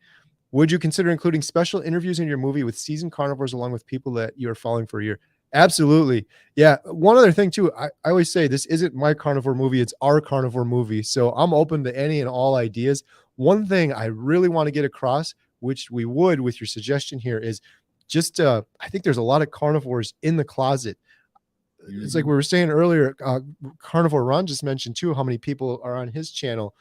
Would you consider including special interviews in your movie with seasoned carnivores along with people that you're following for a year? Absolutely. Yeah. One other thing too, I always say this isn't my carnivore movie, it's our carnivore movie. So I'm open to any and all ideas. One thing I really want to get across, which we would with your suggestion here, is just I think there's a lot of carnivores in the closet. It's like Mhm. we were saying earlier, Carnivore Ron just mentioned too how many people are on his channel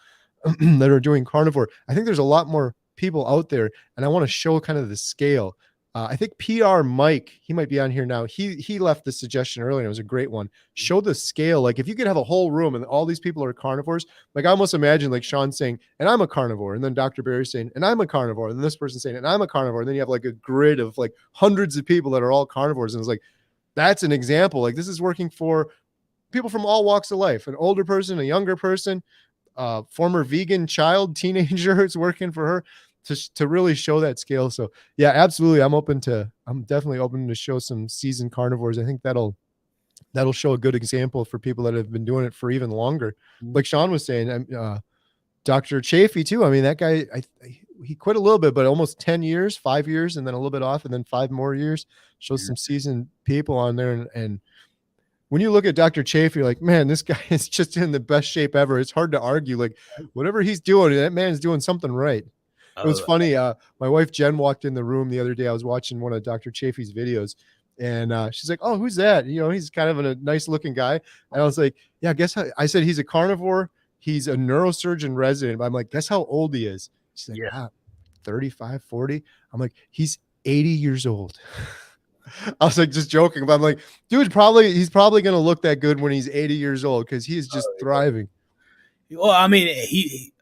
that are doing carnivore. I think there's a lot more people out there, and I want to show kind of the scale. I think PR Mike, he might be on here now. He left the suggestion earlier. It was a great one. Show the scale. Like if you could have a whole room and all these people are carnivores, like I almost imagine like Sean saying, and I'm a carnivore, and then Dr. Barry saying, and I'm a carnivore, and then this person saying, and I'm a carnivore, and then you have like a grid of like hundreds of people that are all carnivores, and it's like that's an example. Like this is working for people from all walks of life, an older person, a younger person, former vegan child, teenager. It's working for her to really show that scale. So yeah, absolutely. I'm definitely open to show some seasoned carnivores. I think that'll show a good example for people that have been doing it for even longer. Like Sean was saying, Dr. Chafee too. I mean, that guy, he quit a little bit, but almost 10 years, 5 years, and then a little bit off, and then 5 more years. Shows some seasoned people on there. And when you look at Dr. Chafee, you're like, man, this guy is just in the best shape ever. It's hard to argue. Like, whatever he's doing, that man's doing something right. It was Oh, funny. My wife Jen walked in the room the other day. I was watching one of Dr. Chafee's videos, and she's like, "Oh, who's that?" You know, he's kind of a nice looking guy. And I was like, "Yeah, guess how?" I said, "He's a carnivore. He's a neurosurgeon resident." But I'm like, "Guess how old he is?" She's like, yeah. 35, 40. I'm like, "He's 80 years old." I was like, just joking, but I'm like, dude, he's probably gonna look that good when he's 80 years old because he is just thriving. Well, I mean, he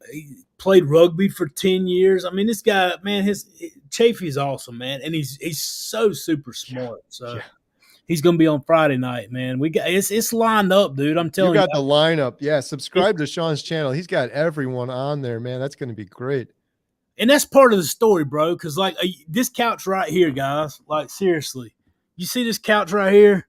played rugby for 10 years. I mean, this guy, man, his Chafee's awesome, man, and he's so super Yeah, smart. So yeah. he's gonna be on Friday night, man. We got it's lined up, dude. I'm You telling you, got the lineup. Yeah, it's, subscribe to Sean's channel. He's got everyone on there, man. That's gonna be great. and that's part of the story, bro. Because like this couch right here, guys. Like seriously, you see this couch right here?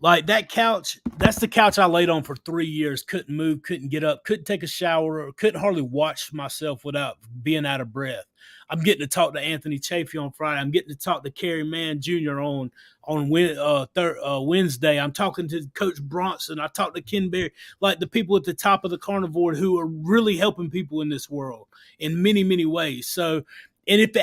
Like that couch, that's the couch I laid on for 3 years. Couldn't move, couldn't get up, couldn't take a shower, or couldn't hardly watch myself without being out of breath. I'm getting to talk to Anthony Chafee on Friday. I'm getting to talk to Kerry Mann Jr. on Wednesday. I'm talking to Coach Bronson. I talked to Ken Berry, like the people at the top of the carnivore who are really helping people in this world in many, many ways. So, and if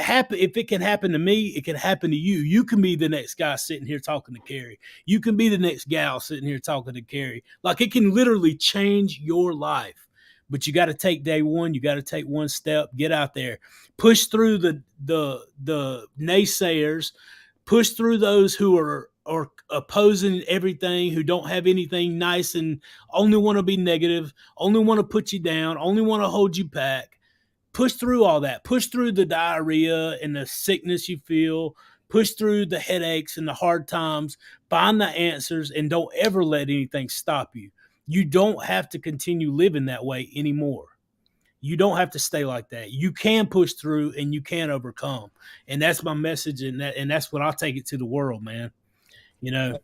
it can happen to me, it can happen to you. You can be the next guy sitting here talking to Kerry. You can be the next gal sitting here talking to Carrie. Like it can literally change your life. But you got to take day one. You got to take one step. Get out there, push through the naysayers, push through those who are opposing everything, who don't have anything nice and only want to be negative, only want to put you down, only want to hold you back. Push through all that. Push through the diarrhea and the sickness you feel. Push through the headaches and the hard times. Find the answers and don't ever let anything stop you. You don't have to continue living that way anymore. You don't have to stay like that. You can push through and you can overcome. And that's my message, and that's what I'll take it to the world, man. You know.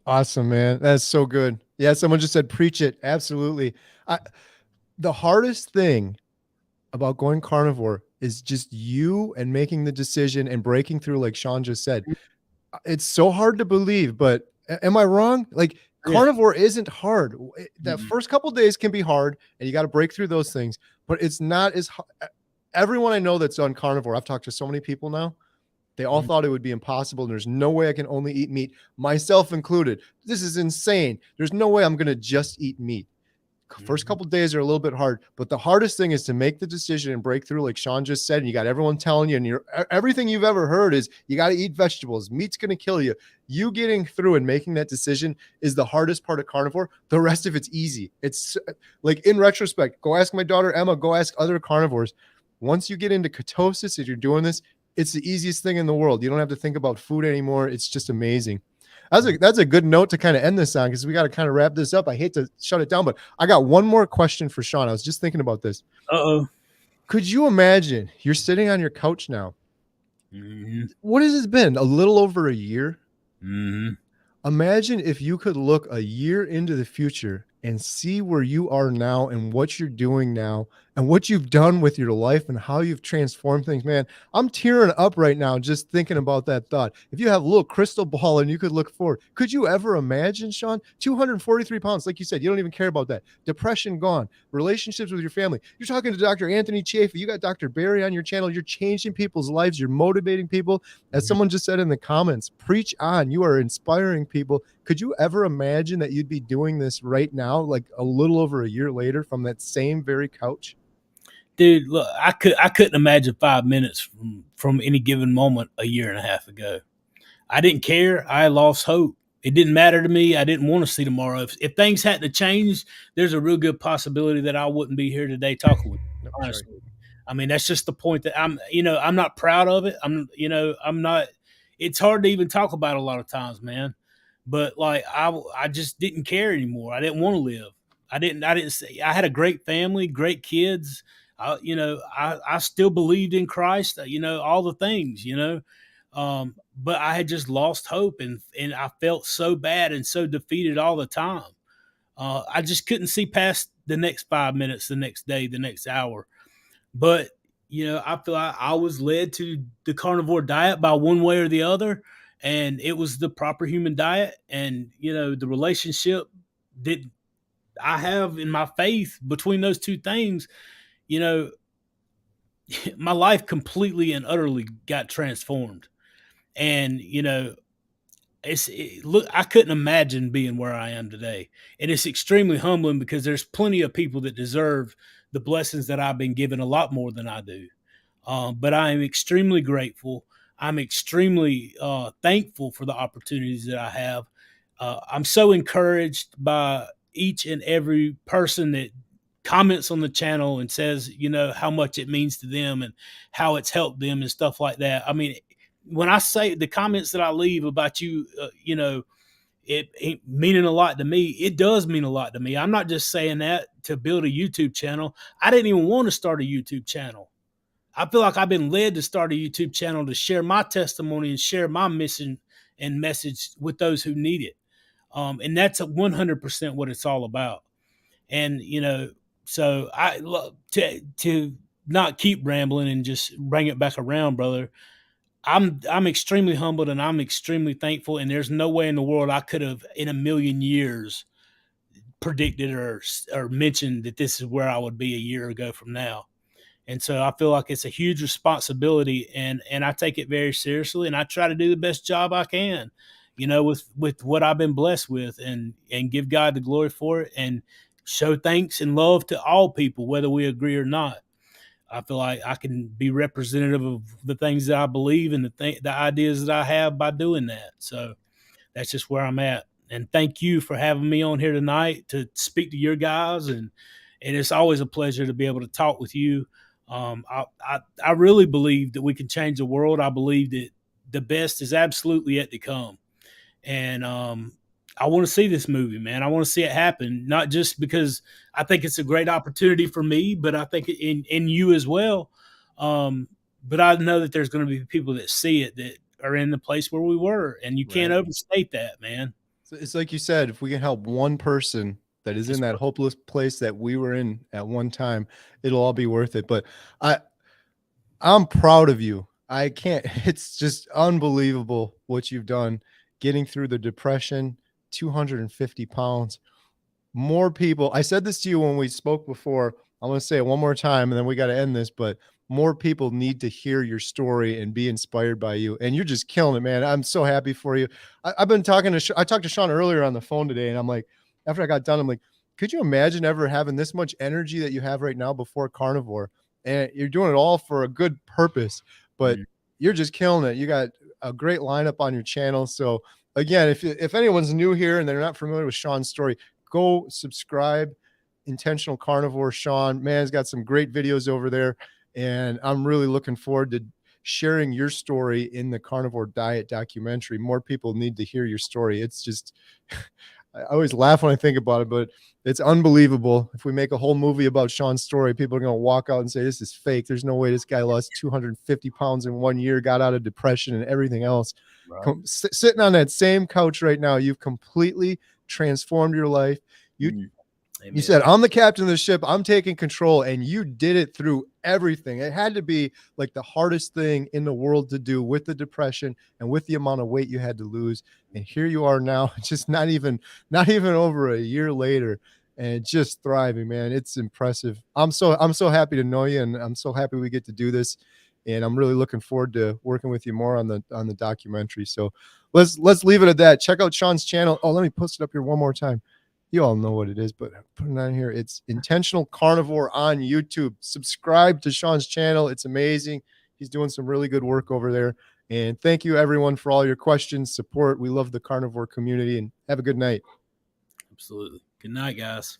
Awesome, man. That's so good. Yeah, someone just said preach it. Absolutely. I, the hardest thing about going carnivore is just you and making the decision and breaking through, like Sean just said. It's so hard to believe, but am I wrong? Like Yeah. carnivore isn't hard. That Mm-mm. first couple days can be hard, and you got to break through those things. But it's not as everyone I know that's done carnivore. I've talked to so many people now. They all Mm-hmm. thought it would be impossible. And there's no way I can only eat meat, myself included. This is insane. There's no way I'm going to just eat meat. First Mm-hmm. couple days are a little bit hard, but the hardest thing is to make the decision and break through, like Sean just said. And you got everyone telling you, and everything you've ever heard is you got to eat vegetables. Meat's going to kill you. You getting through and making that decision is the hardest part of carnivore. The rest of it's easy. It's like, in retrospect, go ask my daughter Emma, go ask other carnivores. Once you get into ketosis, if you're doing this, it's the easiest thing in the world. You don't have to think about food anymore. It's just amazing. That's a good note to kind of end this on, because we got to kind of wrap this up. I hate to shut it down, but I got one more question for Sean. I was just thinking about this. Uh-oh. Could you imagine you're sitting on your couch now? Mm-hmm. What has it been? A little over a year? Mm-hmm. Imagine if you could look a year into the future and see where you are now and what you're doing now and what you've done with your life and how you've transformed things. Man, I'm tearing up right now just thinking about that thought. If you have a little crystal ball and you could look forward, could you ever imagine, Sean? 243 pounds, like you said, you don't even care about that. Depression gone, relationships with your family. You're talking to Dr. Anthony Chaffee. You got Dr. Barry on your channel. You're changing people's lives. You're motivating people. As someone just said in the comments, preach on. You are inspiring people. Could you ever imagine that you'd be doing this right now, like a little over a year later, from that same very couch? Dude, look, I couldn't imagine 5 minutes from any given moment a year and a half ago. I didn't care. I lost hope. It didn't matter to me. I didn't want to see tomorrow. If things hadn't changed, there's a real good possibility that I wouldn't be here today talking with you, No, sorry. honestly. I mean, that's just the point that I'm not proud of it. I'm not, it's hard to even talk about a lot of times, man. But like, I just didn't care anymore. I didn't want to live. I didn't say, I had a great family, great kids. I still believed in Christ, all the things, but I had just lost hope, and I felt so bad and so defeated all the time. I just couldn't see past the next 5 minutes, the next day, the next hour. But I feel like I was led to the carnivore diet by one way or the other, and it was the proper human diet, and the relationship that I have in my faith between those two things. You know, my life completely and utterly got transformed, and look, I couldn't imagine being where I am today. And it's extremely humbling because there's plenty of people that deserve the blessings that I've been given a lot more than I do. But I am extremely grateful. I'm extremely thankful for the opportunities that I have. I'm so encouraged by each and every person that comments on the channel and says, how much it means to them and how it's helped them and stuff like that. I mean, when I say the comments that I leave about you, it meaning a lot to me. It does mean a lot to me. I'm not just saying that to build a YouTube channel. I didn't even want to start a YouTube channel. I feel like I've been led to start a YouTube channel to share my testimony and share my mission and message with those who need it. And that's 100% what it's all about. And so I love to not keep rambling and just bring it back around, brother. I'm extremely humbled and I'm extremely thankful. And there's no way in the world I could have in a million years predicted or mentioned that this is where I would be a year ago from now. And so I feel like it's a huge responsibility, and I take it very seriously, and I try to do the best job I can, with what I've been blessed with, and give God the glory for it, and show thanks and love to all people, whether we agree or not. I feel like I can be representative of the things that I believe and the ideas that I have by doing that. So that's just where I'm at. And thank you for having me on here tonight to speak to your guys, and it's always a pleasure to be able to talk with you. I really believe that we can change the world. I believe that the best is absolutely yet to come, and I want to see this movie, man. I want to see it happen, not just because I think it's a great opportunity for me, but I think in you as well. But I know that there's going to be people that see it that are in the place where we were, and you can't Right. overstate that, man. So it's like you said, if we can help one person that is in It's that hopeless place that we were in at one time, it'll all be worth it. But I I'm proud of you. I can't, it's just unbelievable what you've done, getting through the depression, 250 pounds. More people, I said this to you when we spoke before. I'm going to say it one more time and then we got to end this, but more people need to hear your story and be inspired by you. And you're just killing it, man. I'm so happy for you. I've been talking to, I talked to Sean earlier on the phone today, and I'm like, after I got done, I'm like, could you imagine ever having this much energy that you have right now before carnivore? And you're doing it all for a good purpose, but you're just killing it. You got a great lineup on your channel. So again, if anyone's new here and they're not familiar with Sean's story, go subscribe. Intentional Carnivore Sean, man, has got some great videos over there, and I'm really looking forward to sharing your story in the carnivore diet documentary. More people need to hear your story. It's just I always laugh when I think about it, but it's unbelievable. If we make a whole movie about Sean's story, people are going to walk out and say this is fake. There's no way this guy lost 250 pounds in 1 year, got out of depression and everything else. Right. Sitting on that same couch right now, you've completely transformed your life. You said, I'm the captain of the ship. I'm taking control. And you did it through everything. It had to be like the hardest thing in the world to do with the depression and with the amount of weight you had to lose. And here you are now, just not even over a year later, and just thriving, man. It's impressive. I'm so happy to know you, and I'm so happy we get to do this. And I'm really looking forward to working with you more on the documentary. So let's leave it at that. Check out Sean's channel. Oh, let me post it up here one more time. You all know what it is, but put it on here. It's Intentional Carnivore on YouTube. Subscribe to Sean's channel. It's amazing. He's doing some really good work over there. And thank you, everyone, for all your questions, support. We love the carnivore community, and have a good night. Absolutely. Good night, guys.